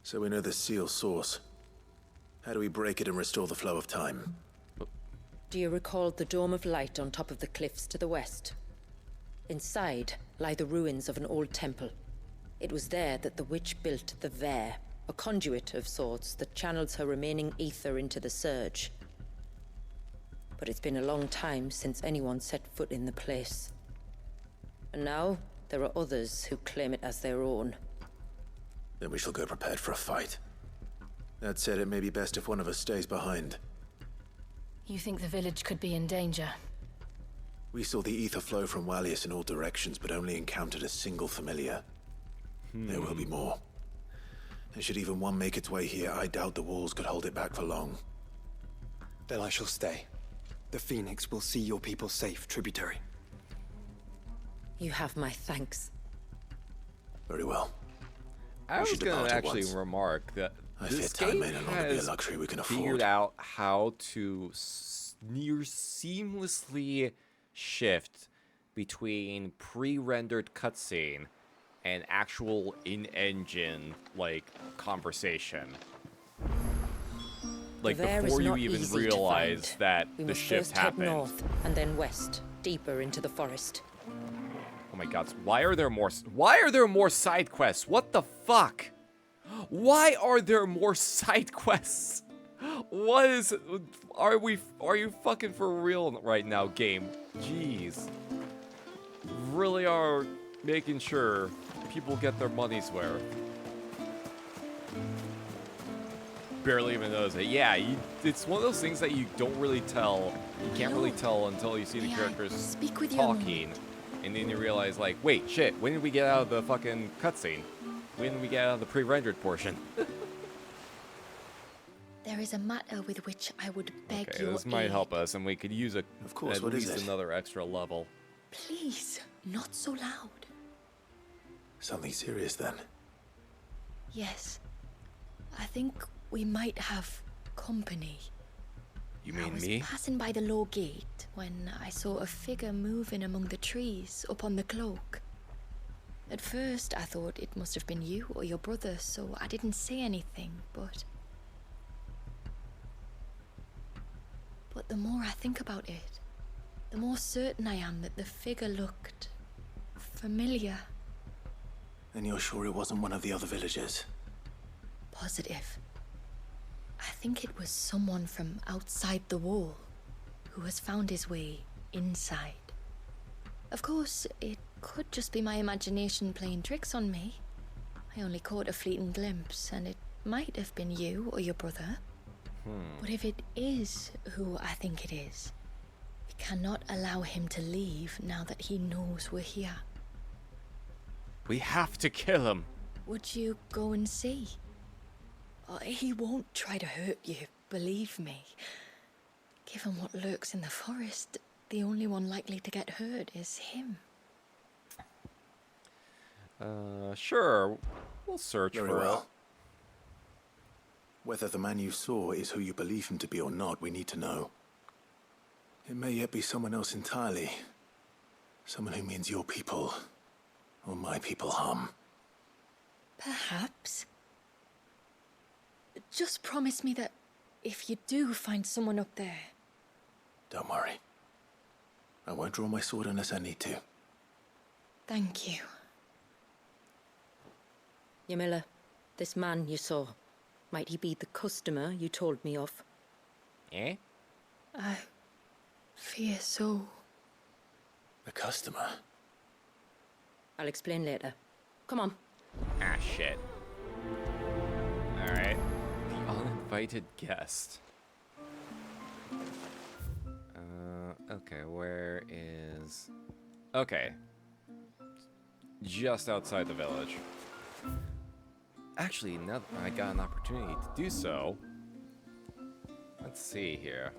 So we know the seal source. How do we break it and restore the flow of time? Do you recall the dome of light on top of the cliffs to the west? Inside lie the ruins of an old temple. It was there that the witch built the Vare, a conduit of sorts that channels her remaining ether into the surge. But it's been a long time since anyone set foot in the place. And now there are others who claim it as their own. Then we shall go prepared for a fight. That said, it may be best if one of us stays behind. You think the village could be in danger? We saw the ether flow from Wallius in all directions, but only encountered a single familiar. There will be more. And should even one make its way here, I doubt the walls could hold it back for long. Then I shall stay. The Phoenix will see your people safe, tributary. You have my thanks. Very well. I was going depart to at actually once. remark that I this fear time game may no longer be a has luxury we can figured afford. out how to near seamlessly shift between pre-rendered cutscene and actual in-engine like conversation. Like The Vare before is you not even easy to realize find. that We the must shift first head happened. north and then west, deeper into the forest. Oh my god, why are there more side quests? What the fuck? Why are there more side quests? What is are you fucking for real right now, game? Jeez. Really are making sure people get their money's worth. Barely even knows it. Yeah, it's one of those things that you don't really tell. You can't really tell until you see the characters speak with you? talking. And then you realize, like, wait, shit, when did we get out of the fucking cutscene? When did we get out of the pre-rendered portion? There is a matter with which I would beg Okay, your this might aid. help us, and we could use at what is least it? another extra level. Please, not so loud. Something serious then. Yes. I think we might have company. You I mean was me? passing by the low gate when I saw a figure moving among the trees up on the cloak. At first, I thought it must have been you or your brother, so I didn't say anything, but the more I think about it, the more certain I am that the figure looked familiar. And you're sure it wasn't one of the other villagers? Positive. I think it was someone from outside the wall who has found his way inside. Of course, it could just be my imagination playing tricks on me. I only caught a fleeting glimpse, and it might have been you or your brother. But if it is who I think it is, we cannot allow him to leave now that he knows we're here. We have to kill him. Would you go and see? He won't try to hurt you, believe me. Given what lurks in the forest, the only one likely to get hurt is him. Sure. We'll search Very for well. Whether the man you saw is who you believe him to be or not, we need to know. It may yet be someone else entirely. Someone who means your people, or my people, harm. Perhaps. Just promise me that if you do find someone up there. Don't worry. I won't draw my sword unless I need to. Thank you. Ymilla, this man you saw, might he be the customer you told me of? Eh? I fear so. The customer? I'll explain later. Come on. Ah, shit. Alright. The uninvited guest. Okay, where is... Okay. Just outside the village. Actually, now that I got an opportunity to do so... Let's see here.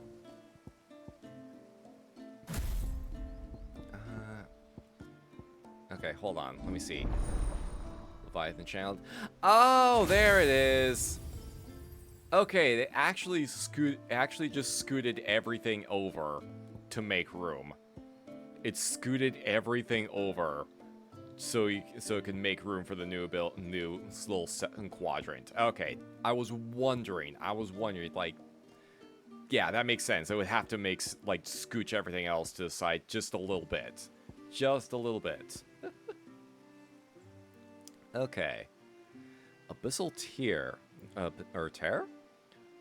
Okay, hold on. Let me see. Leviathan channeled. Oh, there it is. Okay, they actually just scooted everything over to make room. It scooted everything over so it can make room for the new little second quadrant. Okay, I was wondering, like, yeah, that makes sense. It would have to scooch everything else to the side just a little bit. Just a little bit. Okay. Abyssal Tear. Tear?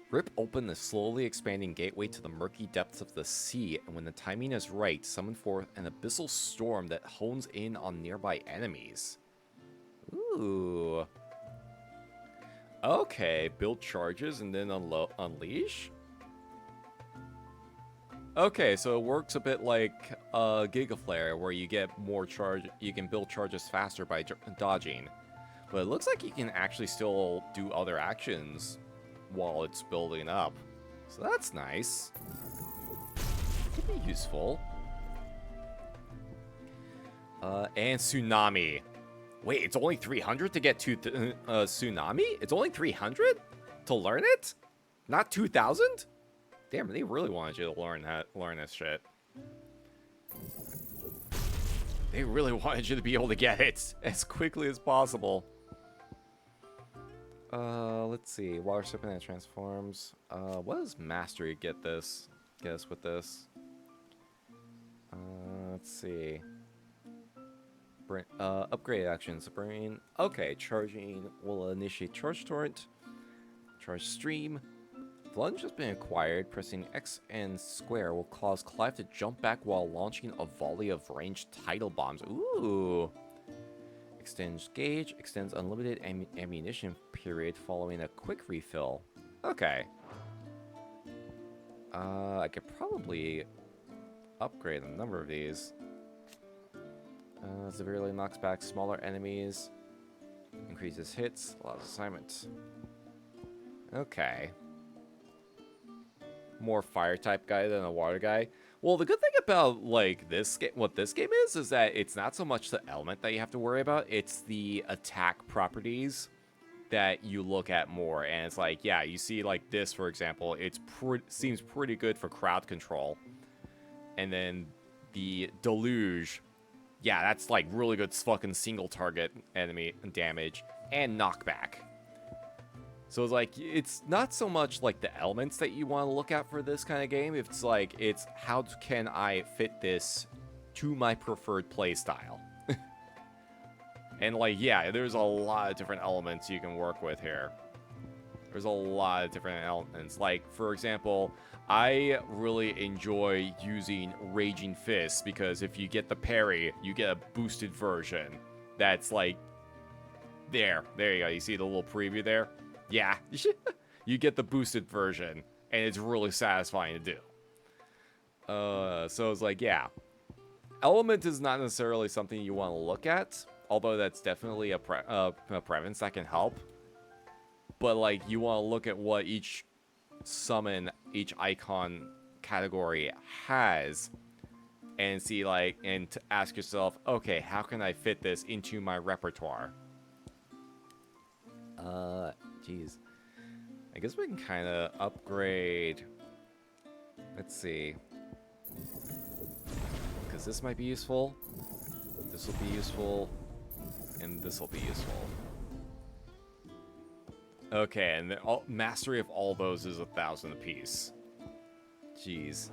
Rip open the slowly expanding gateway to the murky depths of the sea, and when the timing is right, summon forth an abyssal storm that hones in on nearby enemies. Ooh. Okay, build charges and then unleash? Okay, so it works a bit like Giga Flare, where you get more charge. You can build charges faster by dodging, but it looks like you can actually still do other actions while it's building up. So that's nice. Could be useful. And Tsunami. Wait, it's only 300 to get to Tsunami? It's only 300 to learn it? Not 2,000? Damn, they really wanted you to learn this shit. They really wanted you to be able to get it as quickly as possible. Let's see. Water Serpent that transforms. What does Mastery get us with this? Let's see. Upgrade actions. Brain. Okay, charging will initiate Charge Torrent. Charge Stream. Lunge has been acquired. Pressing X and square will cause Clive to jump back while launching a volley of ranged tidal bombs. Ooh. Extends gauge. Extends unlimited ammunition period following a quick refill. Okay. I could probably upgrade a number of these. Severely knocks back smaller enemies. Increases hits. Allows assignments. Okay. More fire type guy than a water guy. Well, the good thing about like this game, what this game is that it's not so much the element that you have to worry about. It's the attack properties that you look at more. And it's like, yeah, you see like this, for example, seems pretty good for crowd control. And then the Deluge, yeah, that's like really good fucking single target enemy damage and knockback. So it's like, it's not so much like the elements that you want to look at for this kind of game. It's like, it's how can I fit this to my preferred playstyle? And like, yeah, there's a lot of different elements you can work with here. There's a lot of different elements. Like, for example, I really enjoy using Raging Fist because if you get the parry, you get a boosted version. That's like, there you go. You see the little preview there? Yeah, you get the boosted version, and it's really satisfying to do. So it's like, yeah. Element is not necessarily something you want to look at, although that's definitely a preference that can help. But, like, you want to look at what each summon, each icon category has, and see, like, and to ask yourself, okay, how can I fit this into my repertoire? Jeez. I guess we can kind of upgrade. Let's see. Because this might be useful. This will be useful. And this will be useful. Okay, and the mastery of all those is 1,000 apiece. Jeez.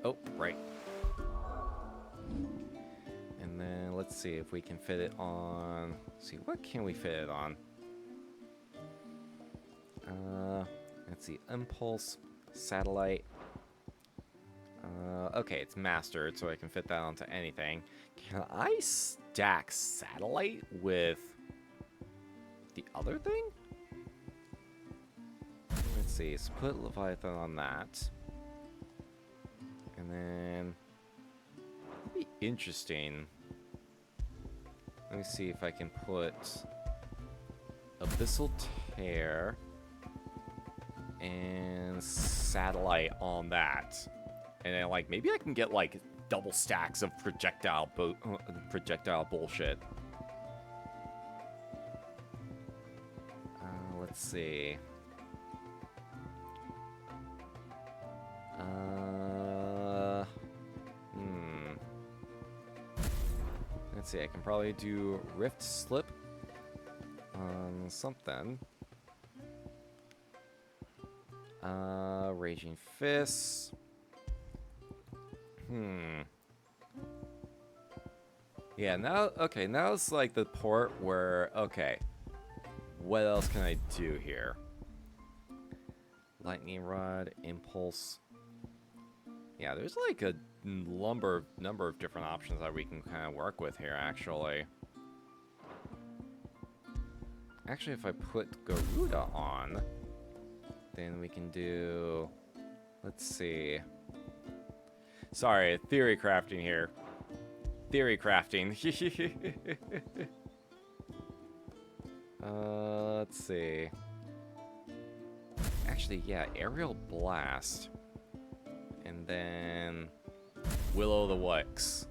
Oh, right. And then let's see if we can fit it on. Let's see, what can we fit it on? Let's see, impulse, satellite. Okay, it's mastered, so I can fit that onto anything. Can I stack satellite with the other thing? Let's see, so put Leviathan on that. And then, that'd be interesting. Let me see if I can put Abyssal Tear and Satellite on that. And then, like, maybe I can get, like, double stacks of projectile bullshit. Let's see. Let's see, I can probably do Rift Slip on something. Raging Fists. Yeah, now, okay, now it's like the port where, okay, what else can I do here? Lightning Rod, Impulse. Yeah, there's like a number of different options that we can kind of work with here, actually. Actually, if I put Garuda on, then we can do, let's see. Sorry, theory crafting here. Theory crafting. Let's see. Actually, yeah, Aerial Blast. And then Will-O-the-Wisps.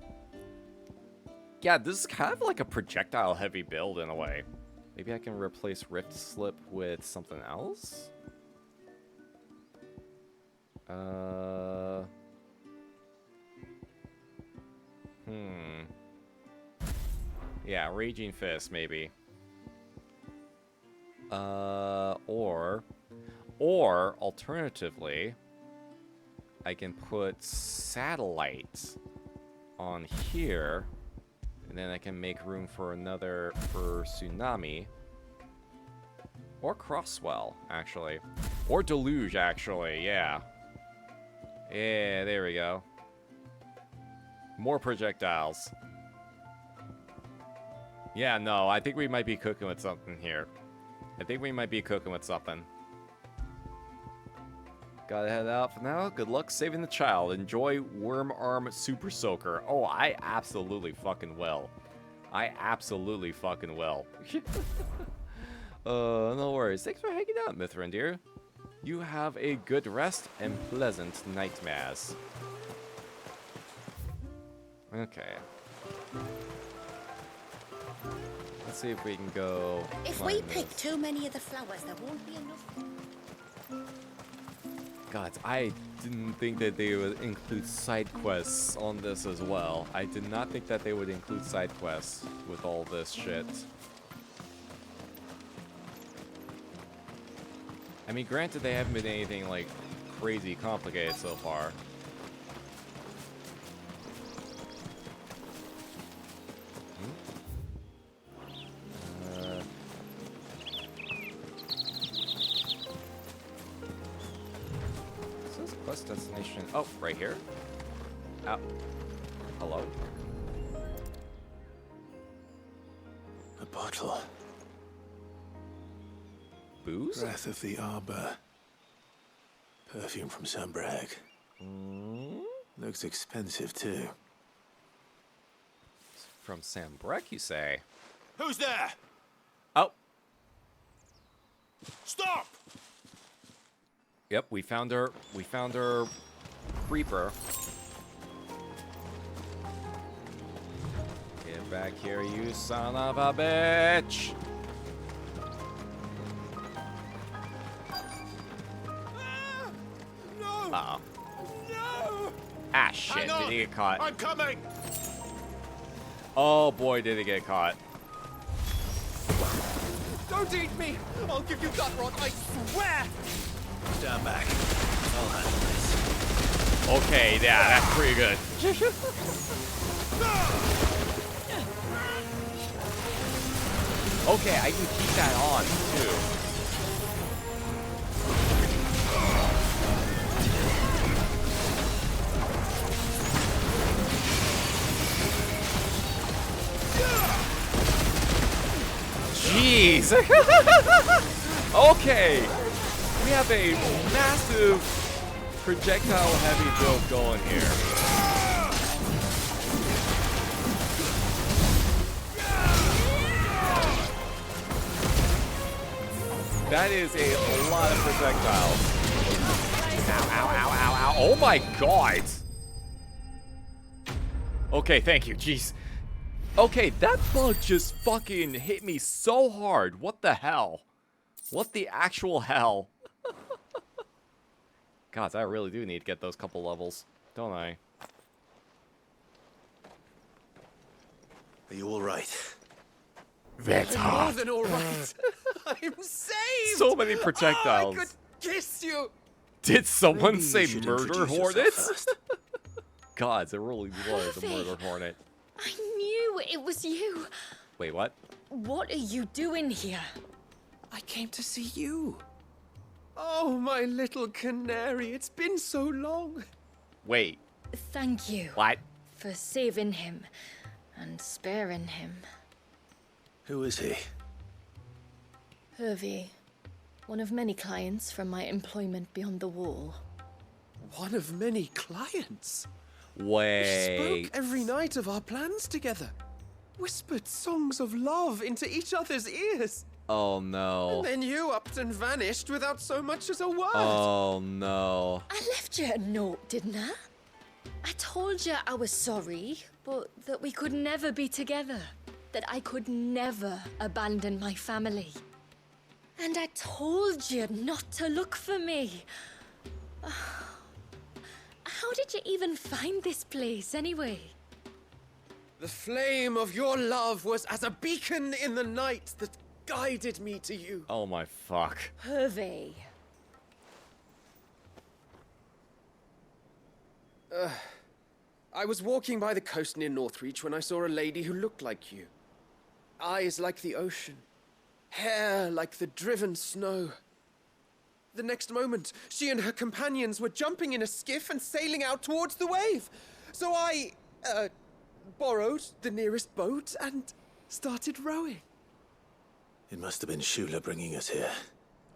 Yeah, this is kind of like a projectile-heavy build in a way. Maybe I can replace Rift Slip with something else? Yeah, Raging Fist, maybe. Or alternatively, I can put Satellite on here, and then I can make room for another for Tsunami. Or Crosswell, actually. Or Deluge, actually, yeah. Yeah, there we go. More projectiles. Yeah, no, I think we might be cooking with something here. I think we might be cooking with something. Gotta head out for now. Good luck saving the child. Enjoy Worm Arm Super Soaker. Oh, I absolutely fucking will. I absolutely fucking will. No worries. Thanks for hanging out, Mithrin, dear. You have a good rest and pleasant nightmares. Okay. Let's see if we can go. If we pick too many of the flowers, there won't be enough. God, I didn't think that they would include side quests on this as well. I did not think that they would include side quests with all this shit. I mean, granted, they haven't been anything like crazy complicated so far. Destination. Oh, right here. Oh. Hello. A bottle. Booze? Breath of the Arbor. Perfume from Sambrag. Looks expensive too. From Sambrag, you say? Who's there? Oh. Stop! Yep, we found her. We found her creeper. Get back here, you son of a bitch! No! Uh-oh. No! Ah, shit. Did he get caught? I'm coming! Oh, boy, did he get caught. Don't Don't eat me! I'll give you that rod, I swear! Stand back. I'll handle this. Okay, yeah, that's pretty good. Okay, I can keep that on, too. Jeez! Okay! We have a massive projectile heavy build going here. That is a lot of projectiles. Ow, ow, ow, ow, ow. Oh my god! Okay, thank you, jeez. Okay, that bug just fucking hit me so hard. What the hell? What the actual hell? God, I really do need to get those couple levels, don't I? Are you all right? That's I'm hot. more than all right. I'm saved. So many projectiles. Oh, I could kiss you. Did someone Maybe say you should murder introduce yourself hornets? first. God, it really was a Perfect. murder hornet. I knew it was you. Wait, what? What are you doing here? I came to see you. Oh, my little canary. It's been so long. Wait, Thank you what? for saving him and sparing him. Who is he? Hervey, one of many clients from my employment beyond the wall. One of many clients. Wait. We spoke every night of our plans together. Whispered songs of love into each other's ears. Oh no. And then you upped and vanished without so much as a word. Oh no. I left you a note, didn't I? I told you I was sorry, but that we could never be together. That I could never abandon my family. And I told you not to look for me. How did you even find this place, anyway? The flame of your love was as a beacon in the night that guided me to you. Oh my fuck. Hervey. I was walking by the coast near Northreach when I saw a lady who looked like you. Eyes like the ocean. Hair like the driven snow. The next moment, she and her companions were jumping in a skiff and sailing out towards the wave. So I, borrowed the nearest boat and started rowing. It must have been Shula bringing us here.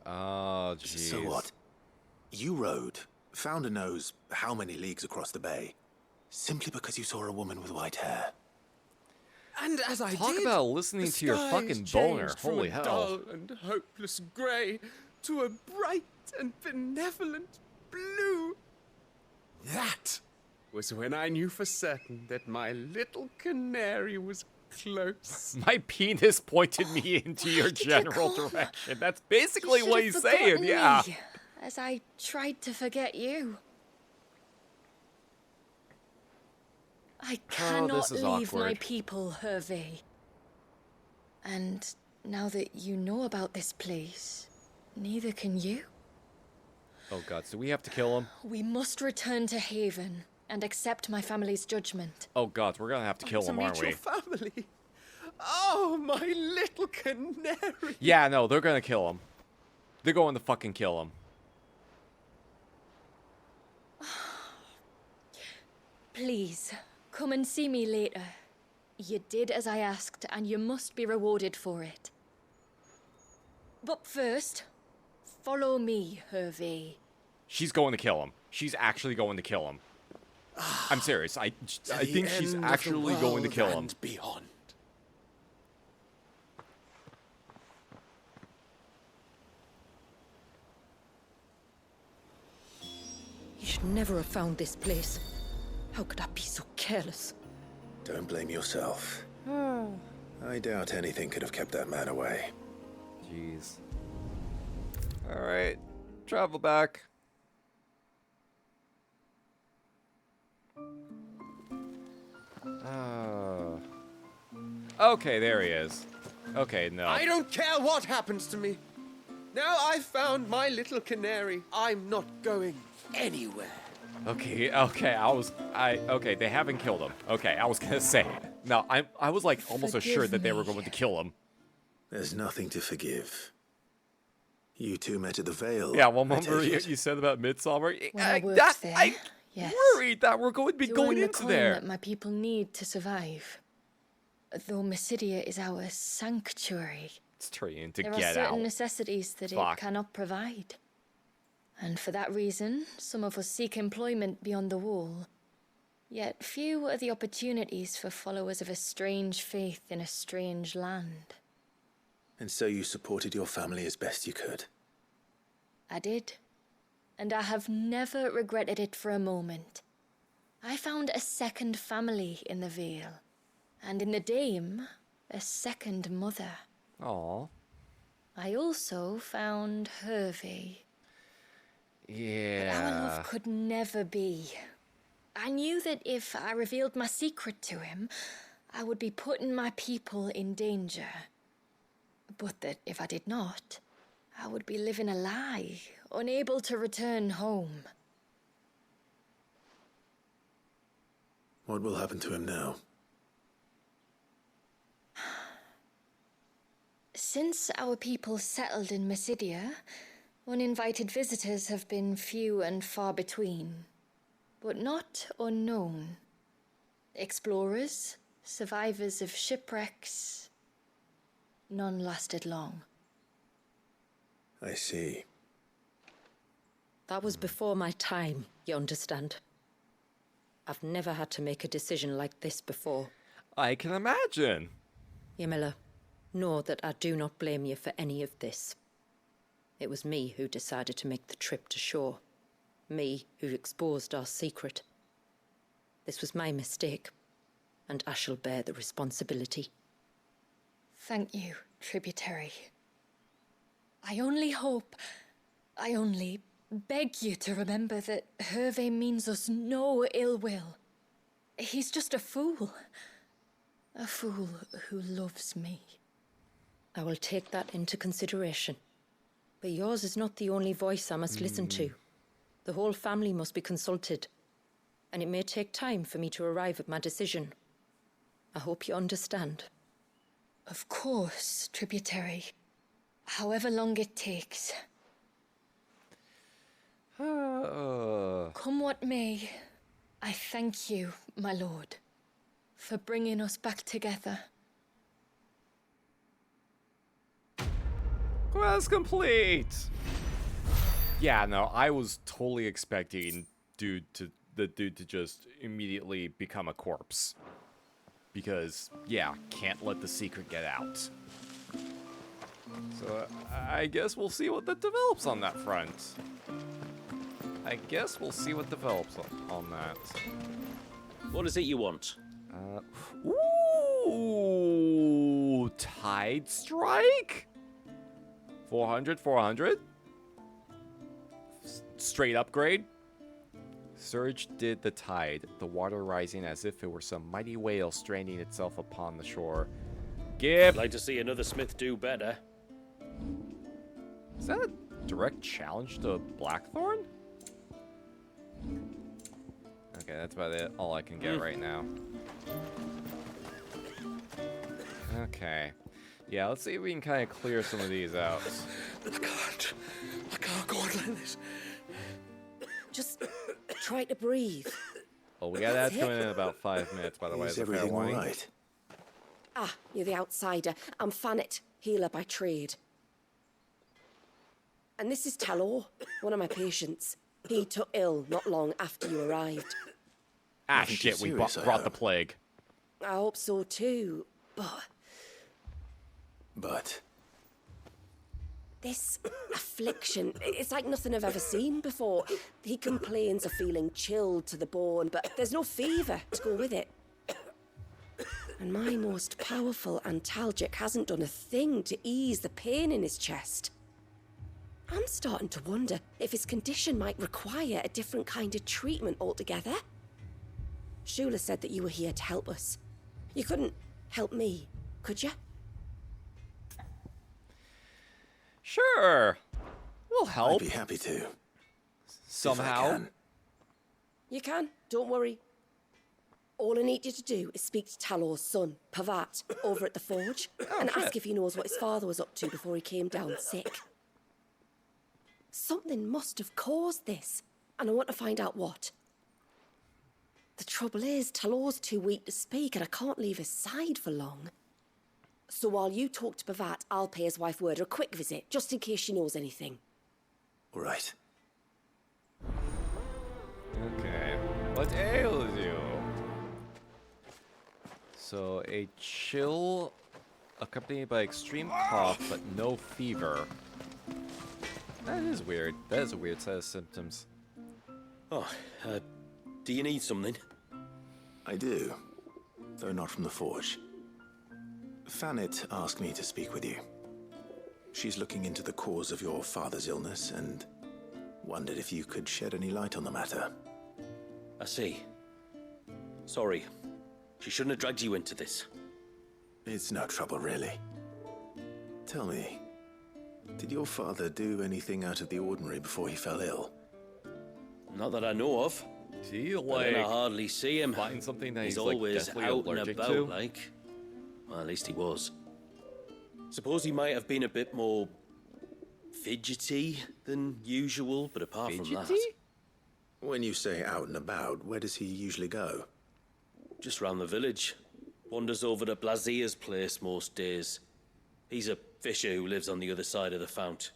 Oh, jeez. So what? You rowed, found a nose how many leagues across the bay, simply because you saw a woman with white hair. And as I Talk did, about listening the to your skies fucking boner. changed from Holy a hell. dull and hopeless grey to a bright and benevolent blue. That was when I knew for certain that my little canary was close. My penis pointed me into your general direction. That's basically what he's saying, yeah. Me, as I tried to forget you. I cannot this is leave my awkward. people, Hervey. And now that you know about this place, neither can you. Oh god, so we have to kill him? We must return to Haven and accept my family's judgment. Oh god, we're gonna have to kill him, aren't we? Your family. Oh, my little canary. Yeah, no, they're gonna kill him. They're going to fucking kill him. Please, come and see me later. You did as I asked, and you must be rewarded for it. But first, follow me, Hervey. She's going to kill him. She's actually going to kill him. I'm serious. I think she's actually going to kill him. Beyond. You should never have found this place. How could I be so careless? Don't blame yourself. I doubt anything could have kept that man away. Jeez. Alright. Travel back. Okay, there he is. Okay, no. I don't care what happens to me. Now I've found my little canary. I'm not going anywhere. Okay, okay, they haven't killed him. Okay, I was gonna say. No, I was like almost assured that they were going to kill him. There's nothing to forgive. You two met at the Vale. Yeah, well, remember you said about Midsummer? When I worked there, I yes. worried that we're going to be going into there. That my people need to survive. Though Mysidia is our sanctuary, it's trying to there get are certain out. necessities that it cannot provide. And for that reason, some of us seek employment beyond the wall. Yet few are the opportunities for followers of a strange faith in a strange land. And so you supported your family as best you could? I did. And I have never regretted it for a moment. I found a second family in the Vale. And in the Dame, a second mother. Aww. I also found Hervey. Yeah. But our love could never be. I knew that if I revealed my secret to him, I would be putting my people in danger. But that if I did not, I would be living a lie, unable to return home. What will happen to him now? Since our people settled in Mysidia, uninvited visitors have been few and far between, but not unknown. Explorers, survivors of shipwrecks, none lasted long. I see. That was before my time, you understand? I've never had to make a decision like this before. I can imagine. Ymilla, know that I do not blame you for any of this. It was me who decided to make the trip to shore. Me who exposed our secret. This was my mistake, and I shall bear the responsibility. Thank you, tributary. I only beg you to remember that Hervey means us no ill will. He's just a fool. A fool who loves me. I will take that into consideration. But yours is not the only voice I must listen to. The whole family must be consulted. And it may take time for me to arrive at my decision. I hope you understand. Of course, tributary. However long it takes. Come what may, I thank you, my lord, for bringing us back together. Quest complete! Yeah, no, I was totally expecting the dude to just immediately become a corpse. Because, yeah, can't let the secret get out. So, I guess we'll see what that develops on that front. On that. What is it you want? Ooh, Tide Strike? 400? Straight upgrade? Surge did the tide, the water rising as if it were some mighty whale straining itself upon the shore. I'd like to see another smith do better. Is that a direct challenge to Blackthorn? Okay, that's about it. All I can get right now. Okay. Yeah, let's see if we can kind of clear some of these out. I can't go on like this. Just try to breathe. Oh, we got that coming in about 5 minutes, by the way. Is everything all right? Ah, you're the outsider. I'm Fannet, healer by trade. And this is Talor, one of my patients. He took ill not long after you arrived. Ah, shit, we brought the plague. I hope so too, But? This affliction, it's like nothing I've ever seen before. He complains of feeling chilled to the bone, but there's no fever to go with it. And my most powerful antalgic hasn't done a thing to ease the pain in his chest. I'm starting to wonder if his condition might require a different kind of treatment altogether. Shula said that you were here to help us. You couldn't help me, could you? Sure. We'll help. I'd be happy to. Somehow. You can, don't worry. All I need you to do is speak to Talor's son, Pavat, over at the forge, and ask if he knows what his father was up to before he came down sick. Something must have caused this, and I want to find out what. The trouble is, Talor's too weak to speak, and I can't leave his side for long. So while you talk to Pavat, I'll pay his wife word a quick visit, just in case she knows anything. All right. Okay. What ails you? So, a chill accompanied by extreme cough, but no fever. That is weird. That is a weird set of symptoms. Oh, do you need something? I do, though not from the forge. Fanit asked me to speak with you. She's looking into the cause of your father's illness and wondered if you could shed any light on the matter. I see. Sorry. She shouldn't have dragged you into this. It's no trouble, really. Tell me, did your father do anything out of the ordinary before he fell ill? Not that I know of. Do you, I hardly see him. Find something that he's like, always deathly out and allergic about, to? like. Well, at least he was. Suppose he might have been a bit more fidgety than usual, but apart from that... When you say out and about, where does he usually go? Just round the village. Wanders over to Blazier's place most days. He's a fisher who lives on the other side of the fount.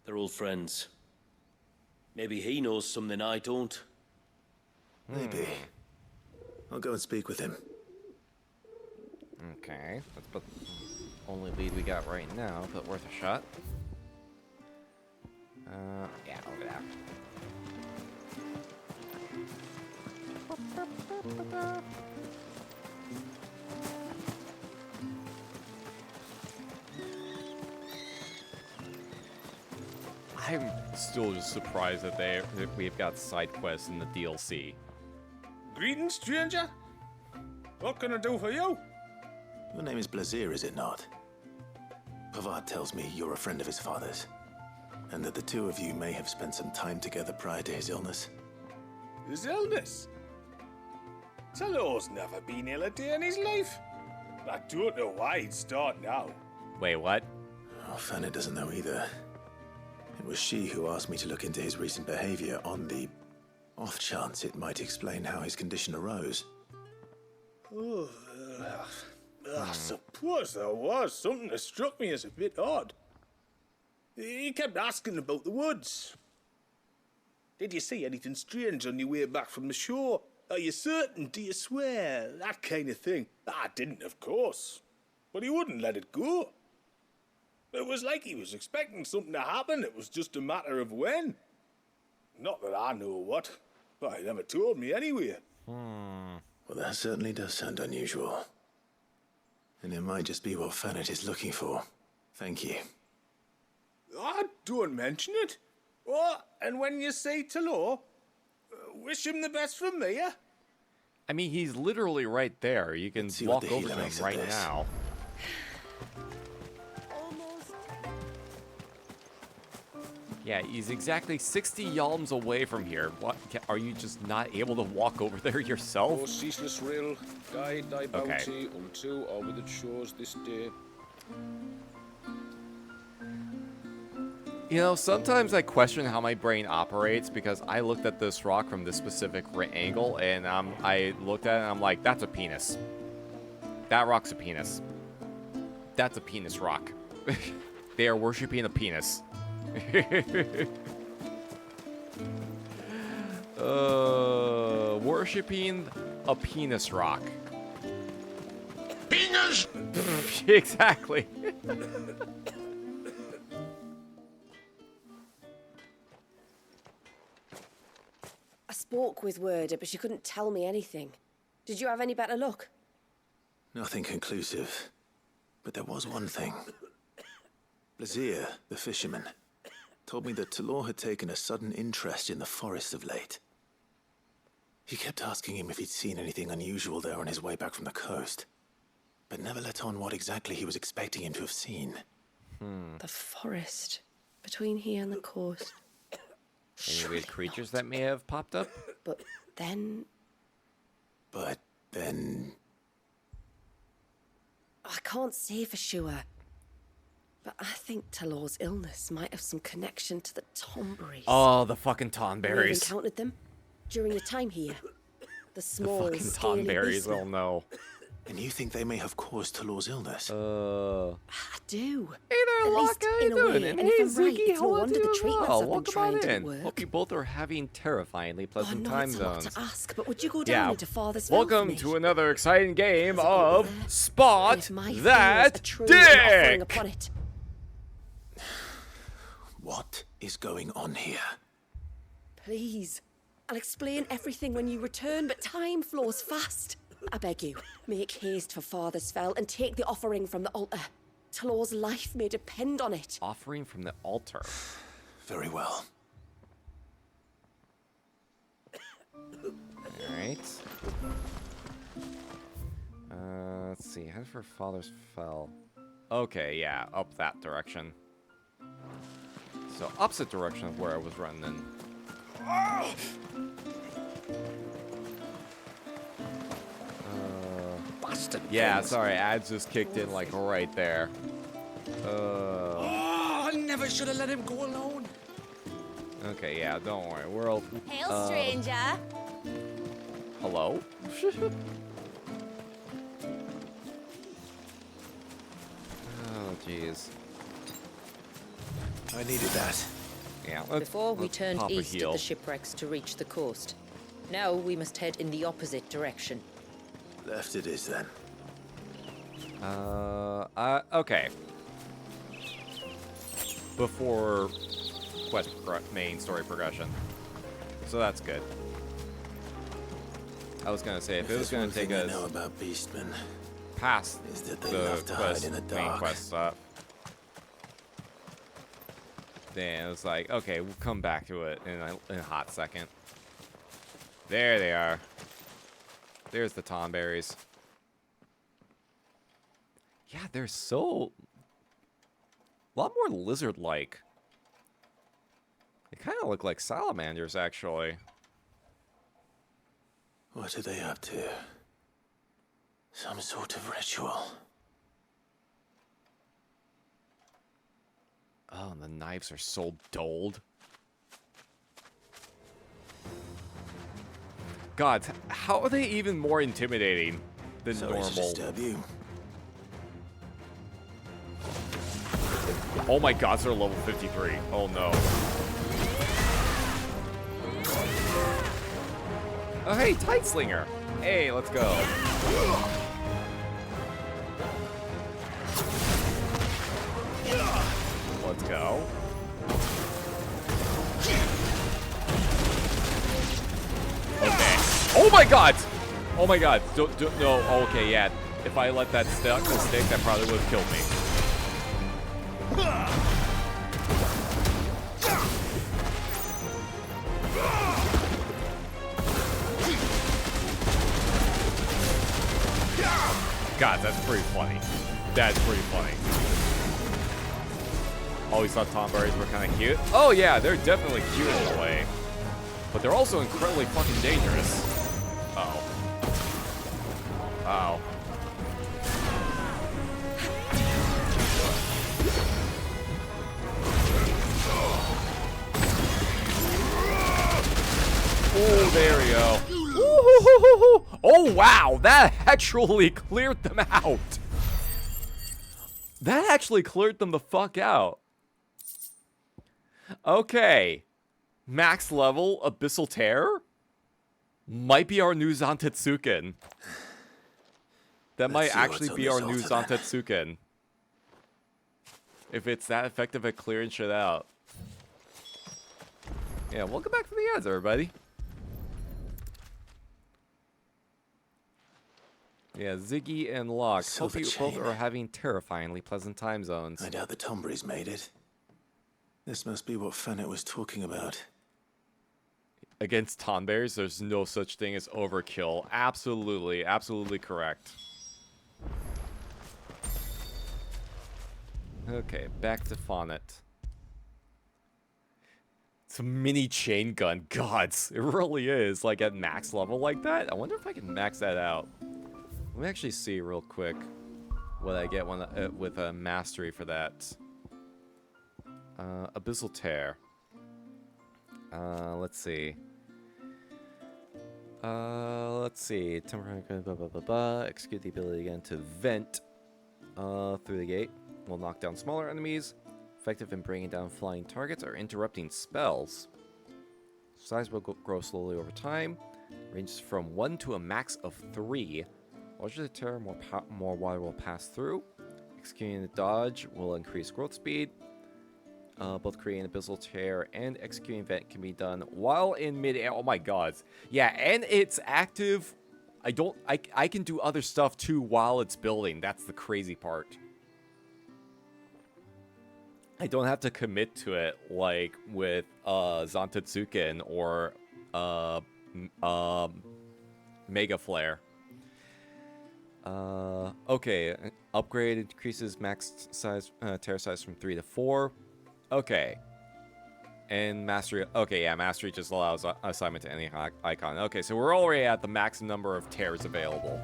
They're old friends. Maybe he knows something I don't. Maybe. I'll go and speak with him. Okay, that's the only lead we got right now, but worth a shot. Yeah, over there. I'm still just surprised that we've got side quests in the DLC. Greetings, stranger. What can I do for you? Your name is Blazier, is it not? Pavad tells me you're a friend of his father's, and that the two of you may have spent some time together prior to his illness. His illness? Talor's never been ill a day in his life. I don't know why he'd start now. Wait, what? Oh, Fanny doesn't know either. It was she who asked me to look into his recent behavior on the off chance it might explain how his condition arose. Oh, I suppose there was something that struck me as a bit odd. He kept asking about the woods. Did you see anything strange on your way back from the shore? Are you certain? Do you swear? That kind of thing. I didn't, of course. But he wouldn't let it go. It was like he was expecting something to happen. It was just a matter of when. Not that I know what. But he never told me anyway. Well, that certainly does sound unusual. And it might just be what Fanit is looking for. Thank you. Don't mention it. Oh, and when you say Talor, wish him the best from me, yeah? I mean, he's literally right there. You can walk over to him right now. Yeah, he's exactly 60 yalms away from here. What? Are you just not able to walk over there yourself? O ceaseless rill, guide thy bounty unto our withered shores this day. You know, sometimes I question how my brain operates because I looked at this rock from this specific angle and I looked at it and I'm like, that's a penis. That rock's a penis. That's a penis rock. They are worshipping a penis. Worshipping a penis rock. Penis! Exactly. I spoke with Werder, but she couldn't tell me anything. Did you have any better luck? Nothing conclusive. But there was one thing. Blazier, the fisherman, told me that Talor had taken a sudden interest in the forest of late. He kept asking him if he'd seen anything unusual there on his way back from the coast, but never let on what exactly he was expecting him to have seen. The forest between here and the coast. Any weird creatures that may have popped up? But then... I can't say for sure. But I think Talor's illness might have some connection to the tomberries. Oh, the fucking We've tonberries. encountered them during your time here. The small, The fucking scaly tonberries, beastmen. oh no. And you think they may have caused Talor's illness? I do. Hey there, At Locke, least how in you a way. doing? And hey, if I'm right, Ziggy, it's no how are wonder you the as treatments well? have been Welcome trying on to in. work. Hope you both are having terrifyingly pleasant I know time it's a lot zones. to ask, but would you go down into Father's Fell for Welcome me? to another exciting game of Spot If my fears That are true and offering Dick! upon it. What is going on here? Please. I'll explain everything when you return, but time flows fast. I beg you, make haste for Father's Fell and take the offering from the altar. Talor's life may depend on it. Offering from the altar. Very well. Alright. Let's see. Head for Father's Fell. Okay, yeah, up that direction. So, opposite direction of where I was running. Bastard. Yeah, things. sorry, ads just kicked in like right there. Oh, I never should have let him go alone. Okay, yeah, don't worry. We're all. Hail, stranger. Hello? Oh, jeez. I needed that. Yeah, Before we let's turned pop a east heal. of the shipwrecks to reach the coast. Now we must head in the opposite direction. Left it is then. Okay. Before main story progression. So that's good. I was gonna say, if it was gonna take I us know about beastmen past is that they the love to hide quest, in the main dark. quest stuff, then it was like, okay, we'll come back to it in a hot second. There they are. There's the tomberries. Yeah, they're so... a lot more lizard-like. They kind of look like salamanders, actually. What are they up to? Some sort of ritual. Oh, and the knives are so dulled. God, how are they even more intimidating than Sorry normal? to disturb you. Oh my god, they're level 53. Oh no. Oh hey, Tight Slinger. Hey, let's go. Let's go. Okay. Oh my god! Oh my god. Don't, no, okay, yeah. If I let that stick, that probably would have killed me. God, that's pretty funny. That's pretty funny. Always thought tomberries were kind of cute. Oh yeah, they're definitely cute in a way. But they're also incredibly fucking dangerous. Uh-oh. Uh-oh. Oh, there we go. Ooh, oh, wow. That actually cleared them out. That actually cleared them the fuck out. Okay. Max level Abyssal Terror? Might be our new Zantetsuken. That might actually be our new Zantetsuken. If it's that effective at clearing shit out. Yeah, welcome back to the ads, everybody. Yeah, Ziggy and Locke. Hope you both are having terrifyingly pleasant time zones. I doubt the tomberries made it. This must be what Fennec was talking about. Against tomberries, there's no such thing as overkill. Absolutely, absolutely correct. Okay, back to Fonnet. It's a mini chain gun. Gods, it really is. Like at max level like that. I wonder if I can max that out. Let me actually see real quick what I get when with a mastery for that. Abyssal Tear. Let's see. Execute the ability again to vent through the gate. Will knock down smaller enemies. Effective in bringing down flying targets or interrupting spells. Size will grow slowly over time. Ranges from 1 to a max of 3. Larger the terror, more water will pass through. Executing the dodge will increase growth speed. Both creating Abyssal Tear and executing Vent can be done while in mid-air. Oh my god. Yeah, and it's active. I can do other stuff too while it's building. That's the crazy part. I don't have to commit to it like with Zantetsuken or Mega Flare. Okay, upgrade increases max size tear size from 3 to 4. Okay. And mastery. Okay, yeah, mastery just allows assignment to any icon. Okay, so we're already at the maximum number of tears available.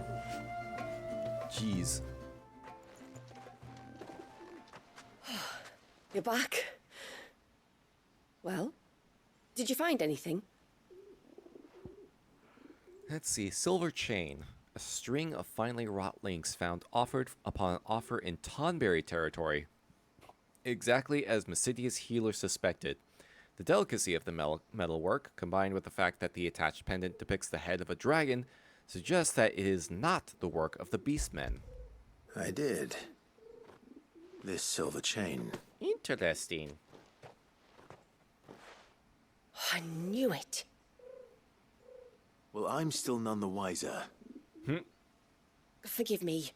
Jeez. You're back. Well, did you find anything? Let's see. Silver Chain. A string of finely wrought links found offered upon offer in Tonberry territory. Exactly as Masidia's healer suspected. The delicacy of the metalwork, combined with the fact that the attached pendant depicts the head of a dragon, suggests that it is not the work of the Beastmen. I did. This silver chain. Interesting. I knew it. Well, I'm still none the wiser. Forgive me.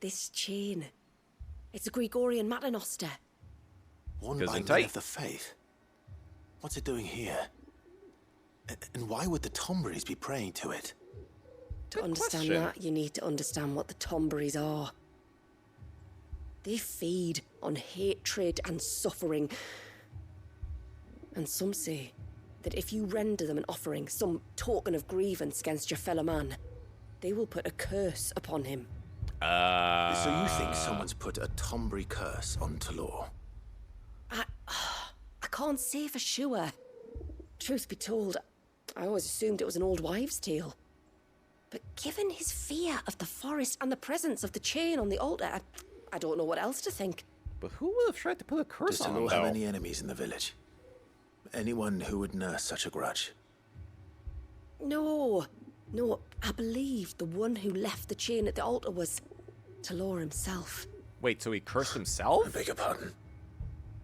This chain. It's a Gregorian Maternoster. Worn by men of the faith. What's it doing here? And why would the Tomberries be praying to it? To understand that, you need to understand what the Tomberries are. They feed on hatred and suffering. And some say that if you render them an offering, some token of grievance against your fellow man, they will put a curse upon him. So you think someone's put a Tomberry curse on Talor? I can't say for sure. Truth be told, I always assumed it was an old wives' tale. But given his fear of the forest and the presence of the chain on the altar, I don't know what else to think. But who would have tried to put a curse on him, Does Talor have any enemies in the village? Anyone who would nurse such a grudge? No, I believe the one who left the chain at the altar was Talor himself. Wait, so he cursed himself? I beg your pardon.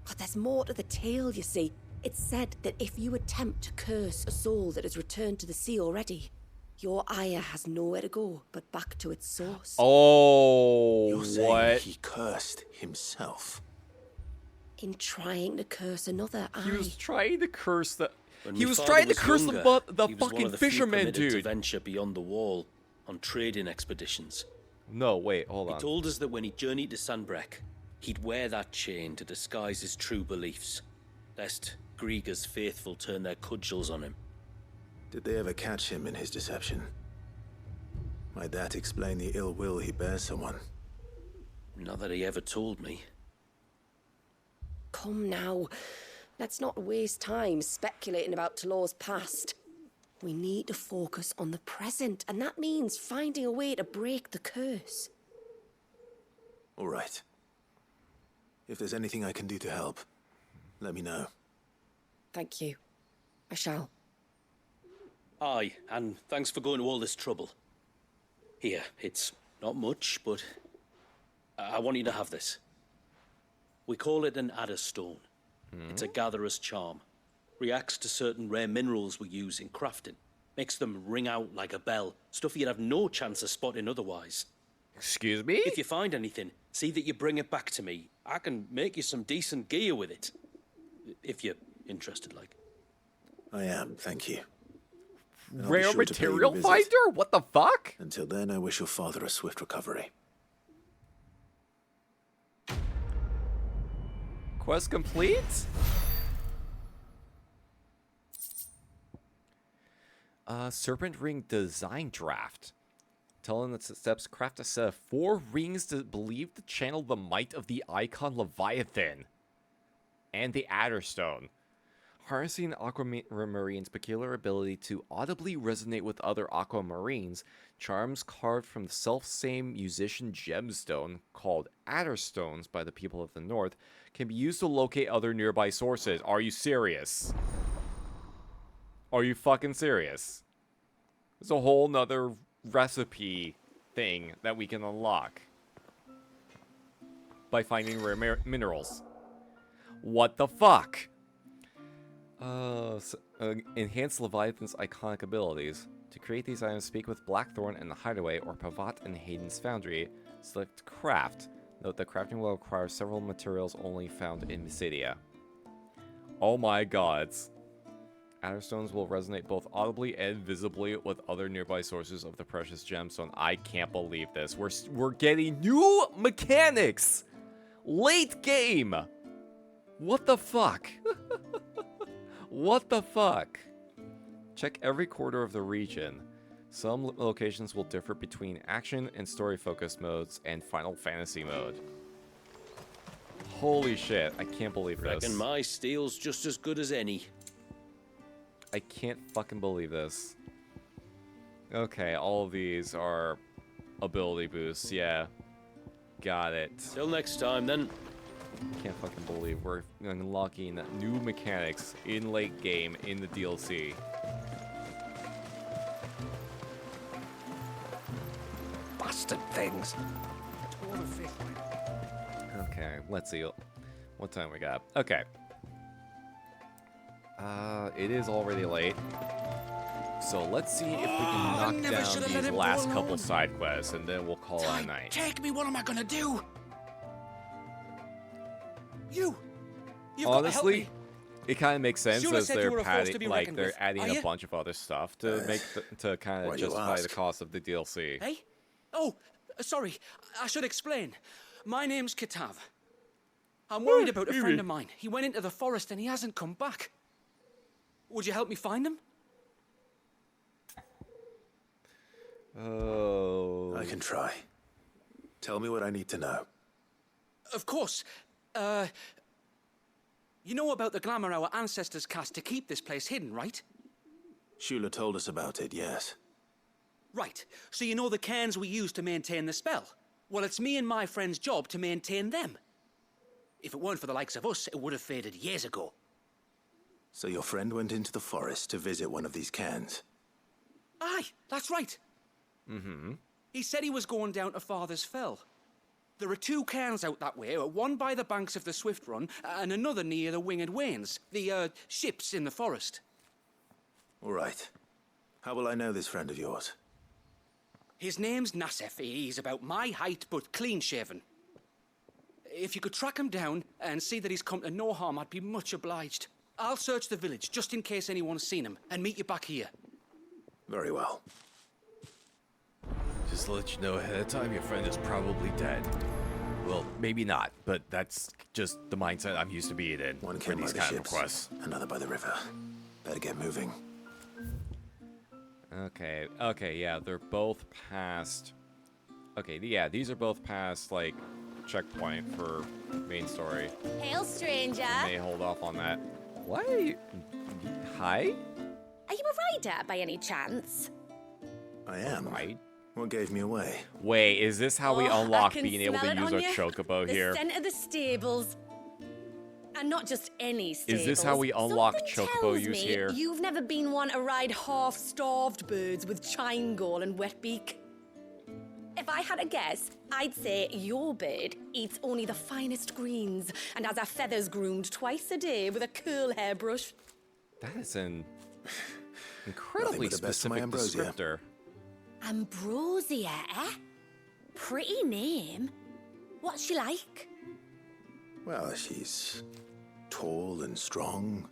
But there's more to the tale, you see. It's said that if you attempt to curse a soul that has returned to the sea already, your ire has nowhere to go but back to its source. Oh, You're saying he cursed himself? In trying to curse another, He was trying to curse the... When He my was father trying to was curse younger, the he was one fucking of the few fisherman permitted to dude. venture beyond the wall on trading expeditions. No, wait, hold on. He told us that when he journeyed to Sanbreque, he'd wear that chain to disguise his true beliefs, lest Griega's faithful turn their cudgels on him. Did they ever catch him in his deception? Might that explain the ill will he bears someone? Not that he ever told me. Come now. Let's not waste time speculating about Talor's past. We need to focus on the present, and that means finding a way to break the curse. All right. If there's anything I can do to help, let me know. Thank you. I shall. Aye, and thanks for going to all this trouble. Here, it's not much, but I want you to have this. We call it an Adder Stone. It's a gatherer's charm. Reacts to certain rare minerals we use in crafting. Makes them ring out like a bell. Stuff you'd have no chance of spotting otherwise. Excuse me? If you find anything, see that you bring it back to me. I can make you some decent gear with it. If you're interested, like. I am, thank you. Rare material finder? What the fuck? Until then, I wish your father a swift recovery. Quest complete? Serpent Ring Design Draft. Telling the steps, craft a set of 4 rings to believe to channel the might of the icon Leviathan. And the Adderstone. Harnessing Aquamarine's peculiar ability to audibly resonate with other Aquamarines, charms carved from the self-same musician gemstone, called Adderstones by the people of the North, can be used to locate other nearby sources. Are you serious? Are you fucking serious? There's a whole nother recipe thing that we can unlock by finding rare minerals. What the fuck? Enhance Leviathan's iconic abilities. To create these items, speak with Blackthorn in the Hideaway or Pavat in Hayden's Foundry. Select Craft. Note that crafting will require several materials only found in Mysidia. Oh my gods. Adderstones will resonate both audibly and visibly with other nearby sources of the precious gemstone. I can't believe this. We're getting new mechanics! Late game! What the fuck? What the fuck? Check every quarter of the region. Some locations will differ between action and story-focused modes and Final Fantasy mode. Holy shit, I can't believe this. Reckon my steel's just as good as any. I can't fucking believe this. Okay, all of these are ability boosts, yeah. Got it. Till next time, then. Can't fucking believe we're unlocking new mechanics in late game in the DLC. Bastard things. Okay, let's see what time we got. Okay. It is already late. So let's see if we can knock down these last couple side quests, and then we'll call it a night. Take me, what am I gonna do? You've Honestly, it kind of makes sense as they're adding a you? bunch of other stuff to make to kind of justify the cost of the DLC. Hey? Oh, sorry. I should explain. My name's Kitav. I'm worried about a friend of mine. He went into the forest and he hasn't come back. Would you help me find him? Oh. I can try. Tell me what I need to know. Of course. You know about the glamour our ancestors cast to keep this place hidden, right? Shula told us about it, yes. Right. So you know the cairns we use to maintain the spell? Well, it's me and my friend's job to maintain them. If it weren't for the likes of us, it would have faded years ago. So your friend went into the forest to visit one of these cairns? Aye, that's right. Mm-hmm. He said he was going down to Father's Fell. There are 2 cairns out that way, one by the banks of the Swift Run, and another near the Winged Wains, the, ships in the forest. All right. How will I know this friend of yours? His name's Nassef. He's about my height, but clean-shaven. If you could track him down and see that he's come to no harm, I'd be much obliged. I'll search the village, just in case anyone's seen him, and meet you back here. Very well. Just to let you know ahead of time, your friend is probably dead. Well, maybe not, but that's just the mindset I'm used to being in One for came by these the kind of ships, quests. another by the river. Better get moving. Okay, yeah, they're both past... Okay, yeah, these are both past, like, checkpoint for main story. Hail, stranger. May hold off on that. What are you... Hi? Are you a rider by any chance? I am. Right. What gave me away? Wait, is this how we unlock I can being able to smell use it our on you. chocobo here? The scent of the stables. And not just any stables. Is this how we unlock Something chocobo tells use me here? You've never been one to ride half-starved birds with chine gall and wet beak. If I had a guess, I'd say your bird eats only the finest greens and has her feathers groomed twice a day with a curl hairbrush. That is an incredibly specific descriptor. Ambrosia, eh? Pretty name. What's she like? Well, she's tall and strong.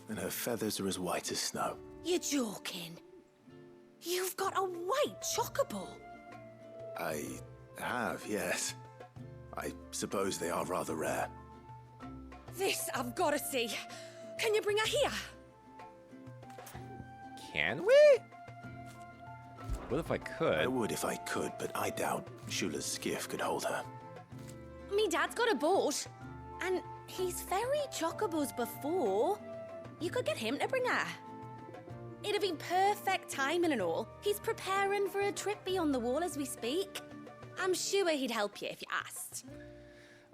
And her feathers are as white as snow. You're joking. You've got a white chocobo. I have, yes. I suppose they are rather rare. This I've got to see. Can you bring her here? Can we? What if I could? I would if I could, but I doubt Shula's skiff could hold her. Me dad's got a boat, and he's ferried chocobos before. You could get him to bring her. It'd be perfect timing and all. He's preparing for a trip beyond the wall as we speak. I'm sure he'd help you if you asked.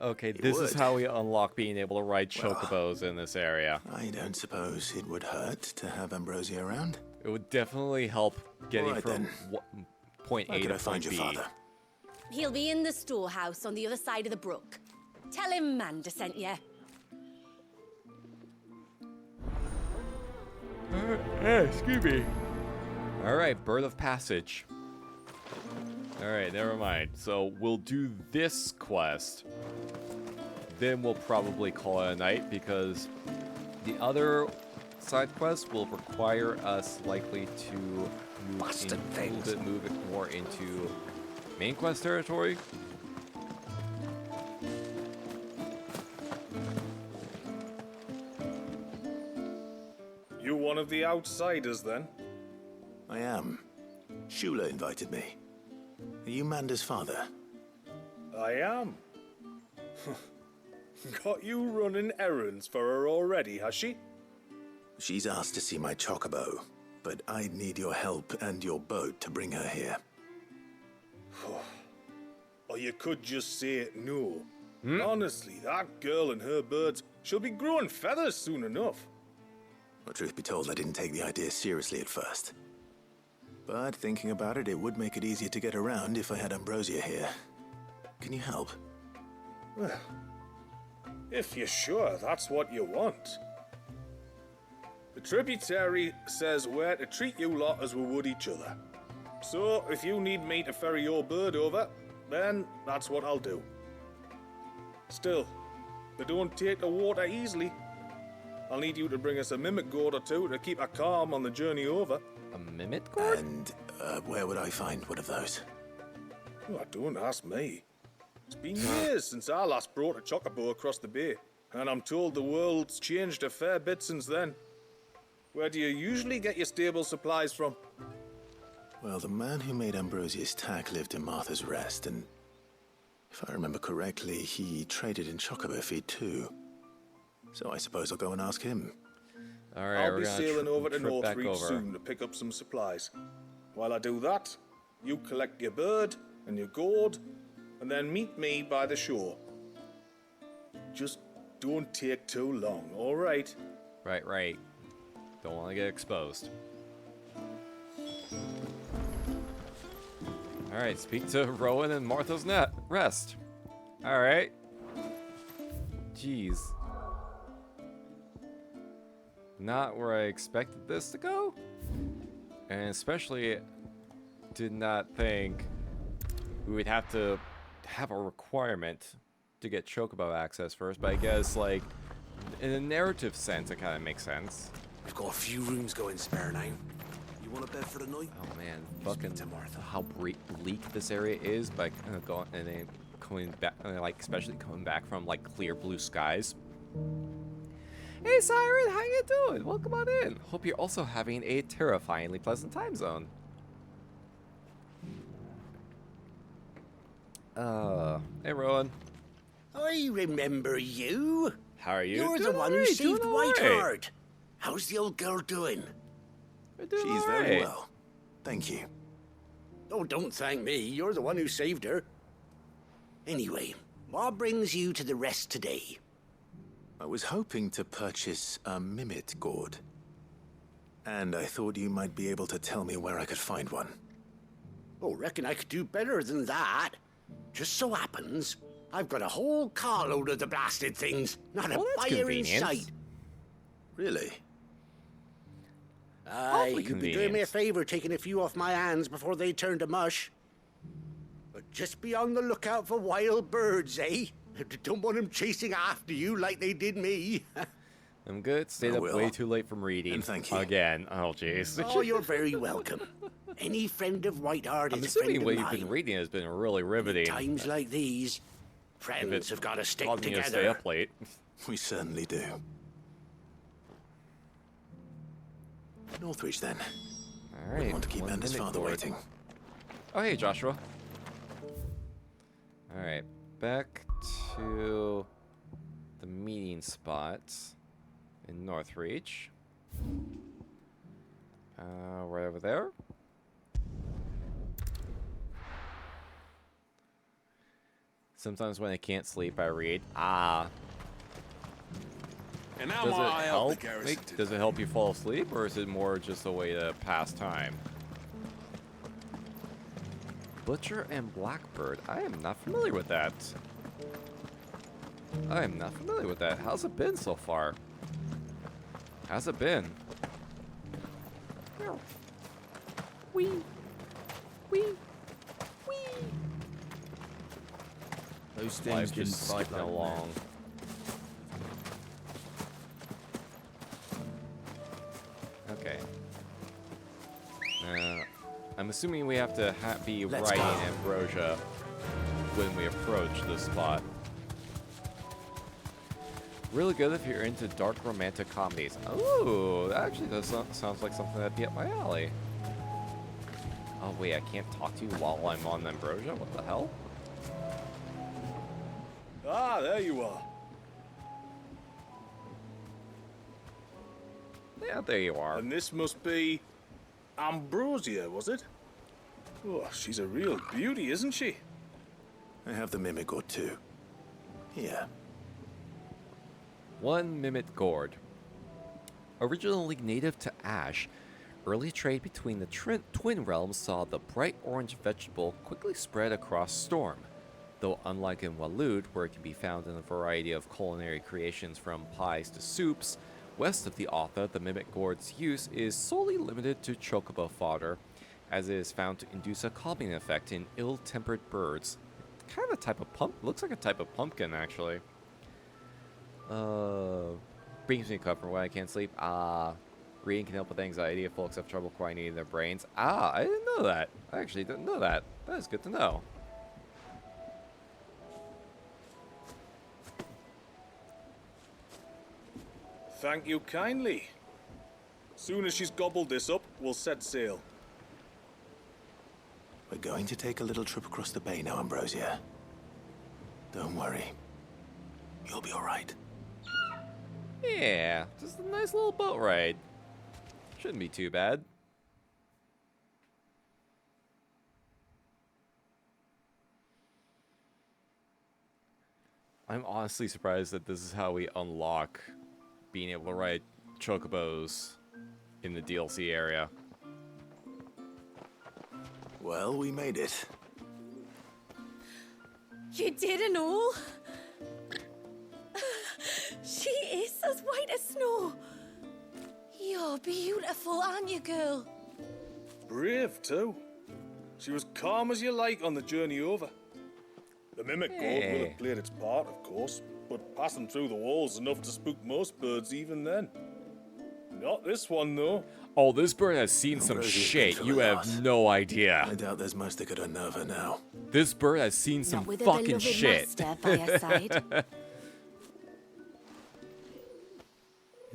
Okay, this is how we unlock being able to ride chocobos in this area. I don't suppose it would hurt to have Ambrosia around. It would definitely help getting from point A to point B. He'll be in the storehouse on the other side of the brook. Tell him Manda sent you. Excuse me. Alright, Bird of Passage. Alright, never mind. So we'll do this quest. Then we'll probably call it a night because the other side quest will require us likely to move it more into main quest territory. You one of the outsiders, then? I am. Shula invited me. Are you Manda's father? I am. Got you running errands for her already, has she? She's asked to see my chocobo, but I'd need your help and your boat to bring her here. Or you could just say no. Honestly, that girl and her birds, she'll be growing feathers soon enough. Well, truth be told, I didn't take the idea seriously at first. But thinking about it, it would make it easier to get around if I had Ambrosia here. Can you help? Well, if you're sure that's what you want. The tributary says we're to treat you lot as we would each other. So, if you need me to ferry your bird over, then that's what I'll do. Still, they don't take the water easily. I'll need you to bring us a mimic gourd or two to keep her calm on the journey over. A mimic gourd? And where would I find one of those? Oh, don't ask me. It's been years since I last brought a chocobo across the bay, and I'm told the world's changed a fair bit since then. Where do you usually get your stable supplies from? Well, the man who made Ambrosia's tack lived in Martha's Rest, and if I remember correctly, he traded in chocobo feed too. So I suppose I'll go and ask him. All right, I'll be sailing over to Northreach soon to pick up some supplies. While I do that, you collect your bird and your gourd, and then meet me by the shore. Just don't take too long, all right? Right. Don't want to get exposed. All right, speak to Rowan and Martha's Rest. All right. Jeez. Not where I expected this to go. And especially did not think we would have to have a requirement to get chocobo access first, but I guess, like, in a narrative sense, it kind of makes sense. We've got a few rooms going spare now. You want a bed for the night? Oh man, fucking how bleak this area is by going and then coming back, like especially coming back from like clear blue skies. Hey Siren, how you doing? Welcome on in. Hope you're also having a terrifyingly pleasant time zone. Hey Rowan. I remember you. How are you? You're the one who saved Whiteheart. How's the old girl doing? She's very well. Thank you. Oh, don't thank me. You're the one who saved her. Anyway, what brings you to the Rest today? I was hoping to purchase a mimit gourd. And I thought you might be able to tell me where I could find one. Oh, reckon I could do better than that. Just so happens, I've got a whole carload of the blasted things. Not a buyer in sight. Really? Aye, you'd be doing me a favor taking a few off my hands before they turn to mush. But just be on the lookout for wild birds, eh? Don't want them chasing after you like they did me. I'm good. Stayed up way too late from reading. And thank you. Again. Oh, jeez. Oh, you're very welcome. Any friend of Whiteheart I'm is a friend assuming of what mine. you've been reading has been really riveting. Times like these, Friends have got to stick causing you to together. stay up late. We certainly do. Northreach, then. All right. Wouldn't want to keep Anders' father waiting. Oh, hey, Joshua. All right, back to the meeting spot in Northreach. Right over there. Sometimes when I can't sleep, I read. And now Does my it eye help? out the garrison. Does it help you fall asleep, or is it more just a way to pass time? Butcher and Blackbird. I am not familiar with that. How's it been so far? How's it been? Wee. Wee. Wee. Those Life things didn't just fight skipping like along. Okay. I'm assuming we have to be writing Ambrosia when we approach this spot. Really good if you're into dark romantic comedies. Ooh, that actually sounds like something that'd be up my alley. Oh wait, I can't talk to you while I'm on Ambrosia? What the hell? Ah, there you are. Yeah, there you are. And this must be Ambrosia, was it? Oh, she's a real beauty, isn't she? I have the mimic or two. Here. One Mimit Gourd. Originally native to Ash, early trade between the twin realms saw the bright orange vegetable quickly spread across Storm. Though unlike in Waloed, where it can be found in a variety of culinary creations from pies to soups, west of the Otha, the Mimic Gourd's use is solely limited to chocobo fodder, as it is found to induce a calming effect in ill-tempered birds. Kind of a type of looks like a type of pumpkin, actually. Brings me comfort when I can't sleep. Reading can help with anxiety if folks have trouble coordinating their brains. I didn't know that. I actually didn't know that. That is good to know. Thank you kindly. Soon as she's gobbled this up, we'll set sail. We're going to take a little trip across the bay now, Ambrosia. Don't worry. You'll be all right. Yeah, just a nice little boat ride. Shouldn't be too bad. I'm honestly surprised that this is how we unlock being able to ride chocobos in the DLC area. Well, we made it. You didn't all? She is as white as snow. You're beautiful, aren't you, girl? Brave, too. She was calm as you like on the journey over. The Mimic Gourd will have played its part, of course, but passing through the walls enough to spook most birds even then. Not this one, though. Oh, this bird has seen some shit. You have no idea. I doubt there's much that could unnerve her now. This bird has seen some with a fucking beloved shit. master by her side.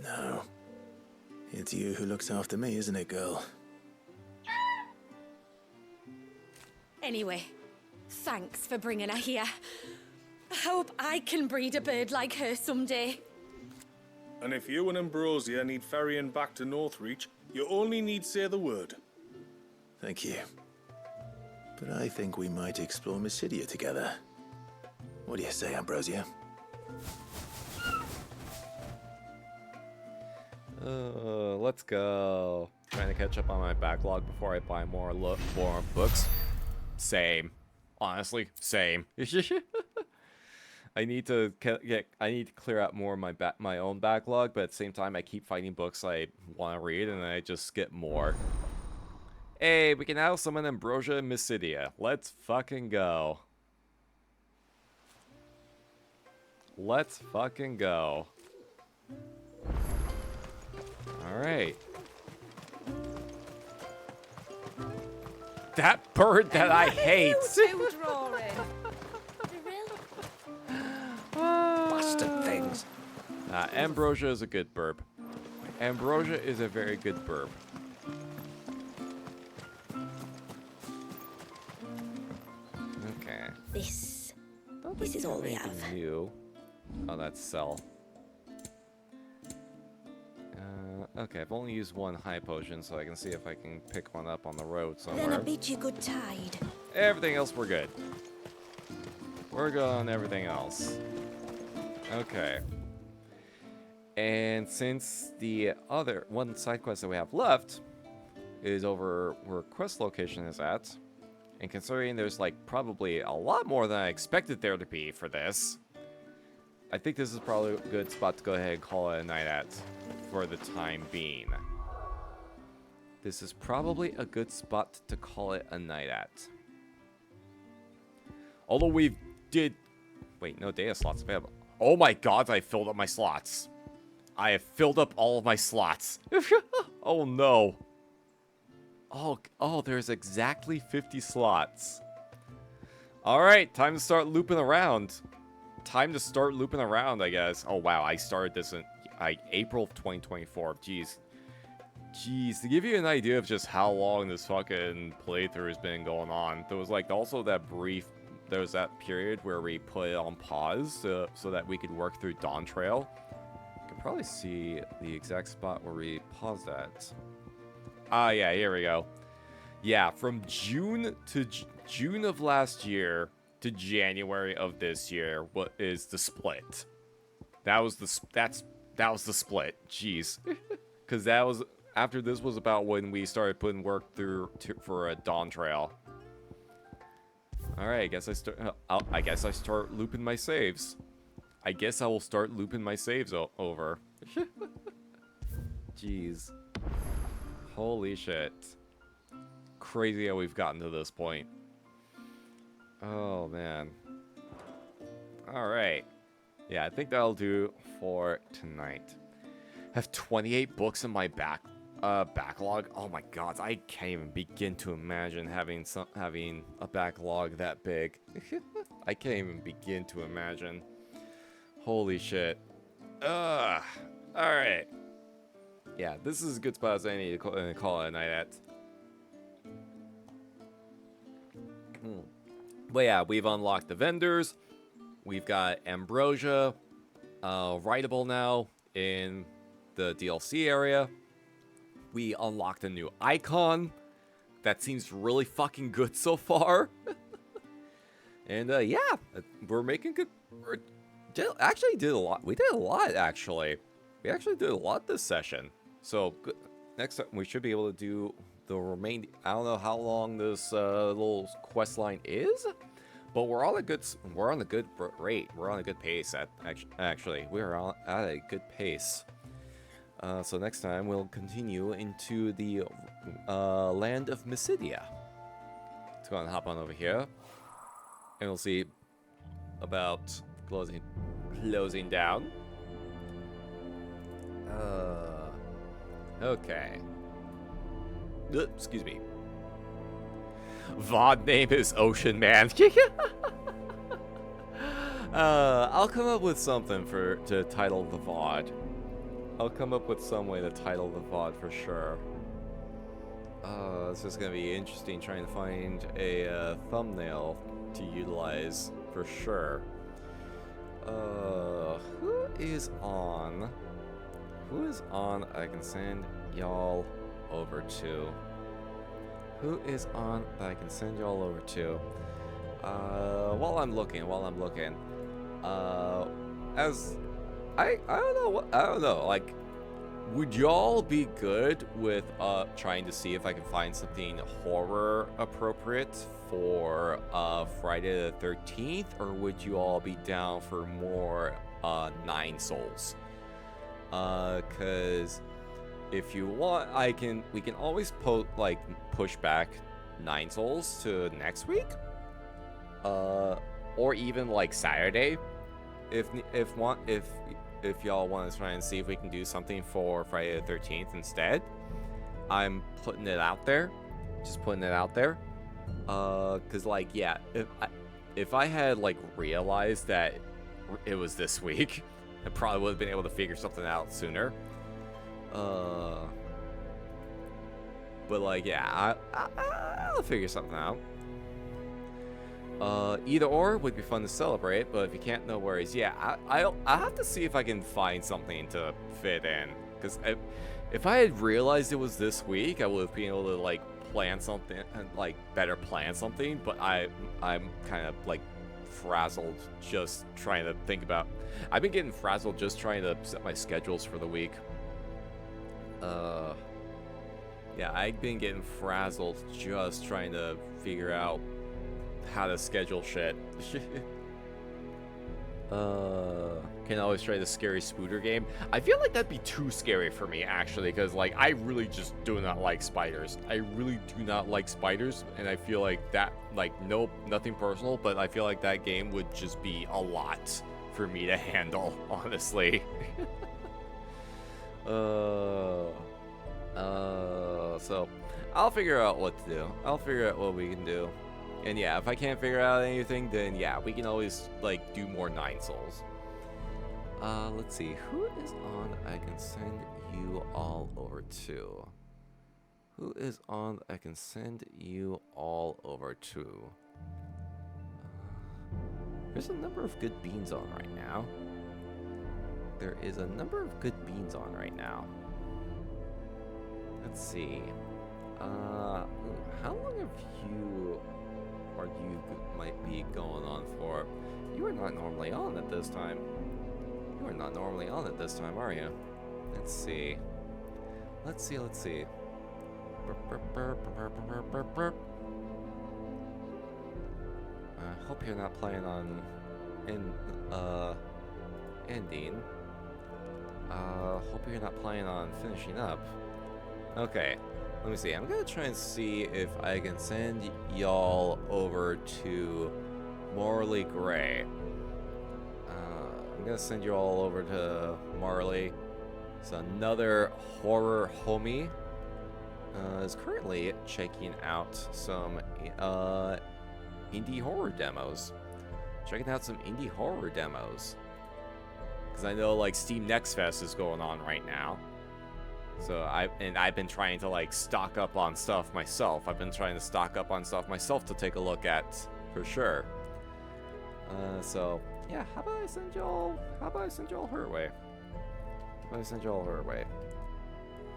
No. It's you who looks after me, isn't it, girl? Anyway, thanks for bringing her here. I hope I can breed a bird like her someday. And if you and Ambrosia need ferrying back to Northreach, you only need say the word. Thank you. But I think we might explore Mysidia together. What do you say, Ambrosia? Let's go. Trying to catch up on my backlog before I buy more books. Same. Honestly, same. I need to clear out more of my own backlog, but at the same time, I keep finding books I want to read, and I just skip more. Hey, we can now summon Ambrosia and Mysidia. Let's fucking go. Let's fucking go. Alright. That bird that I hate! bastard things. Ambrosia is a good burp. Ambrosia is a very good burp. Okay. This is all we have. New. Oh, that's sell. Okay, I've only used one high potion, so I can see if I can pick one up on the road somewhere. Then I bid you good tide. Everything else, we're good. We're good on everything else. Okay. And since the other one side quest that we have left is over where quest location is at, and considering there's like probably a lot more than I expected there to be for this, I think this is probably a good spot to go ahead and call it a night at for the time being. This is probably a good spot to call it a night at. Although we did... Wait, no data slots available. Oh my god, I filled up my slots. I have filled up all of my slots. Oh no. Oh, there's exactly 50 slots. Alright, time to start looping around. Time to start looping around, I guess. Oh wow, I started this in April of 2024. Jeez, to give you an idea of just how long this fucking playthrough has been going on, there was like also that brief... There was that period where we put it on pause so that we could work through Dawn Trail. You can probably see the exact spot where we paused at. Ah, yeah, here we go. Yeah, from June to June of last year to January of this year, what is the split? That was the split. Jeez, because that was after this was about when we started putting work through for a Dawn Trail. All right, I guess I start looping my saves. I guess I will start looping my saves over. Jeez. Holy shit. Crazy how we've gotten to this point. Oh, man. Alright. Yeah, I think that'll do for tonight. I have 28 books in my backlog. Oh my god, I can't even begin to imagine having a backlog that big. I can't even begin to imagine. Holy shit. Alright. Yeah, this is as good spot as any to call it a night at. But yeah, we've unlocked the vendors. We've got Ambrosia writable now in the DLC area. We unlocked a new icon. That seems really fucking good so far. And yeah, we're making good... actually did a lot. We did a lot, actually. We actually did a lot this session. So next time we should be able to do the remaining... I don't know how long this little quest line is, but we're on a good rate. We're on a good pace. Actually, we're at a good pace. So next time we'll continue into the land of Mysidia. Let's go and hop on over here, and we'll see about closing down. Okay. Excuse me. VOD name is Ocean Man. I'll come up with something to title the VOD. I'll come up with some way to title the VOD for sure. This is gonna be interesting trying to find a thumbnail to utilize for sure. Who is on? Who is on? I can send y'all over to. Who is on that I can send y'all over to? While I'm looking. As I don't know. Like, would y'all be good with trying to see if I can find something horror appropriate for Friday the 13th, or would you all be down for more Nine Souls? Cause if you want, we can always push back Nine Souls to next week, or even like Saturday, if y'all want to try and see if we can do something for Friday the 13th instead. I'm putting it out there, just putting it out there, cause like, yeah, if I had like realized that it was this week. I probably would have been able to figure something out sooner. But like, yeah, I'll figure something out. Either or would be fun to celebrate, but if you can't, no worries. Yeah, I'll have to see if I can find something to fit in. Because if I had realized it was this week, I would have been able to like plan something, like better plan something. But I'm kind of like frazzled just trying to think about. I've been getting frazzled just trying to set my schedules for the week. Yeah, I've been getting frazzled just trying to figure out how to schedule shit. Can always try the scary spooter game. I feel like that'd be too scary for me, actually, because like I really just do not like spiders. I really do not like spiders, and I feel like that, like, nope, nothing personal, but I feel like that game would just be a lot for me to handle, honestly. So I'll figure out what to do. I'll figure out what we can do. And yeah, if I can't figure out anything, then yeah, we can always like do more 9 souls. Let's see, who is on I can send you all over to? Who is on I can send you all over to? There's a number of good beans on right now. There is a number of good beans on right now. Let's see. How long have you or you might be going on for? You are not normally on at this time. You are not normally on at this time, are you? Let's see. Let's see. I hope you're not planning on ending. Hope you're not planning on finishing up. Okay, let me see. I'm gonna try and see if I can send y'all over to Morley Gray. I'm gonna send you all over to Marley. It's another horror homie. Is currently checking out some indie horror demos. Checking out some indie horror demos. Because I know like Steam Next Fest is going on right now. So I've been trying to like stock up on stuff myself. I've been trying to stock up on stuff myself to take a look at for sure. So yeah, how about I send y'all her way?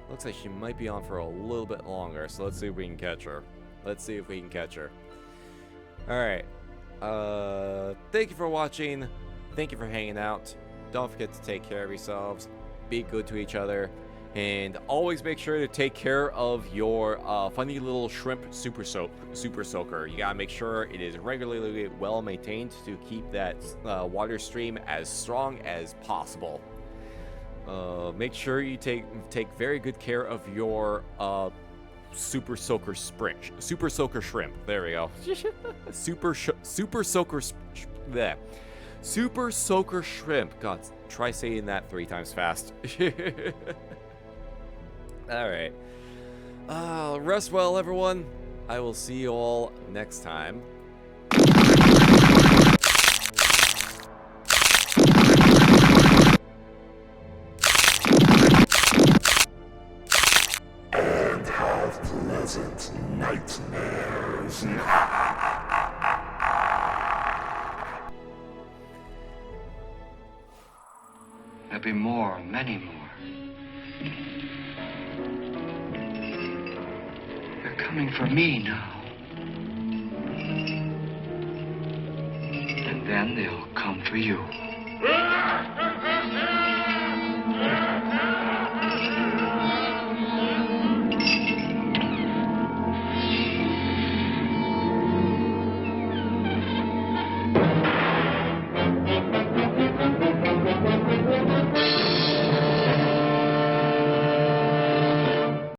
Looks like she might be on for a little bit longer, so let's see if we can catch her. Alright. Thank you for watching. Thank you for hanging out. Don't forget to take care of yourselves. Be good to each other. And always make sure to take care of your funny little shrimp super soaker. You gotta make sure it is regularly well maintained to keep that water stream as strong as possible. Make sure you take very good care of your super soaker shrimp. There we go. Super soaker shrimp. God, try saying that 3 times fast. Alright. Rest well, everyone. I will see you all next time. And have pleasant nightmares. There'll be more, many more. They're coming for me now. And then they'll come for you.